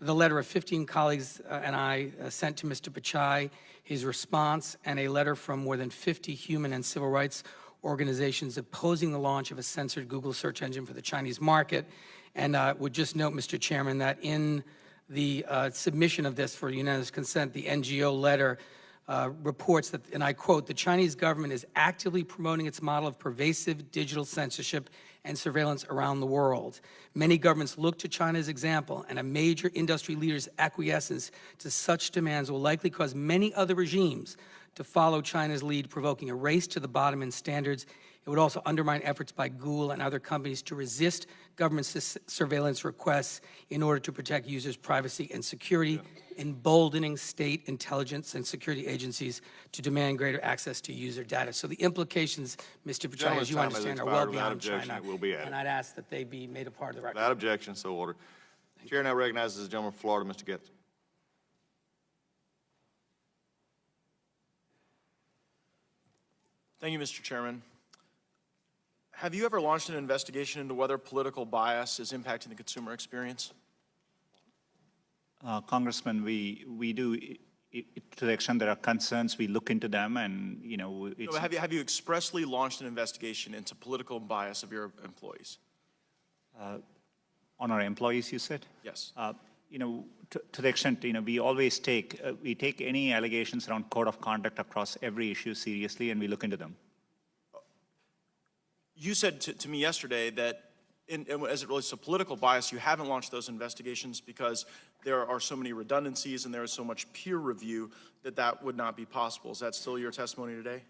the letter of 15 colleagues and I sent to Mr. Pichai, his response, and a letter from more than 50 human and civil rights organizations opposing the launch of a censored Google search engine for the Chinese market. And would just note, Mr. Chairman, that in the submission of this for unanimous consent, the NGO letter reports that, and I quote, the Chinese government is actively promoting its model of pervasive digital censorship and surveillance around the world. Many governments look to China's example, and a major industry leader's acquiescence to such demands will likely cause many other regimes to follow China's lead, provoking a race to the bottom in standards. It would also undermine efforts by Google and other companies to resist government surveillance requests in order to protect users' privacy and security, emboldening state intelligence and security agencies to demand greater access to user data. So the implications, Mr. Pichai, as you understand, are well beyond China, and I'd ask that they be made a part of the record. Without objection, so ordered. Chair now recognizes the gentleman from Florida, Mr. Getz. Thank you, Mr. Chairman. Have you ever launched an investigation into whether political bias is impacting the consumer experience? Congressman, we do, to the extent there are concerns, we look into them, and it's... No, have you expressly launched an investigation into political bias of your employees? On our employees, you said? Yes. To the extent, we always take any allegations around code of conduct across every issue seriously, and we look into them. You said to me yesterday that, as it relates to political bias, you haven't launched those investigations because there are so many redundancies and there is so much peer review that would not be possible. Is that still your testimony today?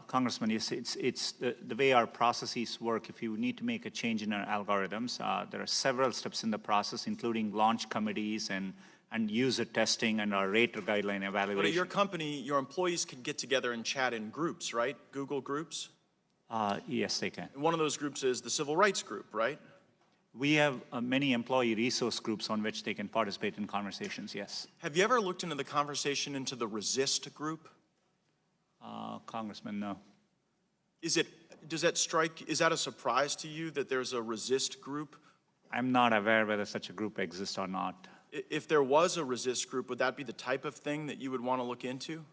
Congressman, yes, it's the way our processes work. If you need to make a change in our algorithms, there are several steps in the process, including launch committees and user testing and our rater guideline evaluation. But at your company, your employees can get together and chat in groups, right? Google groups? Yes, they can. And one of those groups is the civil rights group, right? We have many employee resource groups on which they can participate in conversations, yes. Have you ever looked into the conversation into the resist group? Congressman, no. Is that a surprise to you that there's a resist group? I'm not aware whether such a group exists or not. If there was a resist group, would that be the type of thing that you would want to look into?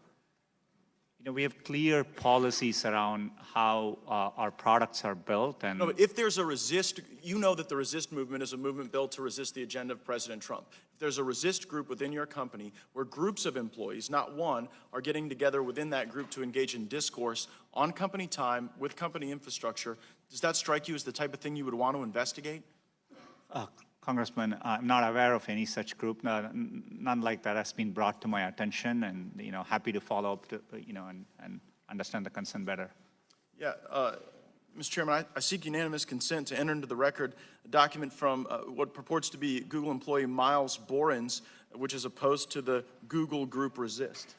We have clear policies around how our products are built, and No, but if there's a resist, you know that the resist movement is a movement built to resist the agenda of President Trump. If there's a resist group within your company where groups of employees, not one, are getting together within that group to engage in discourse on company time with company infrastructure, does that strike you as the type of thing you would want to investigate? Congressman, I'm not aware of any such group. None like that has been brought to my attention, and happy to follow up to, and understand the concern better. Yeah, Mr. Chairman, I seek unanimous consent to enter into the record a document from what purports to be Google employee Miles Borens, which is opposed to the Google group Resist.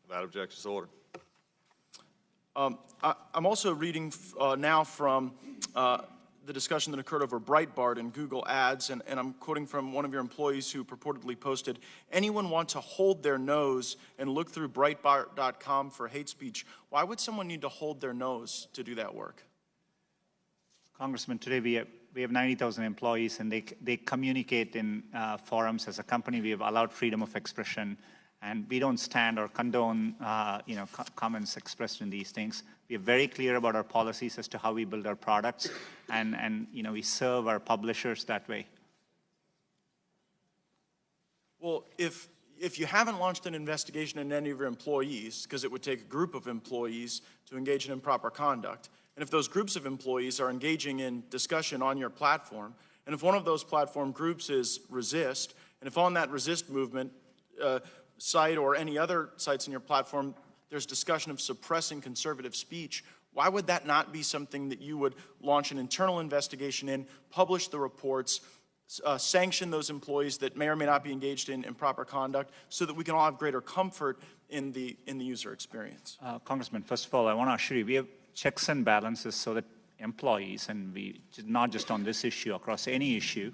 Without objection, so ordered. I'm also reading now from the discussion that occurred over Breitbart and Google Ads, and I'm quoting from one of your employees who purportedly posted, anyone want to hold their nose and look through Breitbart.com for hate speech? Why would someone need to hold their nose to do that work? Congressman, today we have 90,000 employees, and they communicate in forums. As a company, we have allowed freedom of expression, and we don't stand or condone comments expressed in these things. We are very clear about our policies as to how we build our products, and we serve our publishers that way. Well, if you haven't launched an investigation into any of your employees, because it would take a group of employees to engage in improper conduct, and if those groups of employees are engaging in discussion on your platform, and if one of those platform groups is Resist, and if on that Resist movement site or any other sites in your platform, there's discussion of suppressing conservative speech, why would that not be something that you would launch an internal investigation in, publish the reports, sanction those employees that may or may not be engaged in improper conduct, so that we can all have greater comfort in the user experience? Congressman, first of all, I want to assure you, we have checks and balances so that employees, and we not just on this issue, across any issue,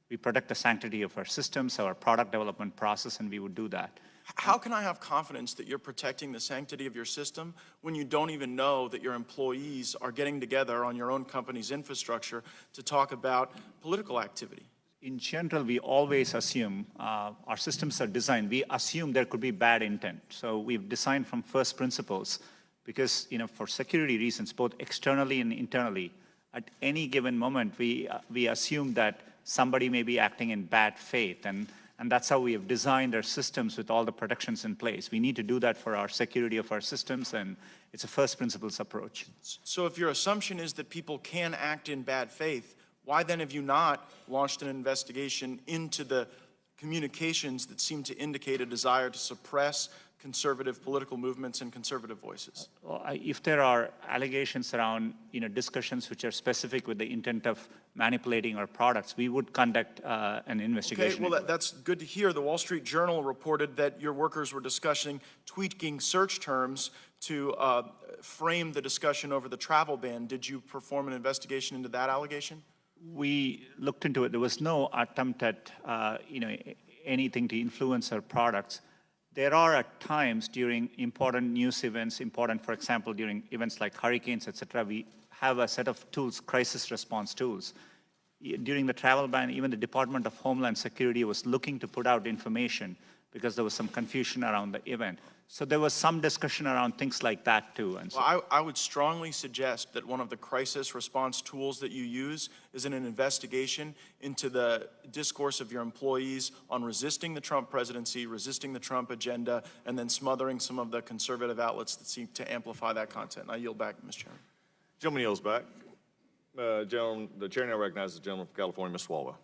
we protect the sanctity of our systems, our product development process, and we would do that. How can I have confidence that you're protecting the sanctity of your system when you don't even know that your employees are getting together on your own company's infrastructure to talk about political activity? In general, we always assume our systems are designed. We assume there could be bad intent. So we've designed from first principles because, for security reasons, both externally and internally, at any given moment, we assume that somebody may be acting in bad faith. And that's how we have designed our systems with all the protections in place. We need to do that for our security of our systems, and it's a first principles approach. So if your assumption is that people can act in bad faith, why then have you not launched an investigation into the communications that seem to indicate a desire to suppress conservative political movements and conservative voices? Well, if there are allegations around discussions which are specific with the intent of manipulating our products, we would conduct an investigation. Okay, well, that's good to hear. The Wall Street Journal reported that your workers were discussing tweaking search terms to frame the discussion over the travel ban. Did you perform an investigation into that allegation? We looked into it. There was no attempt at anything to influence our products. There are at times during important news events, for example, during events like hurricanes, et cetera, we have a set of tools, crisis response tools. During the travel ban, even the Department of Homeland Security was looking to put out information because there was some confusion around the event. So there was some discussion around things like that too. And so well, I would strongly suggest that one of the crisis response tools that you use is in an investigation into the discourse of your employees on resisting the Trump presidency, resisting the Trump agenda, and then smothering some of the conservative outlets that seem to amplify that content. I yield back, Mr. Chairman. Gentleman yields back. The chair now recognizes the gentleman from California, Ms. Swalwell.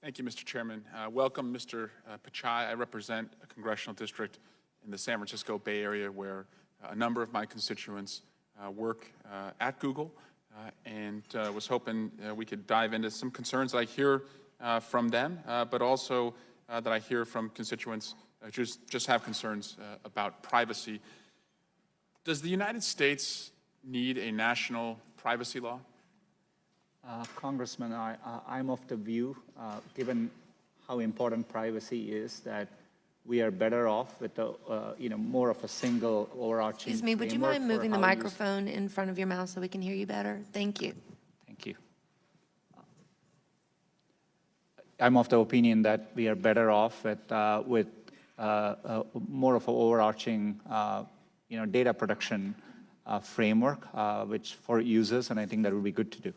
Thank you, Mr. Chairman. Welcome, Mr. Pichai. I represent a congressional district in the San Francisco Bay Area where a number of my constituents work at Google, and was hoping we could dive into some concerns that I hear from them, but also that I hear from constituents who just have concerns about privacy. Does the United States need a national privacy law? Congressman, I'm of the view, given how important privacy is, that we are better off with more of a single overarching. Excuse me, would you mind moving the microphone in front of your mouth so we can hear you better? Thank you. Thank you. I'm of the opinion that we are better off with more of an overarching data protection framework, which for users, and I think that would be good to do.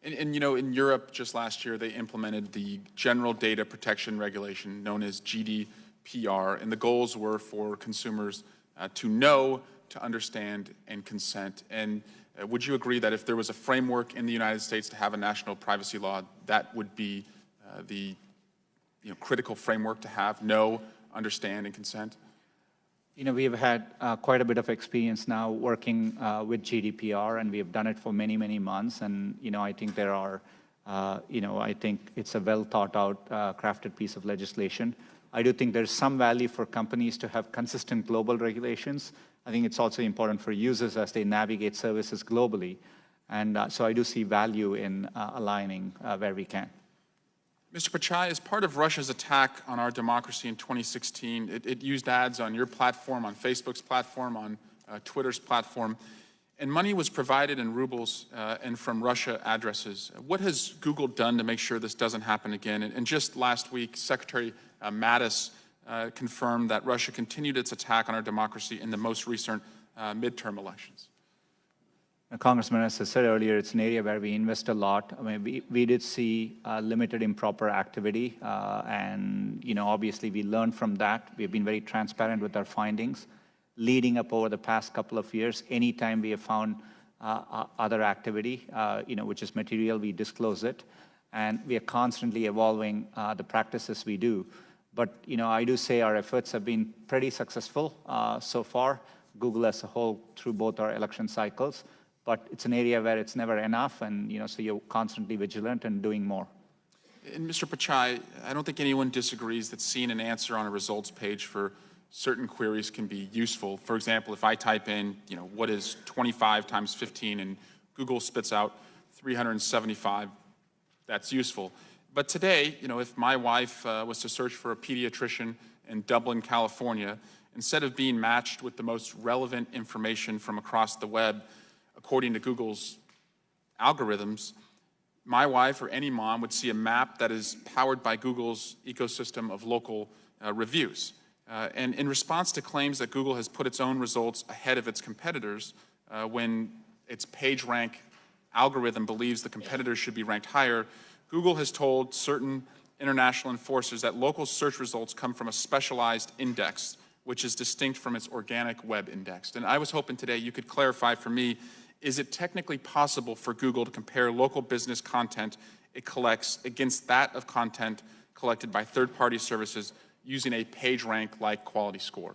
And in Europe, just last year, they implemented the General Data Protection Regulation, known as GDPR, and the goals were for consumers to know, to understand, and consent. And would you agree that if there was a framework in the United States to have a national privacy law, that would be the critical framework to have: know, understand, and consent? We have had quite a bit of experience now working with GDPR, and we have done it for many, many months. And, I think there are, I think it's a well thought out, crafted piece of legislation. I do think there's some value for companies to have consistent global regulations. I think it's also important for users as they navigate services globally. And so I do see value in aligning where we can. Mr. Pichai, as part of Russia's attack on our democracy in 2016, it used ads on your platform, on Facebook's platform, on Twitter's platform, and money was provided in rubles and from Russia addresses. What has Google done to make sure this doesn't happen again? And just last week, Secretary Mattis confirmed that Russia continued its attack on our democracy in the most recent midterm elections. Congressman, as I said earlier, it's an area where we invest a lot. I mean, we did see limited improper activity, and obviously we learned from that. We've been very transparent with our findings. Leading up over the past couple of years, anytime we have found other activity, which is material, we disclose it, and we are constantly evolving the practices we do. But I do say our efforts have been pretty successful so far. Google as a whole through both our election cycles. But it's an area where it's never enough, and so you're constantly vigilant and doing more. And Mr. Pichai, I don't think anyone disagrees that seeing an answer on a results page for certain queries can be useful. For example, if I type in, what is 25 times 15, and Google spits out 375, that's useful. But today, if my wife was to search for a pediatrician in Dublin, California, instead of being matched with the most relevant information from across the web, according to Google's algorithms, my wife or any mom would see a map that is powered by Google's ecosystem of local reviews. And in response to claims that Google has put its own results ahead of its competitors, when its PageRank algorithm believes the competitors should be ranked higher, Google has told certain international enforcers that local search results come from a specialized index, which is distinct from its organic web index. And I was hoping today you could clarify for me, is it technically possible for Google to compare local business content it collects against that of content collected by third-party services using a PageRank-like quality score?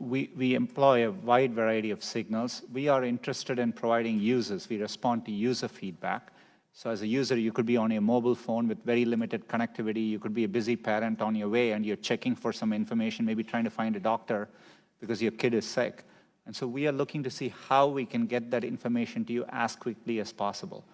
We employ a wide variety of signals. We are interested in providing users. We respond to user feedback. So as a user, you could be on a mobile phone with very limited connectivity. You could be a busy parent on your way, and you're checking for some information, maybe trying to find a doctor because your kid is sick. And so we are looking to see how we can get that information to you as quickly as possible.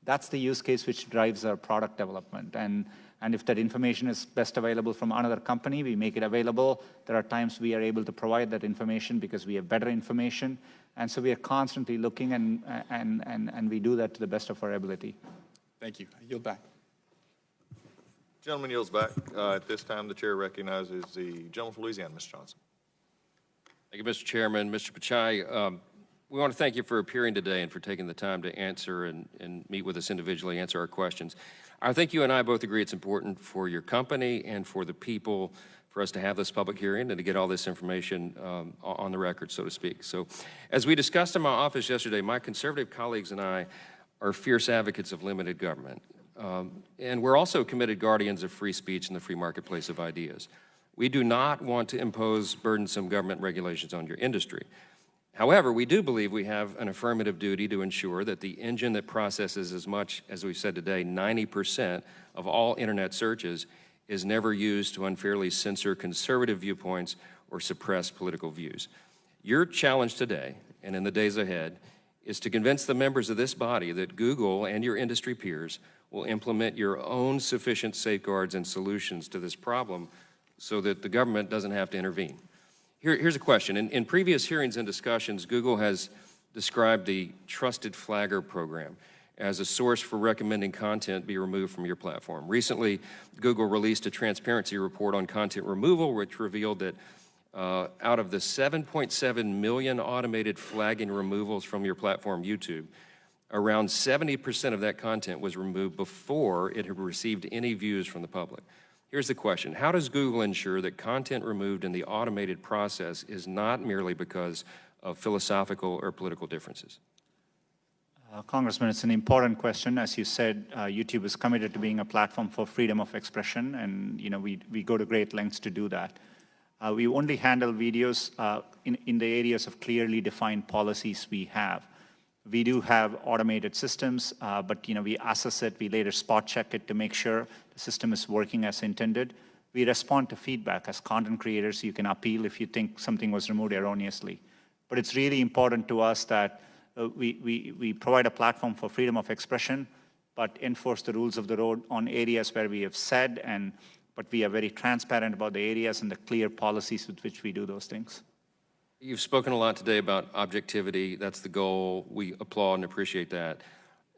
That's the use case which drives our product development. And if that information is best available from another company, we make it available. There are times we are able to provide that information because we have better information. And so we are constantly looking, and we do that to the best of our ability. Thank you. I yield back. Gentleman yields back. At this time, the chair recognizes the gentleman from Louisiana, Mr. Johnson. Thank you, Mr. Chairman. Mr. Pichai, we want to thank you for appearing today and for taking the time to answer and meet with us individually, answer our questions. I think you and I both agree it's important for your company and for the people for us to have this public hearing and to get all this information on the record, so to speak. So as we discussed in my office yesterday, my conservative colleagues and I are fierce advocates of limited government. And we're also committed guardians of free speech and the free marketplace of ideas. We do not want to impose burdensome government regulations on your industry. However, we do believe we have an affirmative duty to ensure that the engine that processes as much, as we've said today, 90% of all internet searches is never used to unfairly censor conservative viewpoints or suppress political views. Your challenge today, and in the days ahead, is to convince the members of this body that Google and your industry peers will implement your own sufficient safeguards and solutions to this problem so that the government doesn't have to intervene. Here's a question. In previous hearings and discussions, Google has described the Trusted Flagger program as a source for recommending content be removed from your platform. Recently, Google released a transparency report on content removal, which revealed that Out of the 7.7 million automated flagging removals from your platform, YouTube, around 70% of that content was removed before it had received any views from the public. Here's the question. How does Google ensure that content removed in the automated process is not merely because of philosophical or political differences? Congressman, it's an important question. As you said, YouTube is committed to being a platform for freedom of expression, and we go to great lengths to do that. We only handle videos in the areas of clearly defined policies we have. We do have automated systems, but we assess it, we later spot check it to make sure the system is working as intended. We respond to feedback. As content creators, you can appeal if you think something was removed erroneously. But it's really important to us that we provide a platform for freedom of expression, but enforce the rules of the road on areas where we have said, but we are very transparent about the areas and the clear policies with which we do those things. You've spoken a lot today about objectivity. That's the goal. We applaud and appreciate that.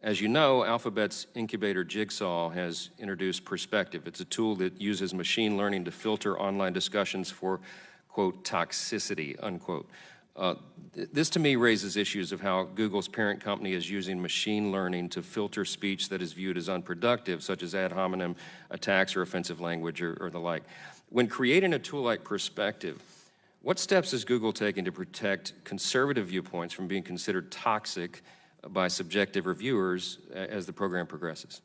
As you know, Alphabet's incubator Jigsaw has introduced Perspective. It's a tool that uses machine learning to filter online discussions for, quote, toxicity, unquote. This to me raises issues of how Google's parent company is using machine learning to filter speech that is viewed as unproductive, such as ad hominem attacks or offensive language or the like. When creating a tool like Perspective, what steps is Google taking to protect conservative viewpoints from being considered toxic by subjective reviewers as the program progresses?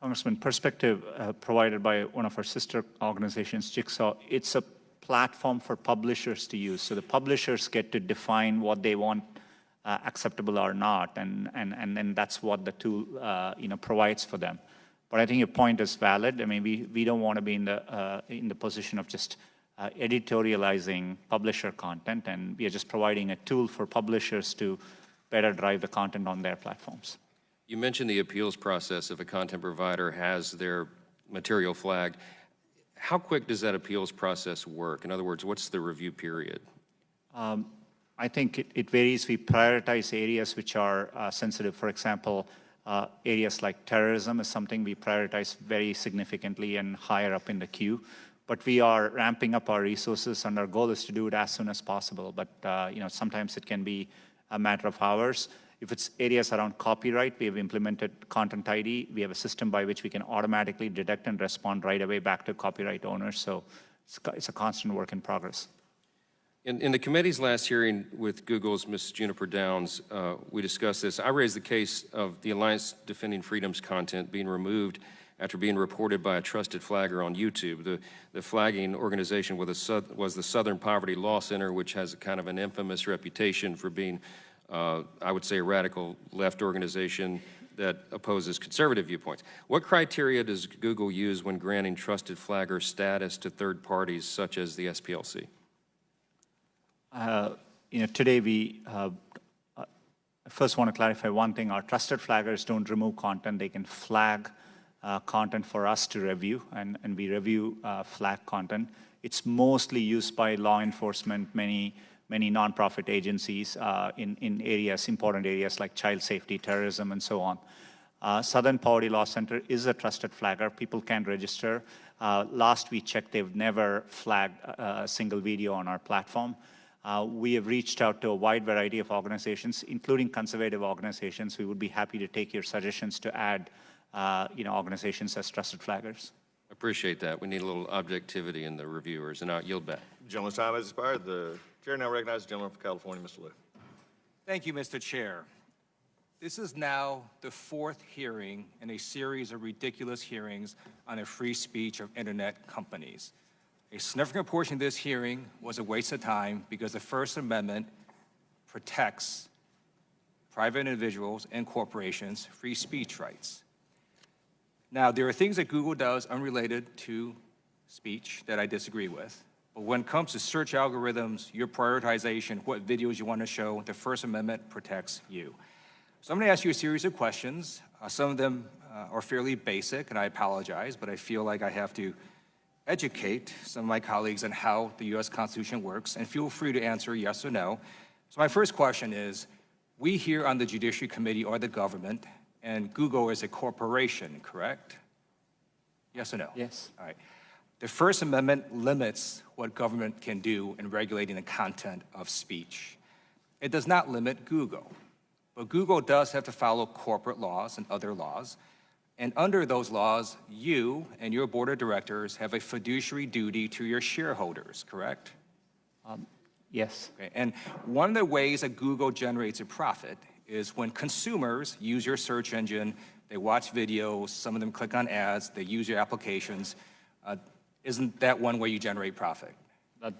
Congressman, Perspective, provided by one of our sister organizations, Jigsaw, it's a platform for publishers to use. So the publishers get to define what they want acceptable or not, and then that's what the tool provides for them. But I think your point is valid. I mean, we don't want to be in the position of just editorializing publisher content, and we are just providing a tool for publishers to better drive the content on their platforms. You mentioned the appeals process if a content provider has their material flagged. How quick does that appeals process work? In other words, what's the review period? I think it varies. We prioritize areas which are sensitive. For example, areas like terrorism is something we prioritize very significantly and higher up in the queue. But we are ramping up our resources, and our goal is to do it as soon as possible. But sometimes it can be a matter of hours. If it's areas around copyright, we have implemented Content ID. We have a system by which we can automatically detect and respond right away back to copyright owners. So it's a constant work in progress. In the committee's last hearing with Google's Ms. Juniper Downs, we discussed this. I raised the case of the Alliance Defending Freedom's content being removed after being reported by a trusted flagger on YouTube. The flagging organization was the Southern Poverty Law Center, which has a kind of an infamous reputation for being, I would say, a radical left organization that opposes conservative viewpoints. What criteria does Google use when granting trusted flagger status to third parties such as the SPLC? Today we first want to clarify one thing. Our trusted flaggers don't remove content. They can flag content for us to review, and we review flag content. It's mostly used by law enforcement, many nonprofit agencies in areas, important areas like child safety, terrorism, and so on. Southern Poverty Law Center is a trusted flagger. People can register. Last we checked, they've never flagged a single video on our platform. We have reached out to a wide variety of organizations, including conservative organizations. We would be happy to take your suggestions to add organizations as trusted flaggers. Appreciate that. We need a little objectivity in the reviewers, and I'll yield back. Gentleman's time has expired. The chair now recognizes the gentleman from California, Mr. Liu. Thank you, Mr. Chair. This is now the fourth hearing in a series of ridiculous hearings on the free speech of internet companies. A significant portion of this hearing was a waste of time because the First Amendment protects private individuals and corporations' free speech rights. Now, there are things that Google does unrelated to speech that I disagree with. But when it comes to search algorithms, your prioritization, what videos you want to show, the First Amendment protects you. So I'm going to ask you a series of questions. Some of them are fairly basic, and I apologize, but I feel like I have to educate some of my colleagues on how the U.S. Constitution works, and feel free to answer yes or no. So my first question is, we here on the Judiciary Committee are the government, and Google is a corporation, correct? Yes or no? Yes. All right. The First Amendment limits what government can do in regulating the content of speech. It does not limit Google, but Google does have to follow corporate laws and other laws. And under those laws, you and your board of directors have a fiduciary duty to your shareholders, correct? Yes. Okay. And one of the ways that Google generates a profit is when consumers use your search engine, they watch videos, some of them click on ads, they use your applications. Isn't that one way you generate profit?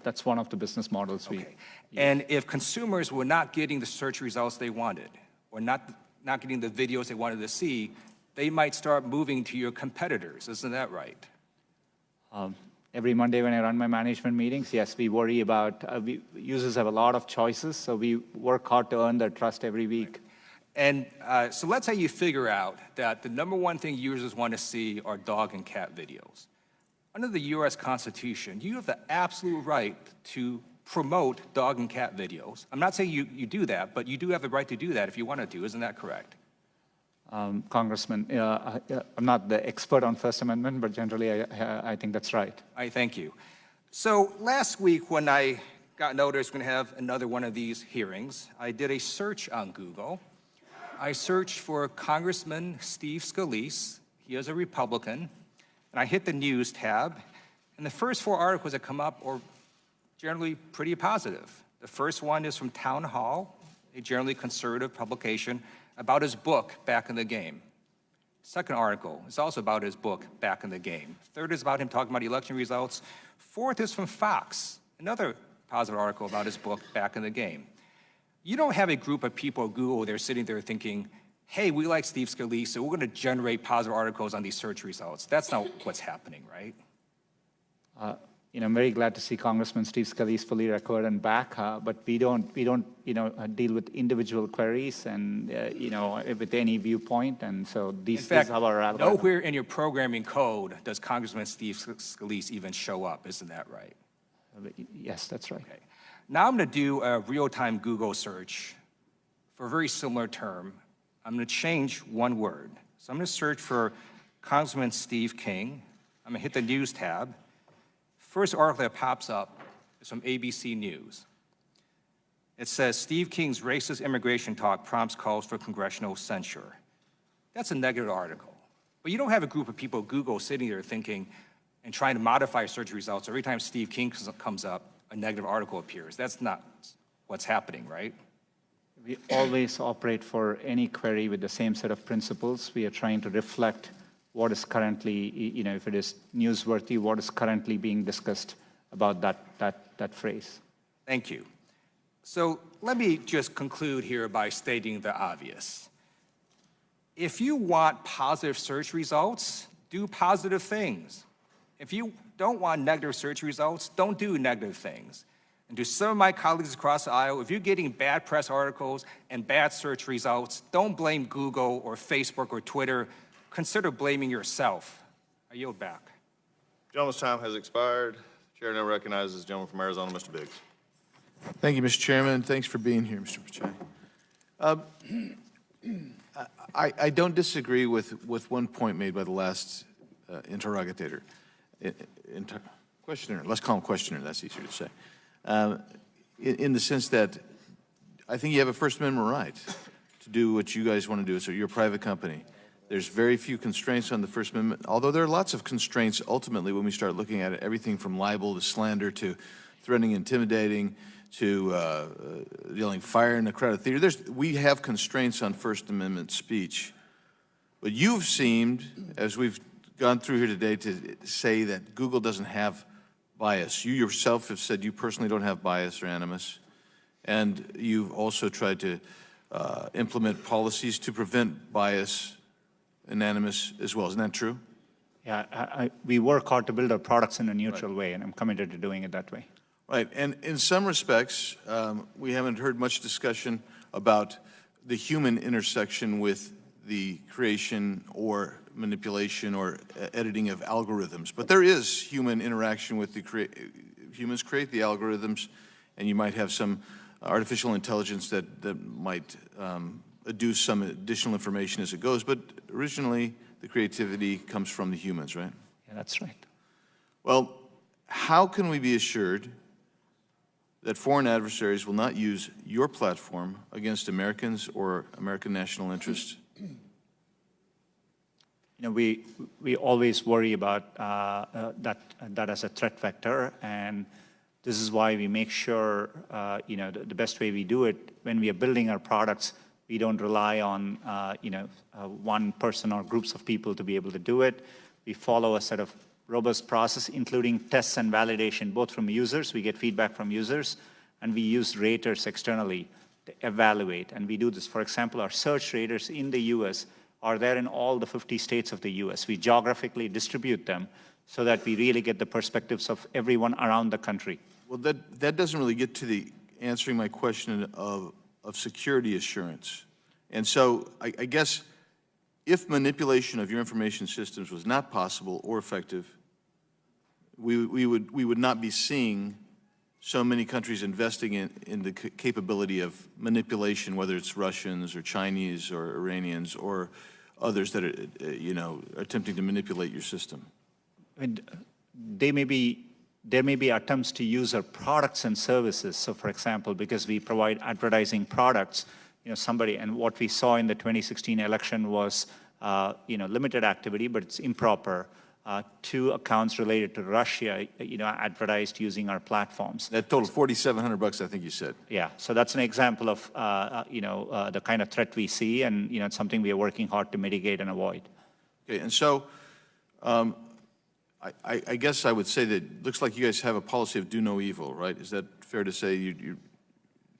That's one of the business models we. Okay. And if consumers were not getting the search results they wanted, or not getting the videos they wanted to see, they might start moving to your competitors. Isn't that right? Every Monday when I run my management meetings, yes, we worry about, users have a lot of choices, so we work hard to earn their trust every week. And so let's say you figure out that the number one thing users want to see are dog and cat videos. Under the U.S. Constitution, you have the absolute right to promote dog and cat videos. I'm not saying you do that, but you do have the right to do that if you wanted to. Isn't that correct? Congressman, I'm not the expert on First Amendment, but generally I think that's right. I thank you. So last week when I got notice we're going to have another one of these hearings, I did a search on Google. I searched for Congressman Steve Scalise. He is a Republican. And I hit the news tab, and the first 4 articles that come up are generally pretty positive. The first one is from Town Hall, a generally conservative publication, about his book, Back in the Game. Second article is also about his book, Back in the Game. Third is about him talking about election results. Fourth is from Fox, another positive article about his book, Back in the Game. You don't have a group of people at Google, they're sitting there thinking, hey, we like Steve Scalise, so we're going to generate positive articles on these search results. That's not what's happening, right? I'm very glad to see Congressman Steve Scalise fully recovered and back, but we don't deal with individual queries and, with any viewpoint, and so these are our algorithm. Nowhere in your programming code does Congressman Steve Scalise even show up, isn't that right? Yes, that's right. Okay. Now I'm going to do a real-time Google search for a very similar term. I'm going to change one word. So I'm going to search for Congressman Steve King. I'm going to hit the News tab. First article that pops up is from ABC News. It says, Steve King's racist immigration talk prompts calls for congressional censure. That's a negative article. But you don't have a group of people at Google sitting there thinking and trying to modify search results. Every time Steve King comes up, a negative article appears. That's not what's happening, right? We always operate for any query with the same set of principles. We are trying to reflect what is currently, if it is newsworthy, what is currently being discussed about that phrase. Thank you. So let me just conclude here by stating the obvious. If you want positive search results, do positive things. If you don't want negative search results, don't do negative things. And to some of my colleagues across the aisle, if you're getting bad press articles and bad search results, don't blame Google or Facebook or Twitter. Consider blaming yourself. I yield back. Gentleman's time has expired. Chair now recognizes the gentleman from Arizona, Mr. Biggs. Thank you, Mr. Chairman. Thanks for being here, Mr. Pichai. I don't disagree with one point made by the last interrogator. Questioner, let's call him questioner, that's easier to say. In the sense that I think you have a First Amendment right to do what you guys want to do. So you're a private company. There's very few constraints on the First Amendment, although there are lots of constraints ultimately when we start looking at it, everything from libel to slander to threatening, intimidating, to yelling fire in a crowded theater. We have constraints on First Amendment speech. But you've seemed, as we've gone through here today, to say that Google doesn't have bias. You yourself have said you personally don't have bias or animus, and you've also tried to implement policies to prevent bias and animus as well. Isn't that true? Yeah, we work hard to build our products in a neutral way, and I'm committed to doing it that way. Right, and in some respects, we haven't heard much discussion about the human intersection with the creation or manipulation or editing of algorithms. But there is human interaction with the humans create the algorithms, and you might have some artificial intelligence that might adduce some additional information as it goes. But originally, the creativity comes from the humans, right? Yeah, that's right. Well, how can we be assured that foreign adversaries will not use your platform against Americans or American national interests? We always worry about that as a threat vector, and this is why we make sure, the best way we do it, when we are building our products, we don't rely on, one person or groups of people to be able to do it. We follow a set of robust process, including tests and validation, both from users, we get feedback from users, and we use raters externally to evaluate. And we do this, for example, our search raters in the US are there in all the 50 states of the US. We geographically distribute them so that we really get the perspectives of everyone around the country. Well, that doesn't really get to the answering my question of security assurance. And so I guess if manipulation of your information systems was not possible or effective, we would not be seeing so many countries investing in the capability of manipulation, whether it's Russians or Chinese or Iranians or others that are, attempting to manipulate your system. And there may be attempts to use our products and services. So, for example, because we provide advertising products, and what we saw in the 2016 election was, limited activity, but it's improper. 2 accounts related to Russia, advertised using our platforms. That totaled $4,700, I think you said. Yeah, so that's an example of, the kind of threat we see, and, it's something we are working hard to mitigate and avoid. Okay, and so I guess I would say that it looks like you guys have a policy of do no evil, right? Is that fair to say?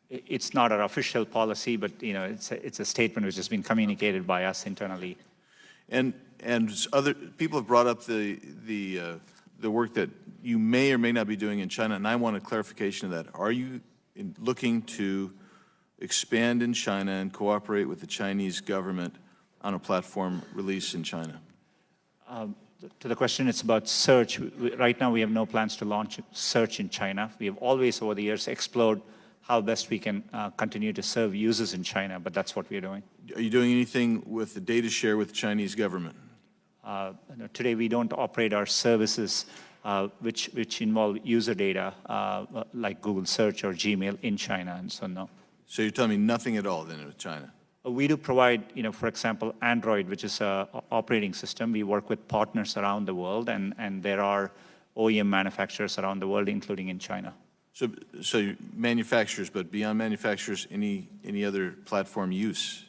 It's not our official policy, but, it's a statement which has been communicated by us internally. And other people have brought up the work that you may or may not be doing in China, and I want a clarification of that. Are you looking to expand in China and cooperate with the Chinese government on a platform release in China? To the question, it's about search. Right now, we have no plans to launch search in China. We have always, over the years, explored how best we can continue to serve users in China, but that's what we're doing. Are you doing anything with the data share with the Chinese government? Today, we don't operate our services which involve user data, like Google Search or Gmail in China, and so no. So you're telling me nothing at all then with China? We do provide, for example, Android, which is an operating system. We work with partners around the world, and there are OEM manufacturers around the world, including in China. So manufacturers, but beyond manufacturers, any other platform use?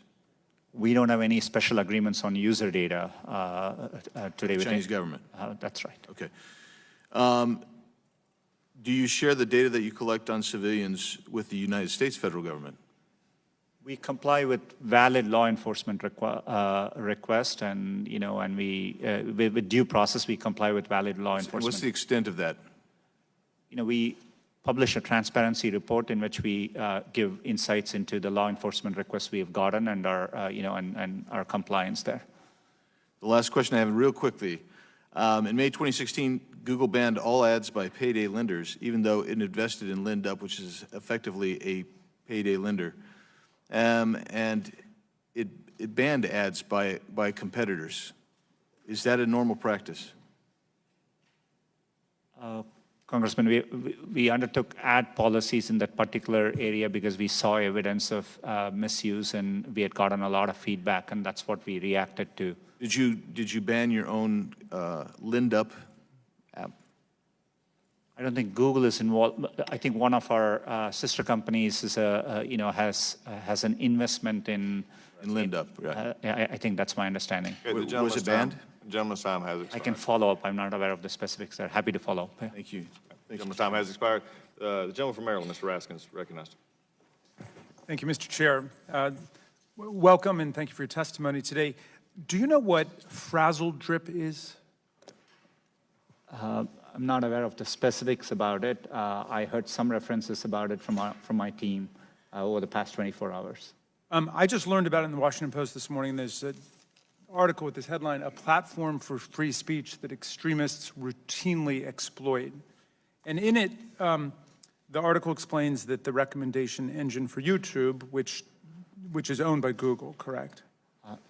We don't have any special agreements on user data today with the Chinese government? That's right. Okay. Do you share the data that you collect on civilians with the United States federal government? We comply with valid law enforcement request, and and with due process, we comply with valid law enforcement. What's the extent of that? We publish a transparency report in which we give insights into the law enforcement requests we have gotten and our and our compliance there. The last question I have, real quickly. In May 2016, Google banned all ads by payday lenders, even though it invested in LendUp, which is effectively a payday lender. And it banned ads by competitors. Is that a normal practice? Congressman, we undertook ad policies in that particular area because we saw evidence of misuse, and we had gotten a lot of feedback, and that's what we reacted to. Did you ban your own LendUp app? I don't think Google is involved. I think one of our sister companies is has an investment in LendUp. Right. I think that's my understanding. Okay, was it banned? The gentleman's time has expired. I can follow up. I'm not aware of the specifics there. Happy to follow up. Thank you. The gentleman's time has expired. The gentleman from Maryland, Mr. Raskin, is recognized. Thank you, Mr. Chair. Welcome, and thank you for your testimony today. Do you know what frazzle drip is? I'm not aware of the specifics about it. I heard some references about it from my team over the past 24 hours. I just learned about it in the Washington Post this morning. There's an article with this headline, "A Platform for Free Speech That Extremists Routinely Exploit." And in it, the article explains that the recommendation engine for YouTube, which is owned by Google, correct?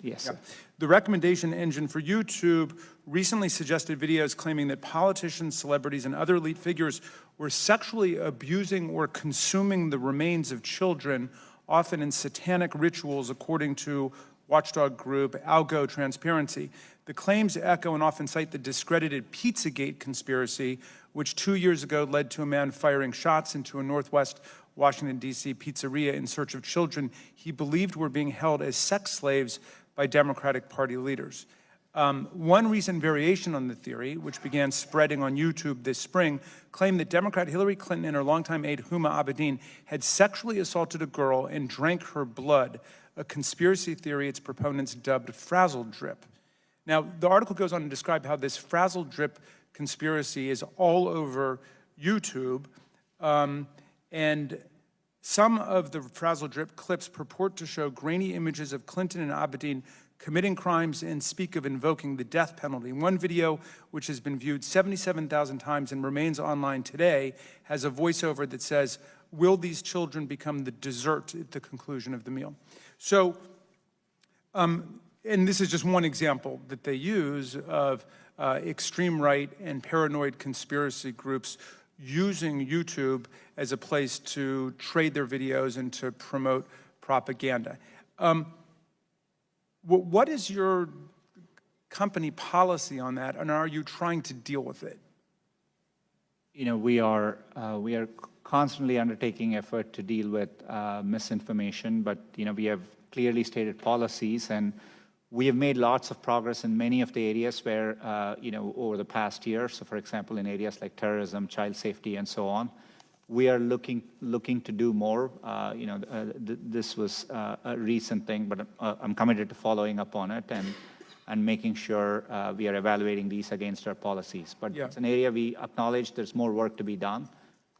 Yes, sir. The recommendation engine for YouTube recently suggested videos claiming that politicians, celebrities, and other elite figures were sexually abusing or consuming the remains of children, often in satanic rituals, according to watchdog group Algo Transparency. The claims echo and often cite the discredited Pizzagate conspiracy, which 2 years ago led to a man firing shots into a Northwest Washington, D.C. pizzeria in search of children he believed were being held as sex slaves by Democratic Party leaders. One recent variation on the theory, which began spreading on YouTube this spring, claimed that Democrat Hillary Clinton and her longtime aide Huma Abedin had sexually assaulted a girl and drank her blood, a conspiracy theory its proponents dubbed frazzle drip. Now, the article goes on to describe how this frazzle drip conspiracy is all over YouTube, and some of the frazzle drip clips purport to show grainy images of Clinton and Abedin committing crimes and speak of invoking the death penalty. One video, which has been viewed 77,000 times and remains online today, has a voiceover that says, "Will these children become the dessert at the conclusion of the meal?" So, and this is just one example that they use of extreme right and paranoid conspiracy groups using YouTube as a place to trade their videos and to promote propaganda. What is your company policy on that, and are you trying to deal with it? You know, we are constantly undertaking effort to deal with misinformation, but you know, we have clearly stated policies, and we have made lots of progress in many of the areas where, you know, over the past year. So, for example, in areas like terrorism, child safety, and so on, we are looking to do more. You know, this was a recent thing, but I'm committed to following up on it and making sure we are evaluating these against our policies. But it's an area we acknowledge there's more work to be done,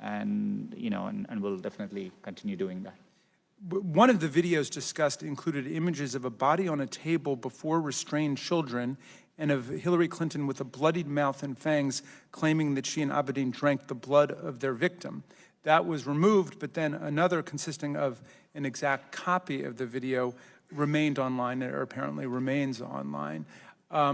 and you know, and we'll definitely continue doing that. One of the videos discussed included images of a body on a table before restrained children and of Hillary Clinton with a bloodied mouth and fangs, claiming that she and Abedin drank the blood of their victim. That was removed, but then another consisting of an exact copy of the video remained online, or apparently remains online. I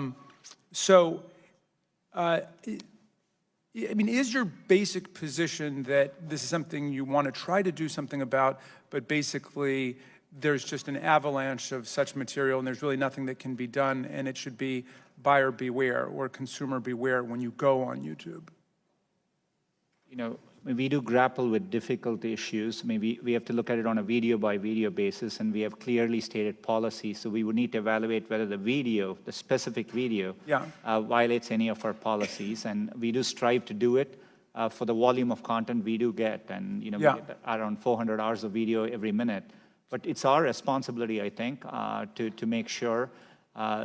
mean, is your basic position that this is something you want to try to do something about, but basically there's just an avalanche of such material and there's really nothing that can be done, and it should be buyer beware or consumer beware when you go on YouTube? You know, we do grapple with difficult issues. Maybe we have to look at it on a video-by-video basis, and we have clearly stated policies. So we would need to evaluate whether the video, the specific video, violates any of our policies. And we do strive to do it for the volume of content we do get. And, you know, we get around 400 hours of video every minute. But it's our responsibility, I think, to make sure,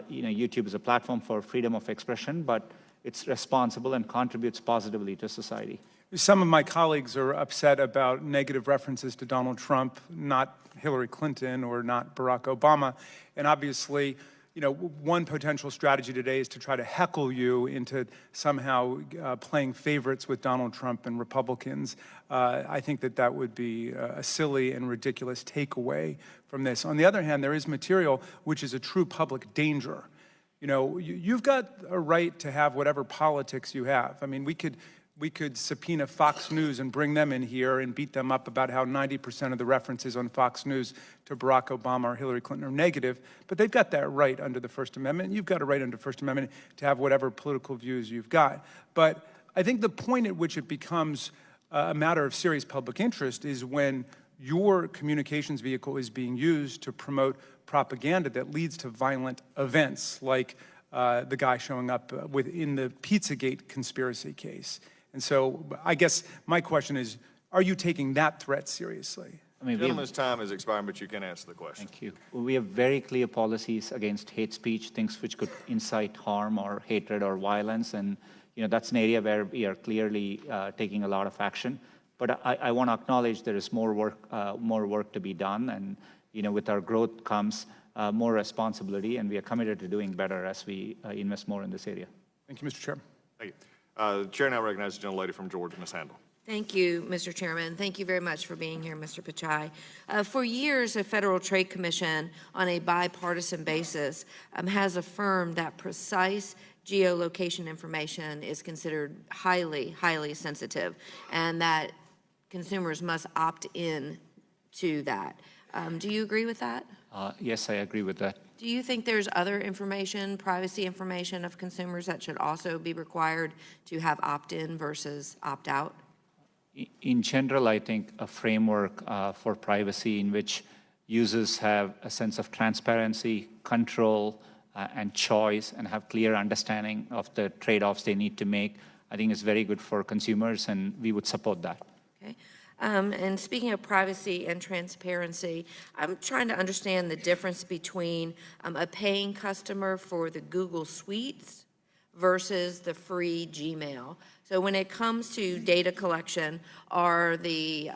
you know, YouTube is a platform for freedom of expression, but it's responsible and contributes positively to society. Some of my colleagues are upset about negative references to Donald Trump, not Hillary Clinton or not Barack Obama. And obviously, you know, one potential strategy today is to try to heckle you into somehow playing favorites with Donald Trump and Republicans. I think that that would be a silly and ridiculous takeaway from this. On the other hand, there is material which is a true public danger. You know, you've got a right to have whatever politics you have. I mean, we could subpoena Fox News and bring them in here and beat them up about how 90% of the references on Fox News to Barack Obama or Hillary Clinton are negative, but they've got that right under the First Amendment. You've got a right under the First Amendment to have whatever political views you've got. But I think the point at which it becomes a matter of serious public interest is when your communications vehicle is being used to promote propaganda that leads to violent events, like the guy showing up in the Pizzagate conspiracy case. And so I guess my question is, are you taking that threat seriously? I mean, Gentleman's time is expiring, but you can answer the question. Thank you. We have very clear policies against hate speech, things which could incite harm or hatred or violence. And, you know, that's an area where we are clearly taking a lot of action. But I want to acknowledge there is more work to be done. And, you know, with our growth comes more responsibility, and we are committed to doing better as we invest more in this area. Thank you, Mr. Chairman. Thank you. The chair now recognizes the gentlelady from Georgia, Ms. Handel. Thank you, Mr. Chairman. Thank you very much for being here, Mr. Pichai. For years, the Federal Trade Commission, on a bipartisan basis, has affirmed that precise geolocation information is considered highly, highly sensitive, and that consumers must opt in to that. Do you agree with that? Yes, I agree with that. Do you think there's other information, privacy information of consumers that should also be required to have opt-in versus opt-out? In general, I think a framework for privacy in which users have a sense of transparency, control, and choice, and have clear understanding of the trade-offs they need to make, I think is very good for consumers, and we would support that. Okay. And speaking of privacy and transparency, I'm trying to understand the difference between a paying customer for the Google Suites versus the free Gmail. So when it comes to data collection, are the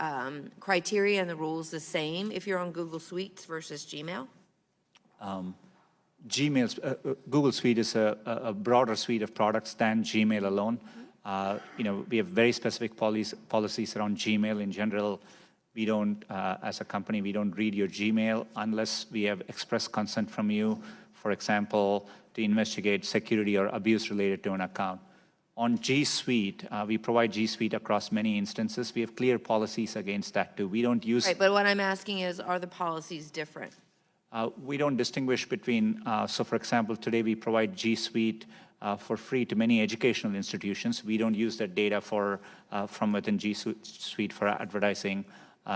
criteria and the rules the same if you're on Google Suites versus Gmail? Google Suite is a broader suite of products than Gmail alone. We have very specific policies around Gmail. In general, we don't, as a company, we don't read your Gmail unless we have express consent from you, for example, to investigate security or abuse related to an account. On G Suite, we provide G Suite across many instances. We have clear policies against that too. We don't use... Right, but what I'm asking is, are the policies different? We don't distinguish between, so for example, today we provide G Suite for free to many educational institutions. We don't use that data from within G Suite for advertising.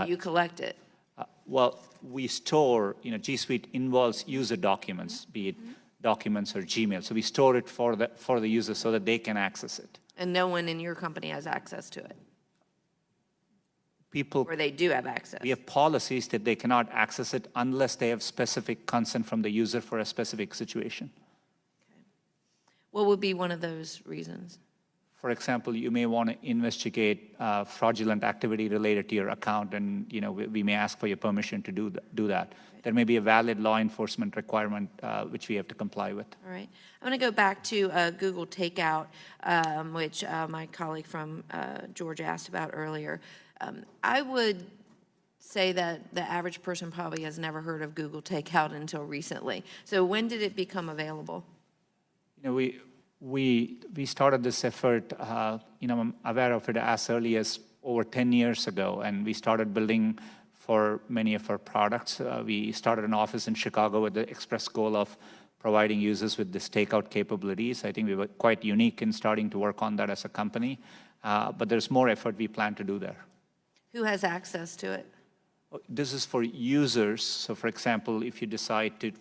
You collect it. Well, we store, G Suite involves user documents, be it documents or Gmail. So we store it for the user so that they can access it. And no one in your company has access to it? People, or they do have access? We have policies that they cannot access it unless they have specific consent from the user for a specific situation. Okay. What would be one of those reasons? For example, you may want to investigate fraudulent activity related to your account, and we may ask for your permission to do that. There may be a valid law enforcement requirement which we have to comply with. All right. I'm going to go back to Google Takeout, which my colleague from Georgia asked about earlier. I would say that the average person probably has never heard of Google Takeout until recently. So when did it become available? We started this effort, I'm aware of it as early as over 10 years ago, and we started building for many of our products. We started an office in Chicago with the express goal of providing users with this takeout capabilities. I think we were quite unique in starting to work on that as a company, but there's more effort we plan to do there. Who has access to it? This is for users. So for example, if you decide to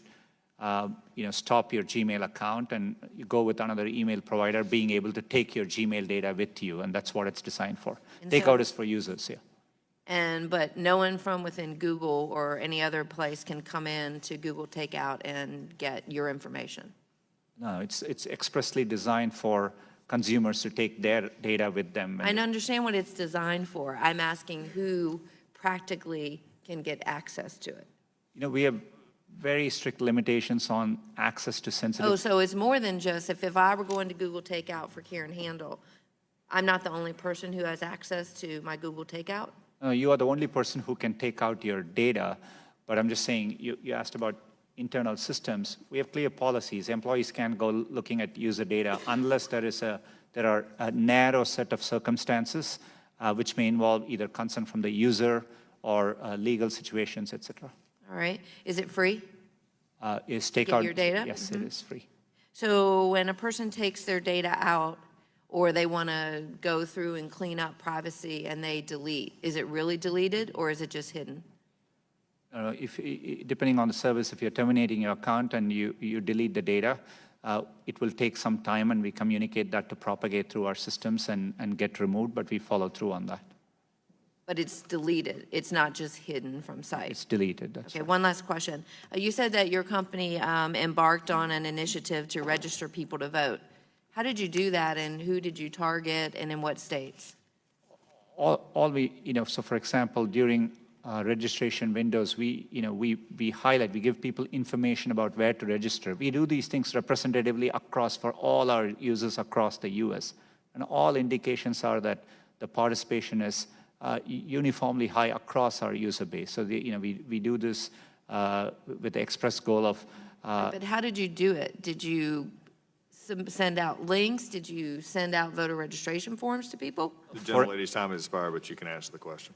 stop your Gmail account and you go with another email provider, being able to take your Gmail data with you, and that's what it's designed for. Takeout is for users, yeah. But no one from within Google or any other place can come in to Google Takeout and get your information? No, it's expressly designed for consumers to take their data with them. I understand what it's designed for. I'm asking who practically can get access to it. We have very strict limitations on access to sensitive... Oh, so it's more than just, if I were going to Google Takeout for Karen Handel, I'm not the only person who has access to my Google Takeout? You are the only person who can take out your data, but I'm just saying, you asked about internal systems. We have clear policies. Employees can't go looking at user data unless there are a narrow set of circumstances which may involve either consent from the user or legal situations, et cetera. All right. Is it free? Is takeout? Get your data? Yes, it is free. So when a person takes their data out, or they want to go through and clean up privacy and they delete, is it really deleted or is it just hidden? Depending on the service, if you're terminating your account and you delete the data, it will take some time, and we communicate that to propagate through our systems and get removed, but we follow through on that. But it's deleted. It's not just hidden from sight. It's deleted. That's okay, right. One last question. You said that your company embarked on an initiative to register people to vote. How did you do that, and who did you target, and in what states? So for example, during registration windows, we highlight, we give people information about where to register. We do these things representatively for all our users across the U.S. And all indications are that the participation is uniformly high across our user base. So we do this with the express goal of. But how did you do it? Did you send out links? Did you send out voter registration forms to people? The gentlelady's time has expired, but you can answer the question.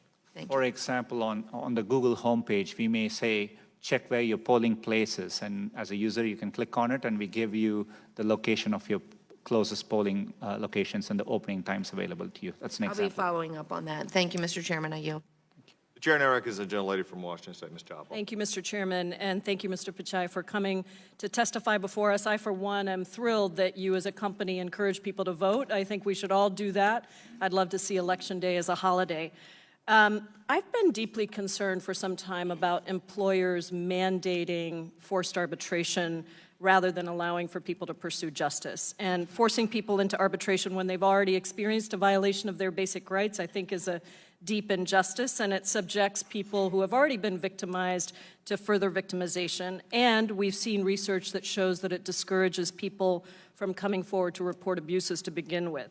For example, on the Google homepage, we may say, check where your polling place is. And as a user, you can click on it, and we give you the location of your closest polling locations and the opening times available to you. That's an example. I'll be following up on that. Thank you, Mr. Chairman. I yield. The chair now recognizes the gentlelady from Washington State, Ms. Chapel. Thank you, Mr. Chairman, and thank you, Mr. Pichai, for coming to testify before us. I, for one, am thrilled that you as a company encourage people to vote. I think we should all do that. I'd love to see Election Day as a holiday. I've been deeply concerned for some time about employers mandating forced arbitration rather than allowing for people to pursue justice. And forcing people into arbitration when they've already experienced a violation of their basic rights, I think, is a deep injustice, and it subjects people who have already been victimized to further victimization. And we've seen research that shows that it discourages people from coming forward to report abuses to begin with.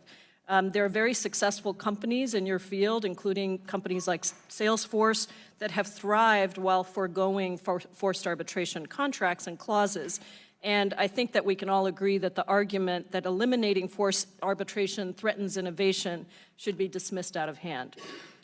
There are very successful companies in your field, including companies like Salesforce, that have thrived while foregoing forced arbitration contracts and clauses. And I think that we can all agree that the argument that eliminating forced arbitration threatens innovation should be dismissed out of hand.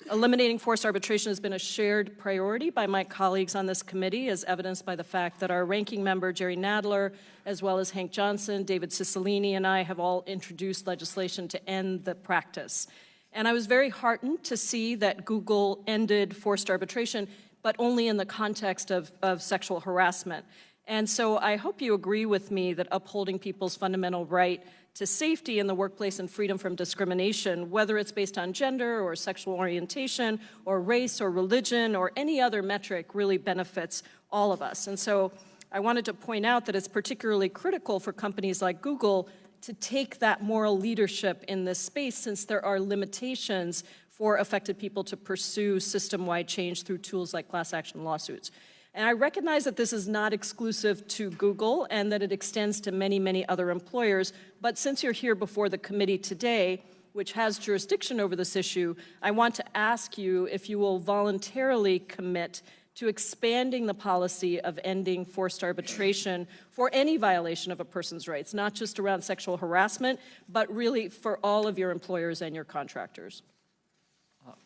Eliminating forced arbitration has been a shared priority by my colleagues on this committee, as evidenced by the fact that our ranking member, Jerry Nadler, as well as Hank Johnson, David Cicilline, and I have all introduced legislation to end the practice. And I was very heartened to see that Google ended forced arbitration, but only in the context of sexual harassment. And so I hope you agree with me that upholding people's fundamental right to safety in the workplace and freedom from discrimination, whether it's based on gender or sexual orientation or race or religion or any other metric, really benefits all of us. And so I wanted to point out that it's particularly critical for companies like Google to take that moral leadership in this space, since there are limitations for affected people to pursue system-wide change through tools like class action lawsuits. And I recognize that this is not exclusive to Google and that it extends to many, many other employers. But since you're here before the committee today, which has jurisdiction over this issue, I want to ask you if you will voluntarily commit to expanding the policy of ending forced arbitration for any violation of a person's rights, not just around sexual harassment, but really for all of your employers and your contractors.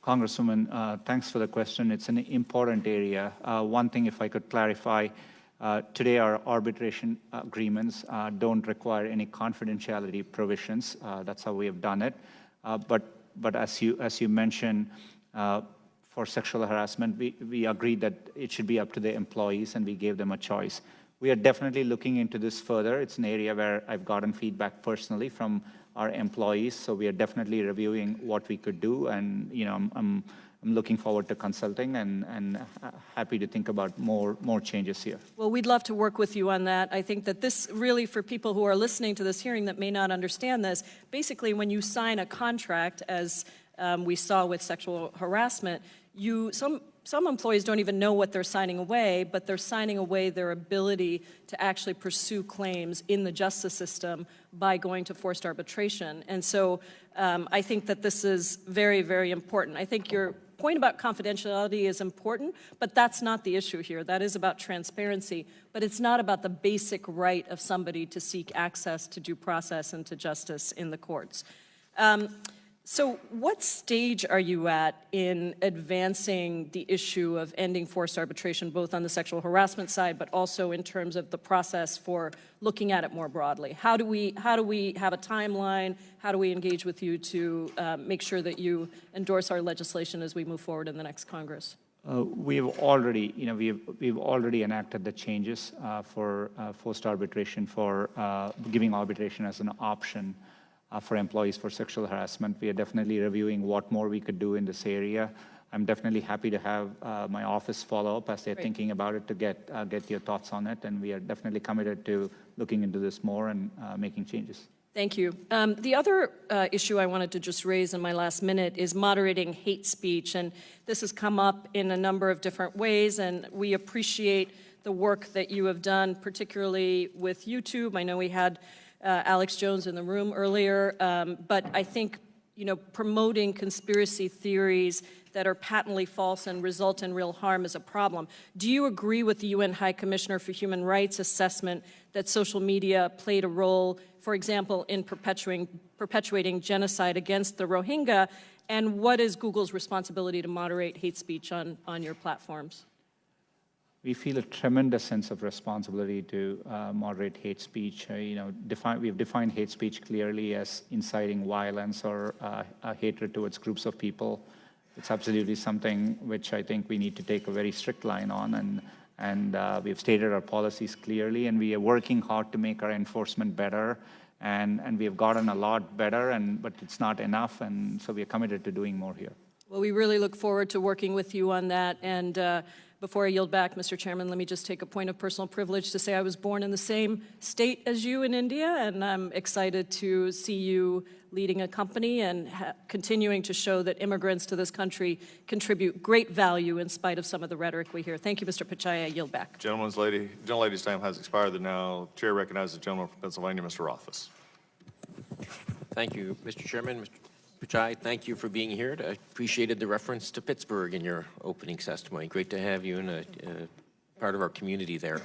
Congresswoman, thanks for the question. It's an important area. One thing, if I could clarify, today our arbitration agreements don't require any confidentiality provisions. That's how we have done it. But as you mentioned, for sexual harassment, we agreed that it should be up to the employees, and we gave them a choice. We are definitely looking into this further. It's an area where I've gotten feedback personally from our employees, so we are definitely reviewing what we could do, and I'm looking forward to consulting and happy to think about more changes here. Well, we'd love to work with you on that. I think that this really, for people who are listening to this hearing that may not understand this, basically when you sign a contract, as we saw with sexual harassment, some employees don't even know what they're signing away, but they're signing away their ability to actually pursue claims in the justice system by going to forced arbitration. And so I think that this is very, very important. I think your point about confidentiality is important, but that's not the issue here. That is about transparency, but it's not about the basic right of somebody to seek access to due process and to justice in the courts. So what stage are you at in advancing the issue of ending forced arbitration, both on the sexual harassment side, but also in terms of the process for looking at it more broadly? How do we have a timeline? How do we engage with you to make sure that you endorse our legislation as we move forward in the next Congress? We've already enacted the changes for forced arbitration, for giving arbitration as an option for employees for sexual harassment. We are definitely reviewing what more we could do in this area. I'm definitely happy to have my office follow up as they're thinking about it to get your thoughts on it, and we are definitely committed to looking into this more and making changes. Thank you. The other issue I wanted to just raise in my last minute is moderating hate speech, and this has come up in a number of different ways, and we appreciate the work that you have done, particularly with YouTube. I know we had Alex Jones in the room earlier, but I think promoting conspiracy theories that are patently false and result in real harm is a problem. Do you agree with the UN High Commissioner for Human Rights assessment that social media played a role, for example, in perpetuating genocide against the Rohingya? And what is Google's responsibility to moderate hate speech on your platforms? We feel a tremendous sense of responsibility to moderate hate speech. We've defined hate speech clearly as inciting violence or hatred towards groups of people. It's absolutely something which I think we need to take a very strict line on, and we've stated our policies clearly, and we are working hard to make our enforcement better, and we have gotten a lot better, but it's not enough, and so we are committed to doing more here. Well, we really look forward to working with you on that. And before I yield back, Mr. Chairman, let me just take a point of personal privilege to say I was born in the same state as you in India, and I'm excited to see you leading a company and continuing to show that immigrants to this country contribute great value in spite of some of the rhetoric we hear. Thank you, Mr. Pichai. I yield back. Gentlelady's time has expired. The now chair recognizes the gentleman from Pennsylvania, Mr. Rothfuss. Thank you, Mr. Chairman. Mr. Pichai, thank you for being here. I appreciated the reference to Pittsburgh in your opening testimony. Great to have you in a part of our community there.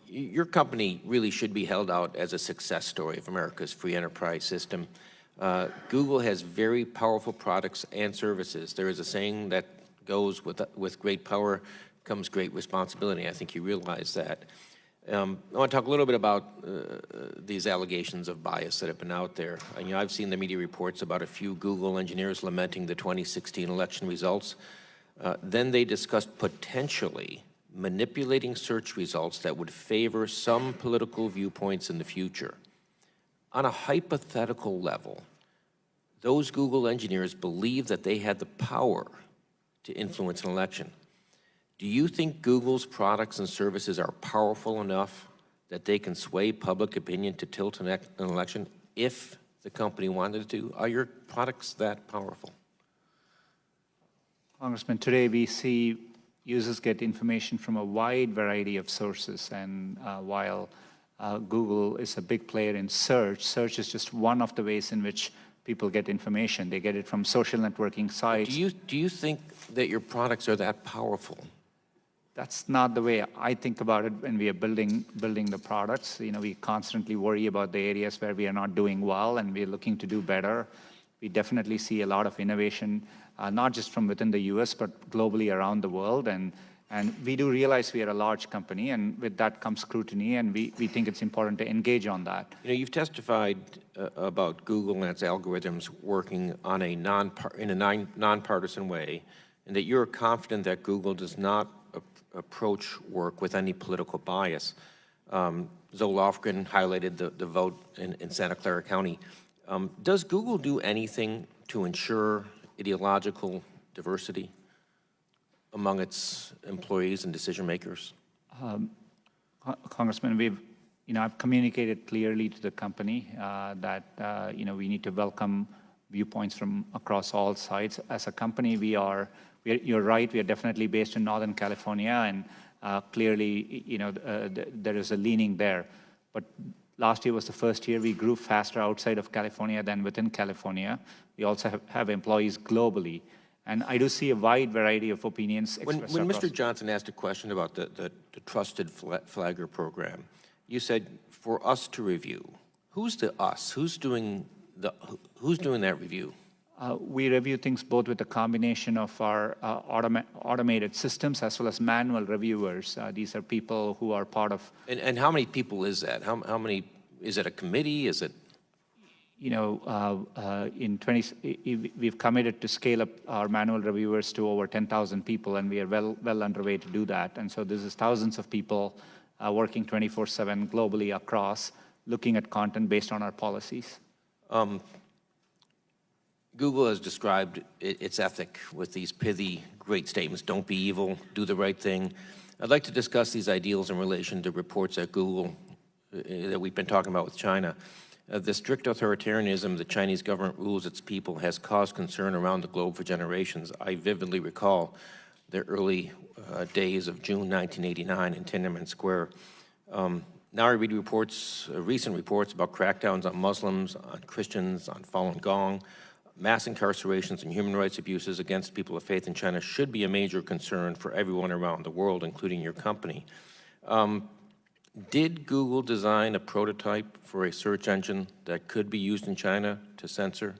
Your company really should be held out as a success story of America's free enterprise system. Google has very powerful products and services. There is a saying that goes with great power comes great responsibility. I think you realize that. I want to talk a little bit about these allegations of bias that have been out there. I've seen the media reports about a few Google engineers lamenting the 2016 election results. Then they discussed potentially manipulating search results that would favor some political viewpoints in the future. On a hypothetical level, those Google engineers believed that they had the power to influence an election. Do you think Google's products and services are powerful enough that they can sway public opinion to tilt an election if the company wanted to? Are your products that powerful? Congressman, today we see users get information from a wide variety of sources, and while Google is a big player in search, search is just one of the ways in which people get information. They get it from social networking sites. Do you think that your products are that powerful? That's not the way I think about it when we are building the products. We constantly worry about the areas where we are not doing well, and we're looking to do better. We definitely see a lot of innovation, not just from within the U.S., but globally around the world. And we do realize we are a large company, and with that comes scrutiny, and we think it's important to engage on that. You've testified about Google and its algorithms working on a nonpartisan way, and that you're confident that Google does not approach work with any political bias. Zoe Lofgren highlighted the vote in Santa Clara County. Does Google do anything to ensure ideological diversity among its employees and decision makers? Congressman, I've communicated clearly to the company that we need to welcome viewpoints from across all sides. As a company, you're right, we are definitely based in Northern California, and clearly, there is a leaning there. But last year was the first year we grew faster outside of California than within California. We also have employees globally. And I do see a wide variety of opinions expressed. When Mr. Johnson asked a question about the Trusted Flagger program, you said, for us to review. Who's the us? Who's doing that review? We review things both with a combination of our automated systems as well as manual reviewers. These are people who are part of... And how many people is that? How many, is it a committee? Is it... we've committed to scale up our manual reviewers to over 10,000 people, and we are well underway to do that. And so this is thousands of people working 24/7 globally across, looking at content based on our policies. Google has described its ethic with these pithy, great statements. Don't be evil, do the right thing. I'd like to discuss these ideals in relation to reports at Google that we've been talking about with China. The strict authoritarianism the Chinese government rules its people has caused concern around the globe for generations. I vividly recall the early days of June 1989 in Tiananmen Square. Now I read recent reports about crackdowns on Muslims, on Christians, on Falun Gong, mass incarcerations and human rights abuses against people of faith in China should be a major concern for everyone around the world, including your company. Did Google design a prototype for a search engine that could be used in China to censor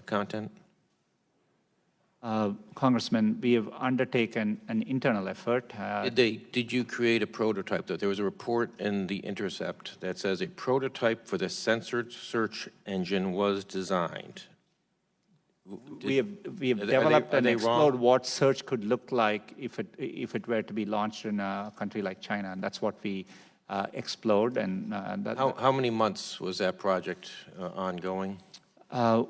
content? Congressman, we have undertaken an internal effort. Did you create a prototype, though? There was a report in The Intercept that says a prototype for the censored search engine was designed. We have developed and explored what search could look like if it were to be launched in a country like China, and that's what we explored. And how many months was that project ongoing?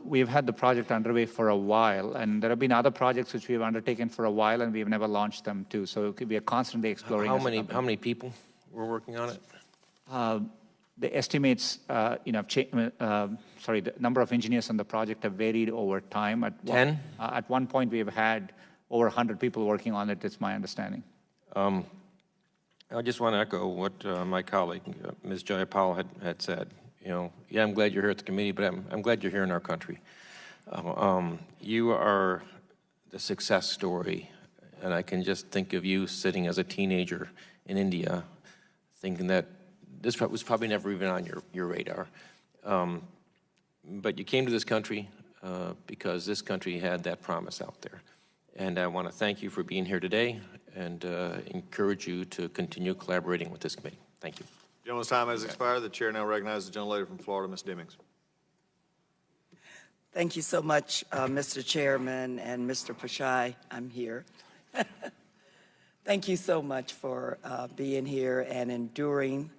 We've had the project underway for a while, and there have been other projects which we have undertaken for a while, and we've never launched them too. So we are constantly exploring. How many people were working on it? The estimates, the number of engineers on the project have varied over time. At one point, we have had over 100 people working on it, it's my understanding. I just want to echo what my colleague, Ms. Jayapal, had said. Yeah, I'm glad you're here at the committee, but I'm glad you're here in our country. You are the success story, and I can just think of you sitting as a teenager in India, thinking that this was probably never even on your radar. But you came to this country because this country had that promise out there. And I want to thank you for being here today and encourage you to continue collaborating with this committee. Thank you. Gentleman's time has expired. The chair now recognizes the gentlelady from Florida, Ms. Demings. Thank you so much, Mr. Chairman and Mr. Pichai. I'm here. Thank you so much for being here and enduring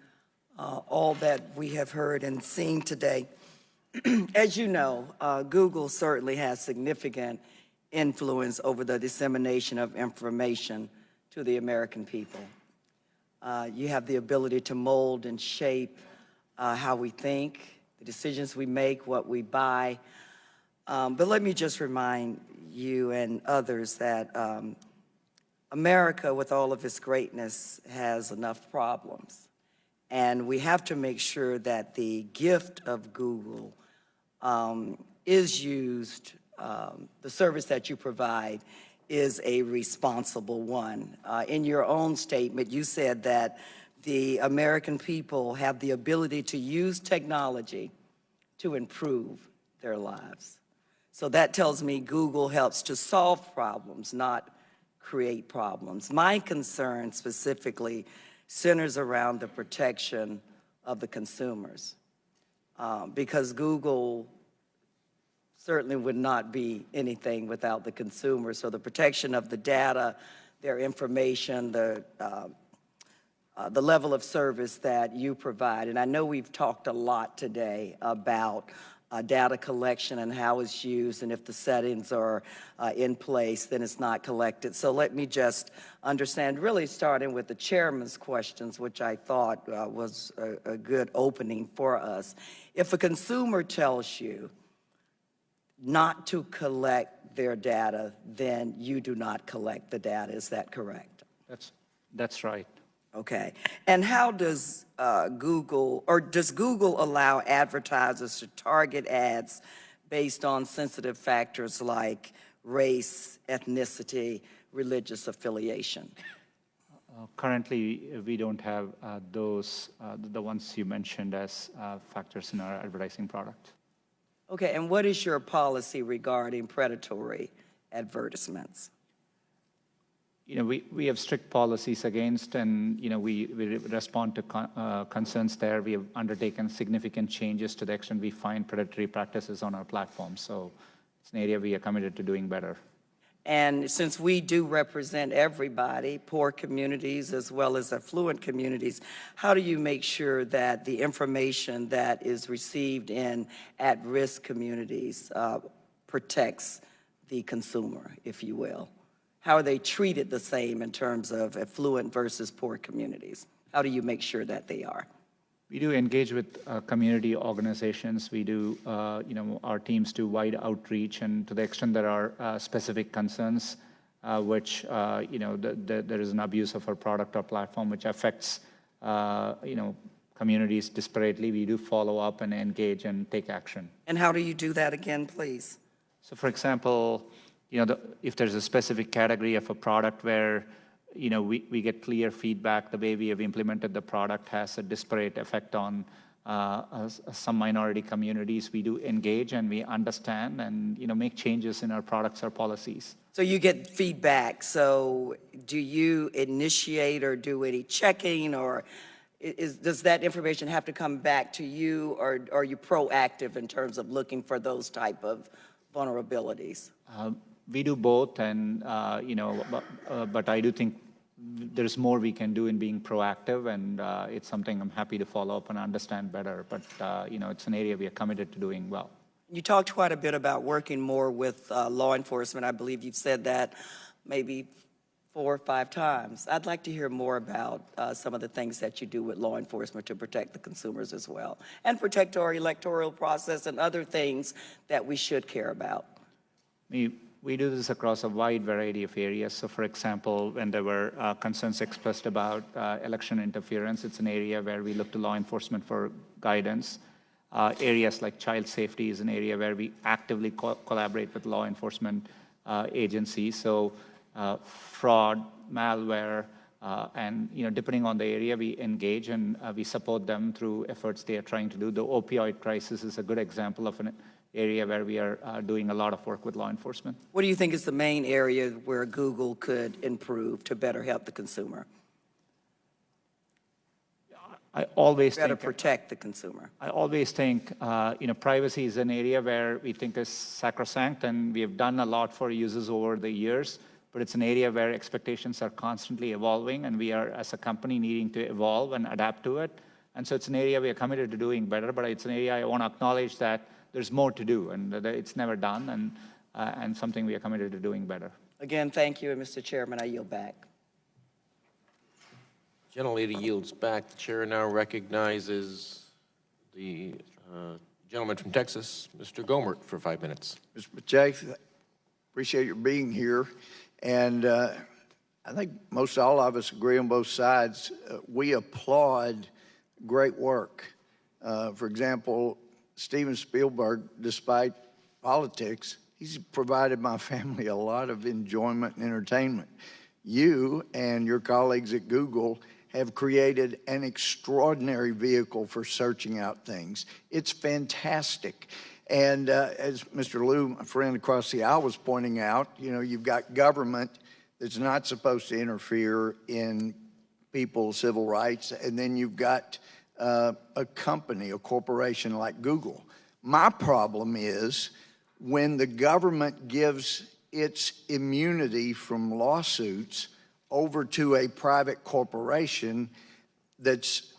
all that we have heard and seen today. As you know, Google certainly has significant influence over the dissemination of information to the American people. You have the ability to mold and shape how we think, the decisions we make, what we buy. But let me just remind you and others that America, with all of its greatness, has enough problems. And we have to make sure that the gift of Google is used, the service that you provide is a responsible one. In your own statement, you said that the American people have the ability to use technology to improve their lives. So that tells me Google helps to solve problems, not create problems. My concern specifically centers around the protection of the consumers, because Google certainly would not be anything without the consumer. So the protection of the data, their information, the level of service that you provide. And I know we've talked a lot today about data collection and how it's used, and if the settings are in place, then it's not collected. So let me just understand, really starting with the chairman's questions, which I thought was a good opening for us. If a consumer tells you not to collect their data, then you do not collect the data. Is that correct? That's right. Okay. And how does does Google allow advertisers to target ads based on sensitive factors like race, ethnicity, religious affiliation? Currently, we don't have those, the ones you mentioned as factors in our advertising product. Okay, and what is your policy regarding predatory advertisements? We have strict policies against, and we respond to concerns there. We have undertaken significant changes to the extent we find predatory practices on our platform. So it's an area we are committed to doing better. And since we do represent everybody, poor communities as well as affluent communities, how do you make sure that the information that is received in at-risk communities protects the consumer, if you will? How are they treated the same in terms of affluent versus poor communities? How do you make sure that they are? We do engage with community organizations. We do, our teams do wide outreach, and to the extent there are specific concerns, which, there is an abuse of our product or platform which affects, communities disparately, we do follow up and engage and take action. And how do you do that again, please? So for example, if there's a specific category of a product where we get clear feedback, the way we have implemented the product has a disparate effect on some minority communities, we do engage and we understand and make changes in our products or policies. So you get feedback. So do you initiate or do any checking, or does that information have to come back to you, or are you proactive in terms of looking for those type of vulnerabilities? We do both, and but I do think there's more we can do in being proactive, and it's something I'm happy to follow up and understand better. But it's an area we are committed to doing well. You talked quite a bit about working more with law enforcement. I believe you've said that maybe 4 or 5 times. I'd like to hear more about some of the things that you do with law enforcement to protect the consumers as well, and protect our electoral process and other things that we should care about. We do this across a wide variety of areas. So for example, when there were concerns expressed about election interference, it's an area where we look to law enforcement for guidance. Areas like child safety is an area where we actively collaborate with law enforcement agencies. So fraud, malware, and depending on the area, we engage and we support them through efforts they are trying to do. The opioid crisis is a good example of an area where we are doing a lot of work with law enforcement. What do you think is the main area where Google could improve to better help the consumer? I always better think, protect the consumer. I always think, privacy is an area where we think is sacrosanct, and we have done a lot for users over the years, but it's an area where expectations are constantly evolving, and we are, as a company, needing to evolve and adapt to it. And so it's an area we are committed to doing better, but it's an area I want to acknowledge that there's more to do, and it's never done, and something we are committed to doing better. Again, thank you, and Mr. Chairman, I yield back. Gentlelady yields back. The chair now recognizes the gentleman from Texas, Mr. Gomert, for 5 minutes. Mr. Pichai, appreciate your being here. And I think most all of us agree on both sides. We applaud great work. For example, Steven Spielberg, despite politics, he's provided my family a lot of enjoyment and entertainment. You and your colleagues at Google have created an extraordinary vehicle for searching out things. It's fantastic. And as Mr. Liu, my friend across the aisle, was pointing out, you've got government that's not supposed to interfere in people's civil rights, and then you've got a company, a corporation like Google. My problem is when the government gives its immunity from lawsuits over to a private corporation that's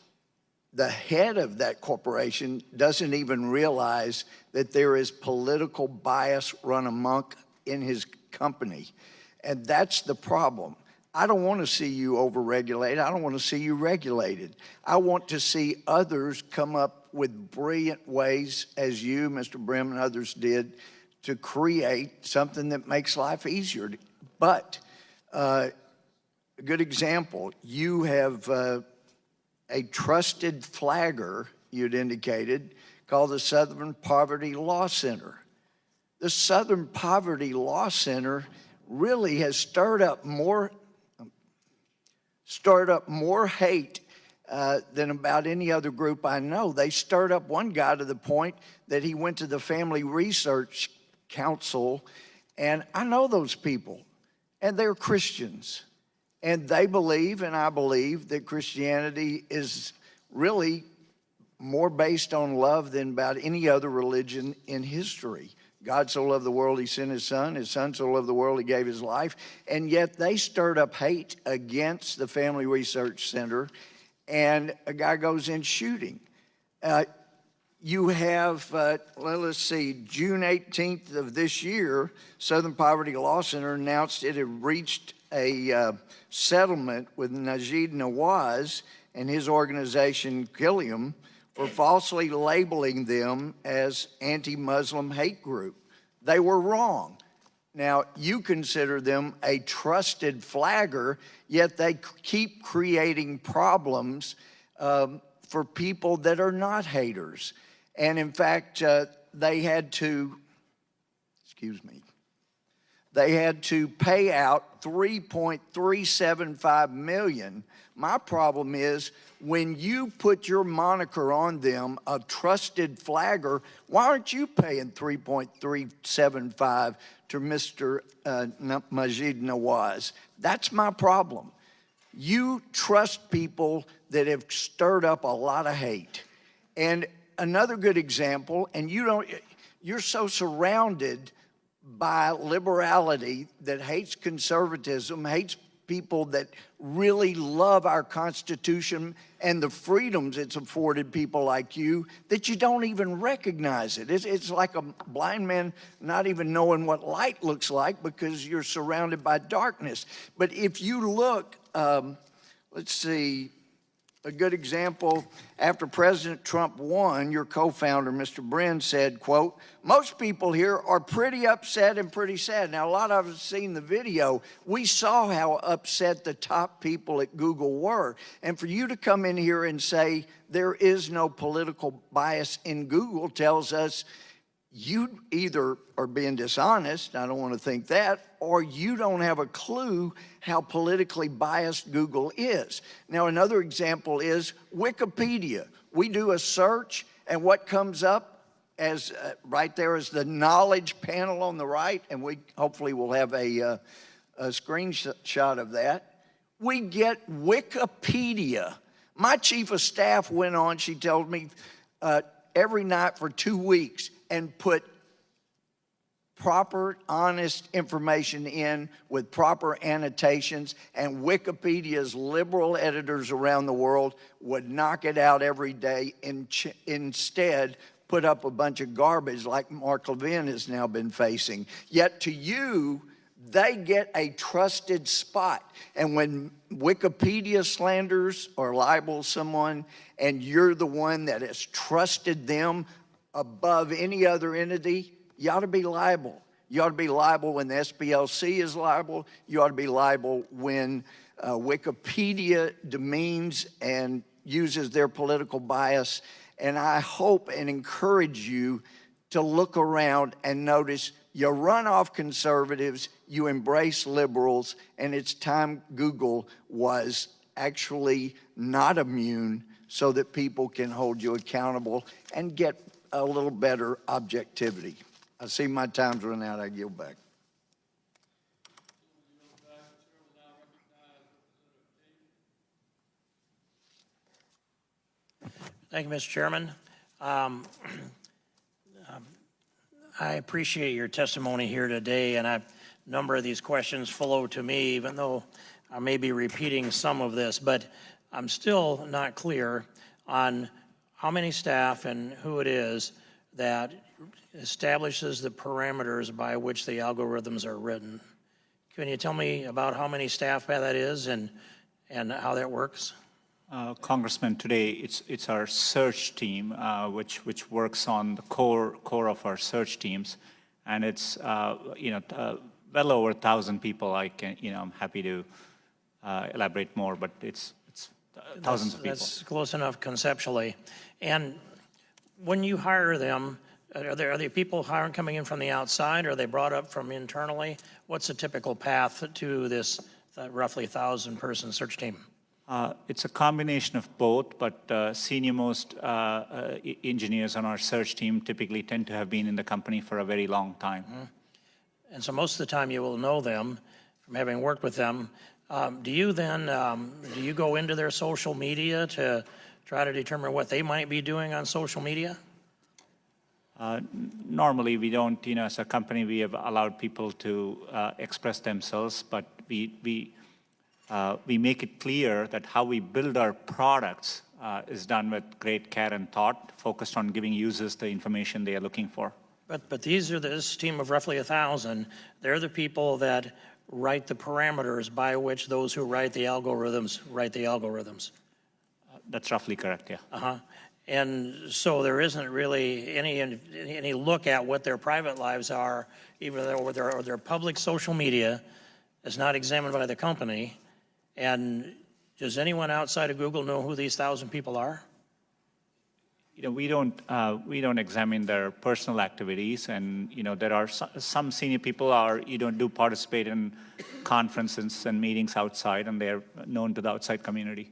the head of that corporation doesn't even realize that there is political bias run amok in his company. And that's the problem. I don't want to see you overregulated. I don't want to see you regulated. I want to see others come up with brilliant ways, as you, Mr. Brim, and others did, to create something that makes life easier. But a good example, you have a trusted flagger, you'd indicated, called the Southern Poverty Law Center. The Southern Poverty Law Center really has stirred up more hate than about any other group I know. They stirred up one guy to the point that he went to the Family Research Council, and I know those people, and they're Christians. And they believe, and I believe, that Christianity is really more based on love than about any other religion in history. God so loved the world, he sent his son so loved the world, he gave his life. And yet they stirred up hate against the Family Research Center, and a guy goes in shooting. You have, let's see, June 18th of this year, Southern Poverty Law Center announced it had reached a settlement with Najib Nawaz and his organization, Gilliam, for falsely labeling them as anti-Muslim hate group. They were wrong. Now, you consider them a trusted flagger, yet they keep creating problems for people that are not haters. And in fact, they had to, excuse me, they had to pay out $3.375 million. My problem is when you put your moniker on them, a trusted flagger, why aren't you paying $3.375 to Mr. Majid Nawaz? That's my problem. You trust people that have stirred up a lot of hate. And another good example, and you're so surrounded by liberality that hates conservatism, hates people that really love our Constitution and the freedoms it's afforded people like you, that you don't even recognize it. It's like a blind man not even knowing what light looks like because you're surrounded by darkness. But if you look, let's see, a good example, after President Trump won, your co-founder, Mr. Brin, said, quote, "Most people here are pretty upset and pretty sad." Now, a lot of us have seen the video. We saw how upset the top people at Google were. And for you to come in here and say there is no political bias in Google tells us you either are being dishonest, I don't want to think that, or you don't have a clue how politically biased Google is. Now, another example is Wikipedia. We do a search, and what comes up as right there is the knowledge panel on the right, and we hopefully will have a screenshot of that. We get Wikipedia. My chief of staff went on, she told me, every night for 2 weeks, and put proper, honest information in with proper annotations, and Wikipedia's liberal editors around the world would knock it out every day and instead put up a bunch of garbage like Mark Levin has now been facing. Yet to you, they get a trusted spot. And when Wikipedia slanders or libels someone and you're the one that has trusted them above any other entity, you ought to be liable. You ought to be liable when the SPLC is liable. You ought to be liable when Wikipedia demeans and uses their political bias. And I hope and encourage you to look around and notice you run off conservatives, you embrace liberals, and it's time Google was actually not immune so that people can hold you accountable and get a little better objectivity. I see my time's run out. I yield back. Thank you, Mr. Chairman. I appreciate your testimony here today, and a number of these questions flow to me, even though I may be repeating some of this, but I'm still not clear on how many staff and who it is that establishes the parameters by which the algorithms are written. Can you tell me about how many staff that is and how that works? Congressman, today it's our search team, which works on the core of our search teams, and it's well over 1,000 people. I'm happy to elaborate more, but it's thousands of people. That's close enough conceptually. And when you hire them, are there people coming in from the outside, or are they brought up from internally? What's the typical path to this roughly 1,000-person search team? It's a combination of both, but senior-most engineers on our search team typically tend to have been in the company for a very long time. Mm-hmm. And so most of the time you will know them from having worked with them. Do you then, do you go into their social media to try to determine what they might be doing on social media? Normally we don't, as a company we have allowed people to express themselves, but we make it clear that how we build our products is done with great care and thought, focused on giving users the information they are looking for. But this team of roughly 1,000, they're the people that write the parameters by which those who write the algorithms write the algorithms. That's roughly correct, yeah. Uh-huh. And so there isn't really any look at what their private lives are, even though their public social media is not examined by the company. And does anyone outside of Google know who these 1,000 people are? we don't examine their personal activities, and there are some senior people do participate in conferences and meetings outside, and they're known to the outside community.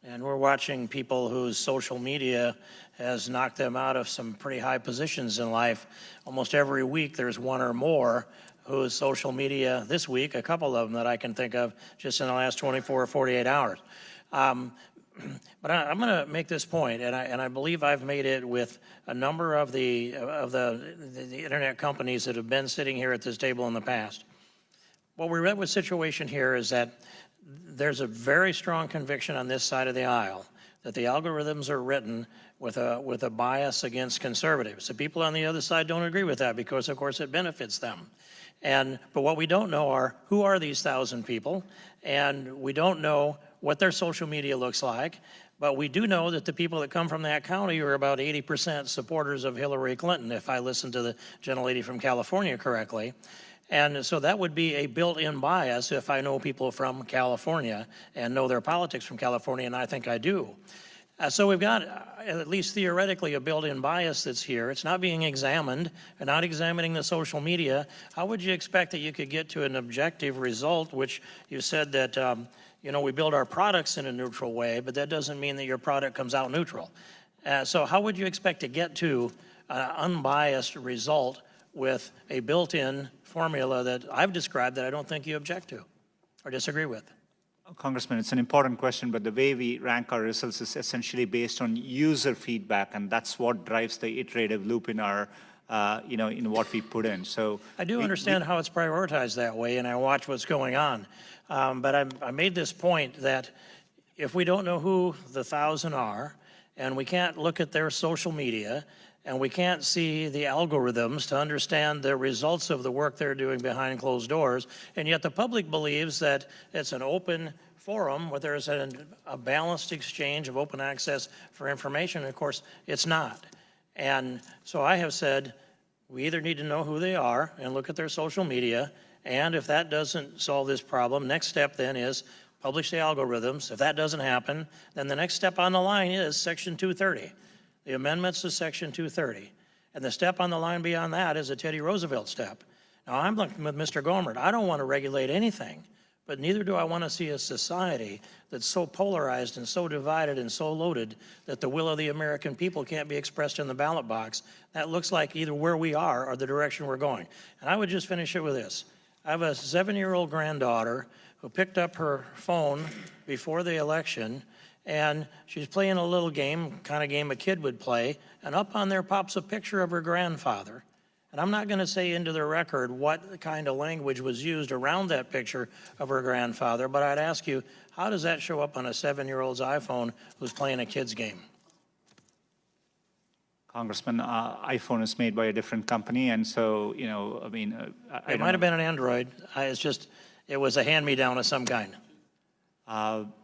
And we're watching people whose social media has knocked them out of some pretty high positions in life. Almost every week there's one or more whose social media, this week, a couple of them that I can think of just in the last 24 or 48 hours. But I'm going to make this point, and I believe I've made it with a number of the internet companies that have been sitting here at this table in the past. What we're at with situation here is that there's a very strong conviction on this side of the aisle that the algorithms are written with a bias against conservatives. The people on the other side don't agree with that because, of course, it benefits them. But what we don't know are who are these 1,000 people, and we don't know what their social media looks like, but we do know that the people that come from that county are about 80% supporters of Hillary Clinton, if I listened to the gentlelady from California correctly. And so that would be a built-in bias if I know people from California and know their politics from California, and I think I do. So we've got, at least theoretically, a built-in bias that's here. It's not being examined, and not examining the social media. How would you expect that you could get to an objective result, which you said that, we build our products in a neutral way, but that doesn't mean that your product comes out neutral. So how would you expect to get to an unbiased result with a built-in formula that I've described that I don't think you object to or disagree with? Congressman, it's an important question, but the way we rank our results is essentially based on user feedback, and that's what drives the iterative loop in our, in what we put in. So I do understand how it's prioritized that way, and I watch what's going on. But I made this point that if we don't know who the 1,000 are, and we can't look at their social media, and we can't see the algorithms to understand the results of the work they're doing behind closed doors, and yet the public believes that it's an open forum where there's a balanced exchange of open access for information. And of course, it's not. And so I have said, we either need to know who they are and look at their social media, and if that doesn't solve this problem, next step then is publish the algorithms. If that doesn't happen, then the next step on the line is Section 230. The amendments to Section 230. And the step on the line beyond that is a Teddy Roosevelt step. Now, I'm looking with Mr. Gohmert. I don't want to regulate anything, but neither do I want to see a society that's so polarized and so divided and so loaded that the will of the American people can't be expressed in the ballot box. That looks like either where we are or the direction we're going. And I would just finish it with this. I have a 7-year-old granddaughter who picked up her phone before the election, and she's playing a little game, kind of game a kid would play, and up on there pops a picture of her grandfather. And I'm not going to say into the record what kind of language was used around that picture of her grandfather, but I'd ask you, how does that show up on a 7-year-old's iPhone who's playing a kid's game? Congressman, iPhone is made by a different company, and so, It might have been an Android. It was a hand-me-down of some kind. I'm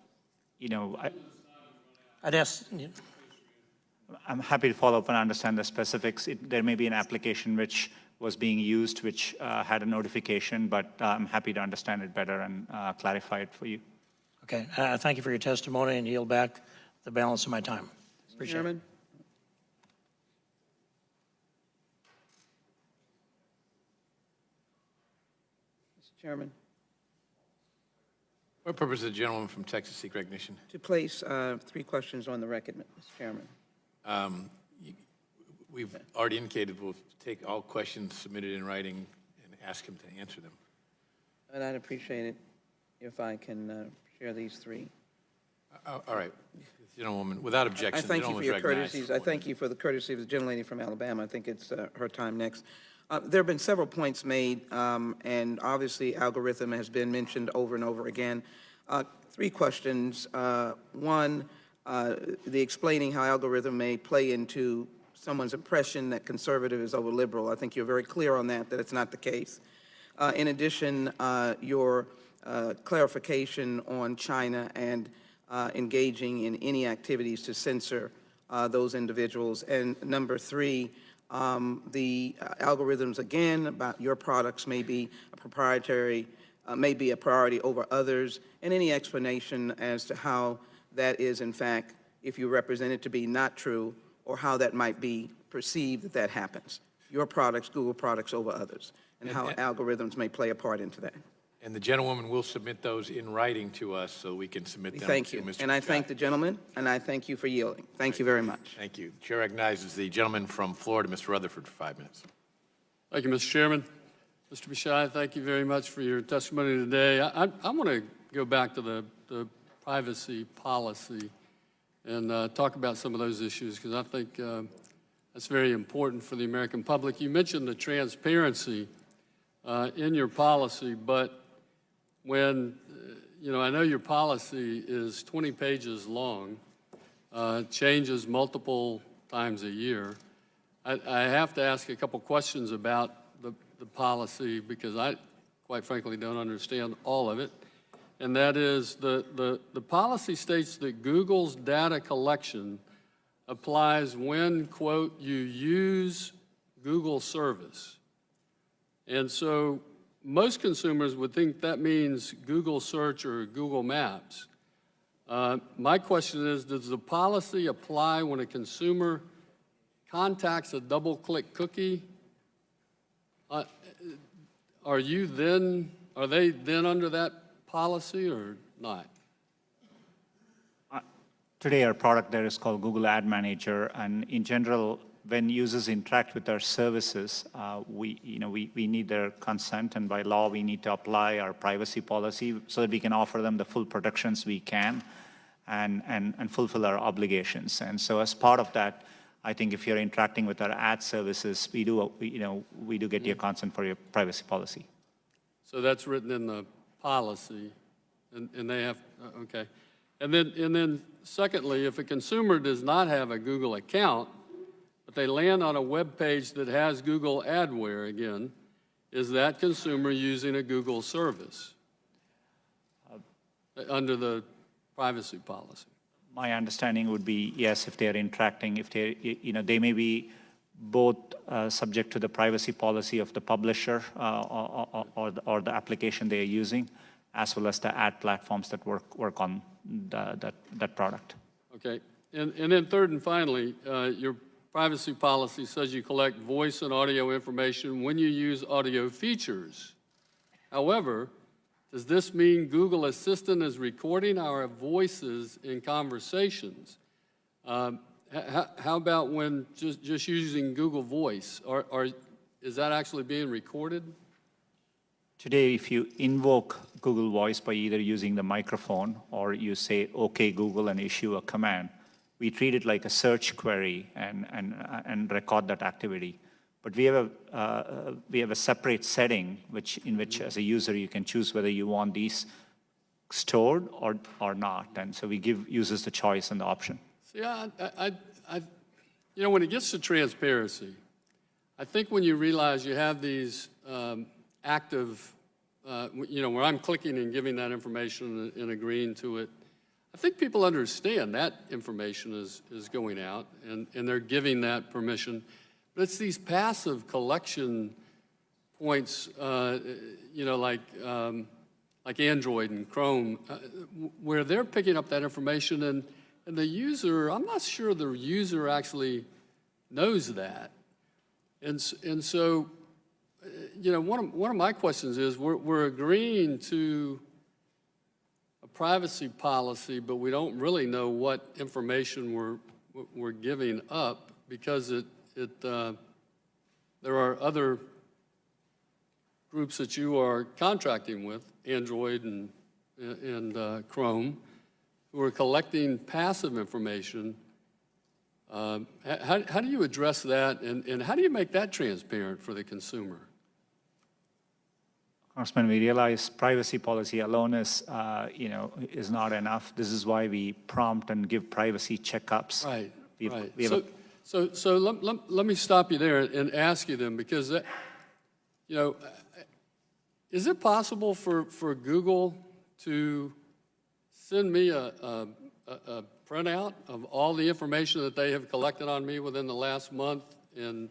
happy to follow up and understand the specifics. There may be an application which was being used, which had a notification, but I'm happy to understand it better and clarify it for you. Okay. Thank you for your testimony, and yield back the balance of my time. Appreciate it. Mr. Chairman. What purpose does the gentleman from Texas seek recognition? To place 3 questions on the record, Mr. Chairman. We've already indicated we'll take all questions submitted in writing and ask him to answer them. And I'd appreciate it if I can share these 3. All right. Gentlewoman, without objection, I thank you for your recognized. courtesies. I thank you for the courtesy of the gentlelady from Alabama. I think it's her time next. There have been several points made, and obviously algorithm has been mentioned over and over again. 3 questions. One, the explaining how algorithm may play into someone's impression that conservative is over liberal. I think you're very clear on that it's not the case. In addition, your clarification on China and engaging in any activities to censor those individuals. And number 3, the algorithms, again, about your products may be a proprietary, may be a priority over others, and any explanation as to how that is, in fact, if you represent it to be not true, or how that might be perceived that happens? Your products, Google products over others, and how algorithms may play a part into that. And the gentlewoman will submit those in writing to us so we can submit them Thank to you. Mr. And I Pichai. thank the gentleman, and I thank you for yielding. Thank you very much. Thank you. Chair recognizes the gentleman from Florida, Mr. Rutherford, for 5 minutes. Thank you, Mr. Chairman. Mr. Pichai, thank you very much for your testimony today. I want to go back to the privacy policy and talk about some of those issues, because I think that's very important for the American public. You mentioned the transparency in your policy, but when, I know your policy is 20 pages long, changes multiple times a year. I have to ask a couple questions about the policy, because I, quite frankly, don't understand all of it. And that is, the policy states that Google's data collection applies when, quote, you use Google service. And so most consumers would think that means Google search or Google Maps. My question is, does the policy apply when a consumer contacts a double-click cookie? Are they then under that policy or not? Today, our product there is called Google Ad Manager, and in general, when users interact with our services, we need their consent, and by law, we need to apply our privacy policy so that we can offer them the full protections we can and fulfill our obligations. And so as part of that, I think if you're interacting with our ad services, we do get your consent for your privacy policy. So that's written in the policy, and they have, okay. And then secondly, if a consumer does not have a Google account, but they land on a web page that has Google adware again, is that consumer using a Google service under the privacy policy? My understanding would be yes, if they're interacting, if they may be both subject to the privacy policy of the publisher or the application they are using, as well as the ad platforms that work on that product. Okay, and then third and finally, your privacy policy says you collect voice and audio information when you use audio features. However, does this mean Google Assistant is recording our voices in conversations? How about when just using Google Voice? Is that actually being recorded? Today, if you invoke Google Voice by either using the microphone or you say, OK, Google, and issue a command, we treat it like a search query and record that activity. But we have a separate setting in which, as a user, you can choose whether you want these stored or not. And so we give users the choice and the option. See, when it gets to transparency, I think when you realize you have these active, where I'm clicking and giving that information and agreeing to it, I think people understand that information is going out and they're giving that permission. But it's these passive collection points, like Android and Chrome, where they're picking up that information and the user, I'm not sure the user actually knows that. And so, one of my questions is we're agreeing to a privacy policy, but we don't really know what information we're giving up because there are other groups that you are contracting with, Android and Chrome, who are collecting passive information. How do you address that, and how do you make that transparent for the consumer? Congressman, we realize privacy policy alone is not enough. This is why we prompt and give privacy checkups. Right. So let me stop you there and ask you then, because is it possible for Google to send me a printout of all the information that they have collected on me within the last month, and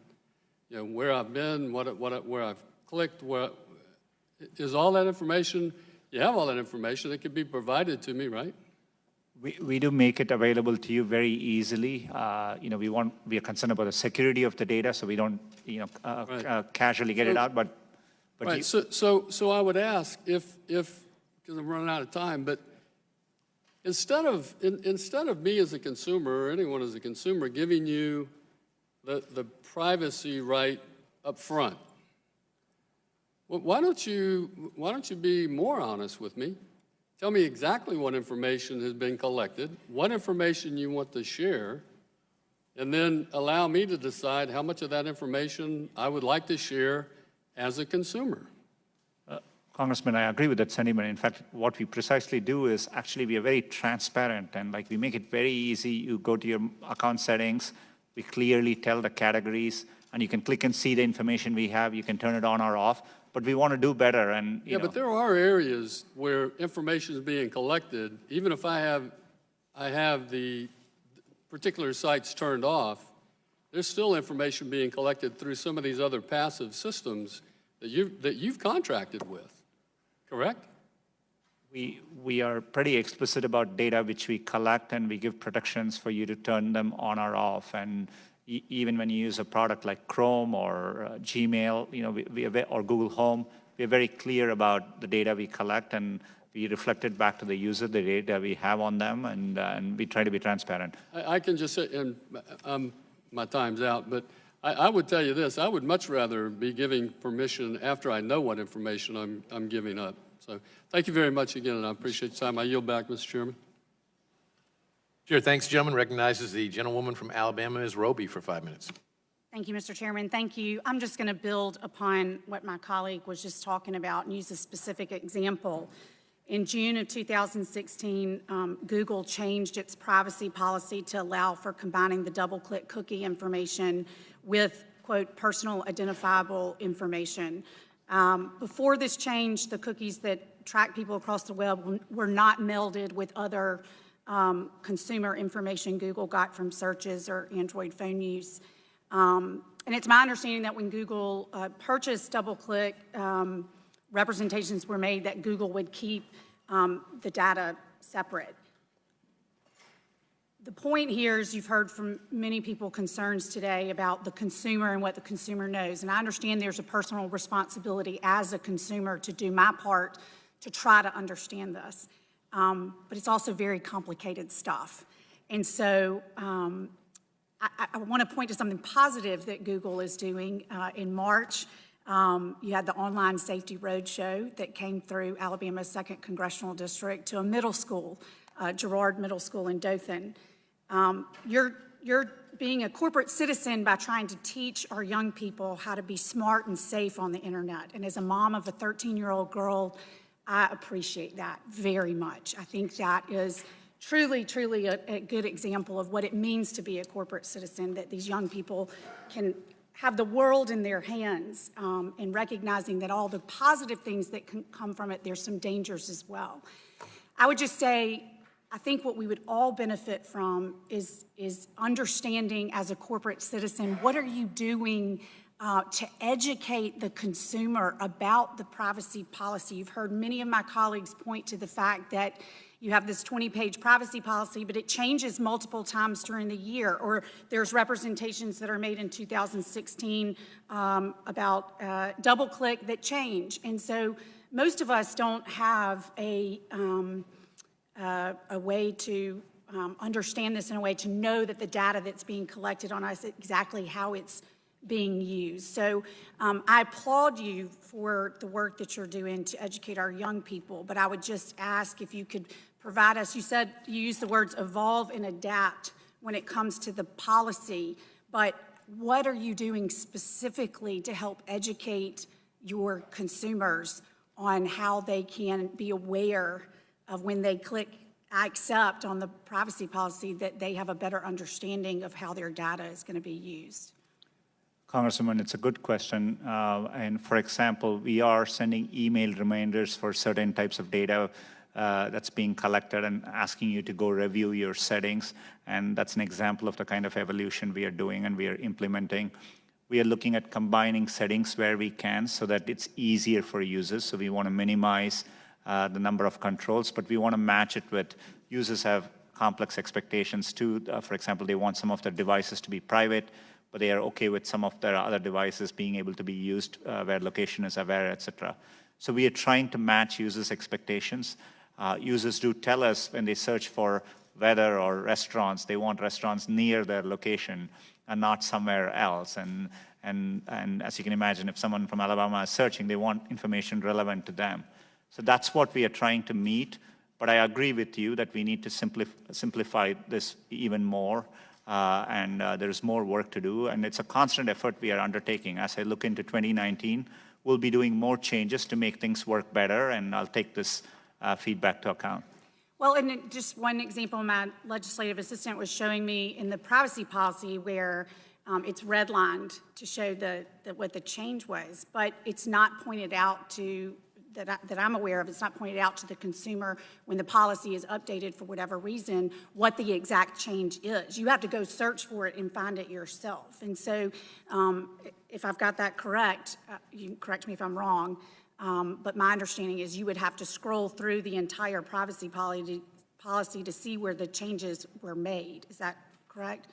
where I've been, where I've clicked, is all that information? You have all that information that could be provided to me, right? We do make it available to you very easily. We are concerned about the security of the data, so we don't, casually get it out. But Right. So I would ask if because I'm running out of time, but instead of me as a consumer or anyone as a consumer giving you the privacy right up front, why don't you be more honest with me? Tell me exactly what information has been collected, what information you want to share, and then allow me to decide how much of that information I would like to share as a consumer. Congressman, I agree with that sentiment. In fact, what we precisely do is actually we are very transparent, and we make it very easy. You go to your account settings, we clearly tell the categories, and you can click and see the information we have. You can turn it on or off. But we want to do better, and but there are areas where information is being collected, even if I have the particular sites turned off. There's still information being collected through some of these other passive systems that you've contracted with, correct? We are pretty explicit about data which we collect, and we give protections for you to turn them on or off. And even when you use a product like Chrome or Gmail, or Google Home, we're very clear about the data we collect, and we reflect it back to the user, the data we have on them, and we try to be transparent. I can just say, and my time's out, but I would tell you this: I would much rather be giving permission after I know what information I'm giving up. So thank you very much again, and I appreciate your time. I yield back, Mr. Chairman. Chair, thanks, gentleman. Recognizes the gentlewoman from Alabama, Ms. Roby, for 5 minutes. Thank you, Mr. Chairman. Thank you. I'm just going to build upon what my colleague was just talking about and use a specific example. In June of 2016, Google changed its privacy policy to allow for combining the double-click cookie information with, quote, personal identifiable information. Before this change, the cookies that track people across the web were not melded with other consumer information Google got from searches or Android phone use. And it's my understanding that when Google purchased DoubleClick, representations were made that Google would keep the data separate. The point here is you've heard from many people concerns today about the consumer and what the consumer knows. And I understand there's a personal responsibility as a consumer to do my part to try to understand this. But it's also very complicated stuff. And so I want to point to something positive that Google is doing. In March, you had the Online Safety Roadshow that came through Alabama's 2nd Congressional District to a middle school, Girard Middle School in Dothan. You're being a corporate citizen by trying to teach our young people how to be smart and safe on the internet. And as a mom of a 13-year-old girl, I appreciate that very much. I think that is truly, truly a good example of what it means to be a corporate citizen, that these young people can have the world in their hands, and recognizing that all the positive things that can come from it, there's some dangers as well. I would just say, I think what we would all benefit from is understanding as a corporate citizen, what are you doing to educate the consumer about the privacy policy? You've heard many of my colleagues point to the fact that you have this 20-page privacy policy, but it changes multiple times during the year, or there's representations that are made in 2016 about DoubleClick that change. And so most of us don't have a way to understand this in a way to know that the data that's being collected on us, exactly how it's being used. So I applaud you for the work that you're doing to educate our young people, but I would just ask if you could provide us, you said you used the words evolve and adapt when it comes to the policy, but what are you doing specifically to help educate your consumers on how they can be aware of when they click I accept on the privacy policy that they have a better understanding of how their data is going to be used? Congresswoman, it's a good question. And for example, we are sending email reminders for certain types of data that's being collected and asking you to go review your settings. And that's an example of the kind of evolution we are doing and we are implementing. We are looking at combining settings where we can so that it's easier for users. So we want to minimize the number of controls, but we want to match it with users have complex expectations too. For example, they want some of their devices to be private, but they are okay with some of their other devices being able to be used where location is aware, et cetera. So we are trying to match users' expectations. Users do tell us when they search for weather or restaurants, they want restaurants near their location and not somewhere else. And as you can imagine, if someone from Alabama is searching, they want information relevant to them. So that's what we are trying to meet. But I agree with you that we need to simplify this even more. And there's more work to do. And it's a constant effort we are undertaking. As I look into 2019, we'll be doing more changes to make things work better. And I'll take this feedback to account. Well, and just one example, my legislative assistant was showing me in the privacy policy where it's redlined to show what the change was, but it's not pointed out to, that I'm aware of, it's not pointed out to the consumer when the policy is updated for whatever reason, what the exact change is. You have to go search for it and find it yourself. And so if I've got that correct, you can correct me if I'm wrong, but my understanding is you would have to scroll through the entire privacy policy to see where the changes were made. Is that correct?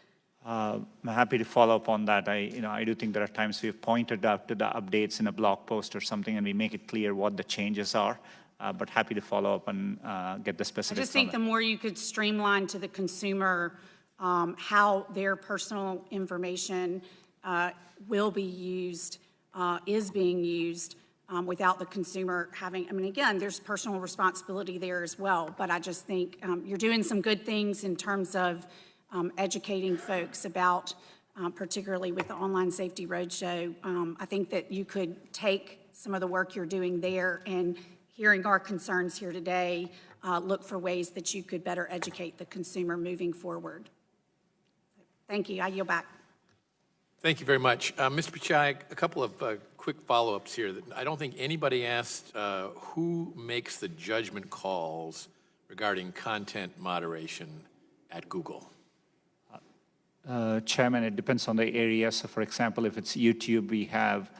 I'm happy to follow up on that. I do think there are times we've pointed out to the updates in a blog post or something, and we make it clear what the changes are. But happy to follow up and get the specifics. I just think the more you could streamline to the consumer how their personal information will be used, is being used, without the consumer having, I mean, again, there's personal responsibility there as well, but I just think you're doing some good things in terms of educating folks about, particularly with the Online Safety Roadshow. I think that you could take some of the work you're doing there and hearing our concerns here today, look for ways that you could better educate the consumer moving forward. Thank you. I yield back. Thank you very much. Mr. Pichai, a couple of quick follow-ups here. I don't think anybody asked who makes the judgment calls regarding content moderation at Google. Chairman, it depends on the area. So, for example, if it's YouTube, we have,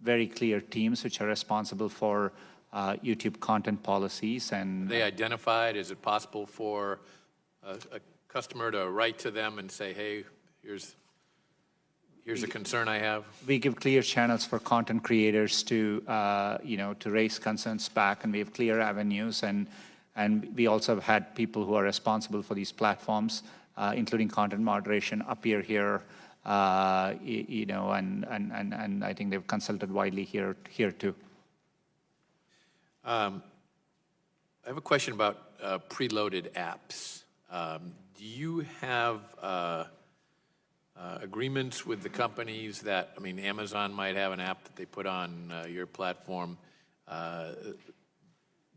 very clear teams which are responsible for YouTube content policies. And are they identified? Is it possible for a customer to write to them and say, hey, here's a concern I have? We give clear channels for content creators to, to raise concerns back, and we have clear avenues. And we also have had people who are responsible for these platforms, including content moderation, appear here, and I think they've consulted widely here too. I have a question about preloaded apps. Do you have agreements with the companies that, I mean, Amazon might have an app that they put on your platform. Do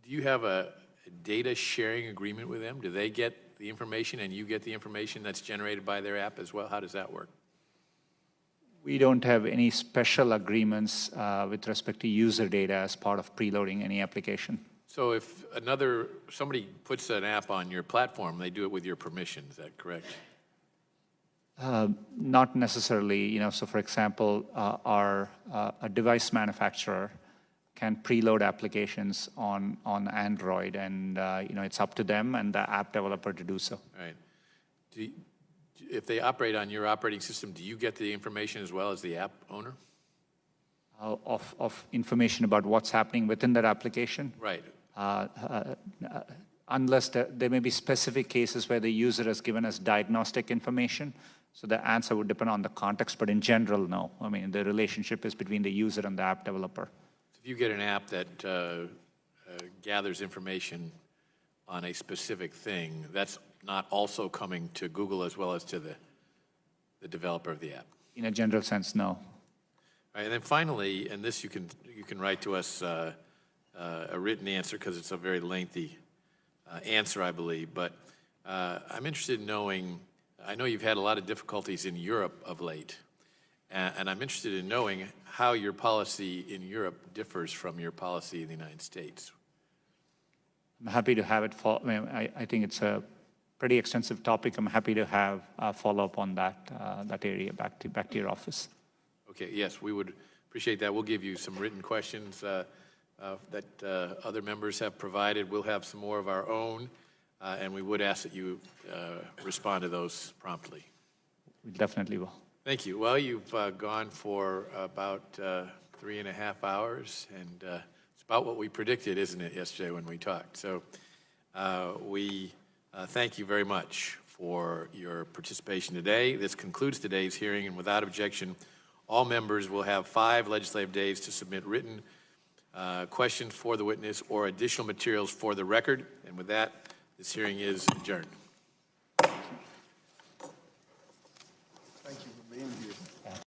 you have a data sharing agreement with them? Do they get the information and you get the information that's generated by their app as well? How does that work? We don't have any special agreements with respect to user data as part of preloading any application. So if somebody puts an app on your platform, they do it with your permission, is that correct? Not necessarily. So for example, a device manufacturer can preload applications on Android, and it's up to them and the app developer to do so. All right. If they operate on your operating system, do you get the information as well as the app owner? Of information about what's happening within that application? Right. Unless there may be specific cases where the user has given us diagnostic information. So the answer would depend on the context, but in general, no. I mean, the relationship is between the user and the app developer. If you get an app that gathers information on a specific thing, that's not also coming to Google as well as to the developer of the app? In a general sense, no. All right, and then finally, and this you can write to us a written answer because it's a very lengthy answer, I believe, but I'm interested in knowing, I know you've had a lot of difficulties in Europe of late, and I'm interested in knowing how your policy in Europe differs from your policy in the United States. I'm happy to have it. I think it's a pretty extensive topic. I'm happy to have a follow-up on that area back to your office. Okay, yes, we would appreciate that. We'll give you some written questions that other members have provided. We'll have some more of our own. and we would ask that you respond to those promptly. We definitely will. Thank you. Well, you've gone for about 3.5 hours, and it's about what we predicted, isn't it, yesterday when we talked? So we thank you very much for your participation today. This concludes today's hearing, and without objection, all members will have 5 legislative days to submit written questions for the witness or additional materials for the record. And with that, this hearing is adjourned.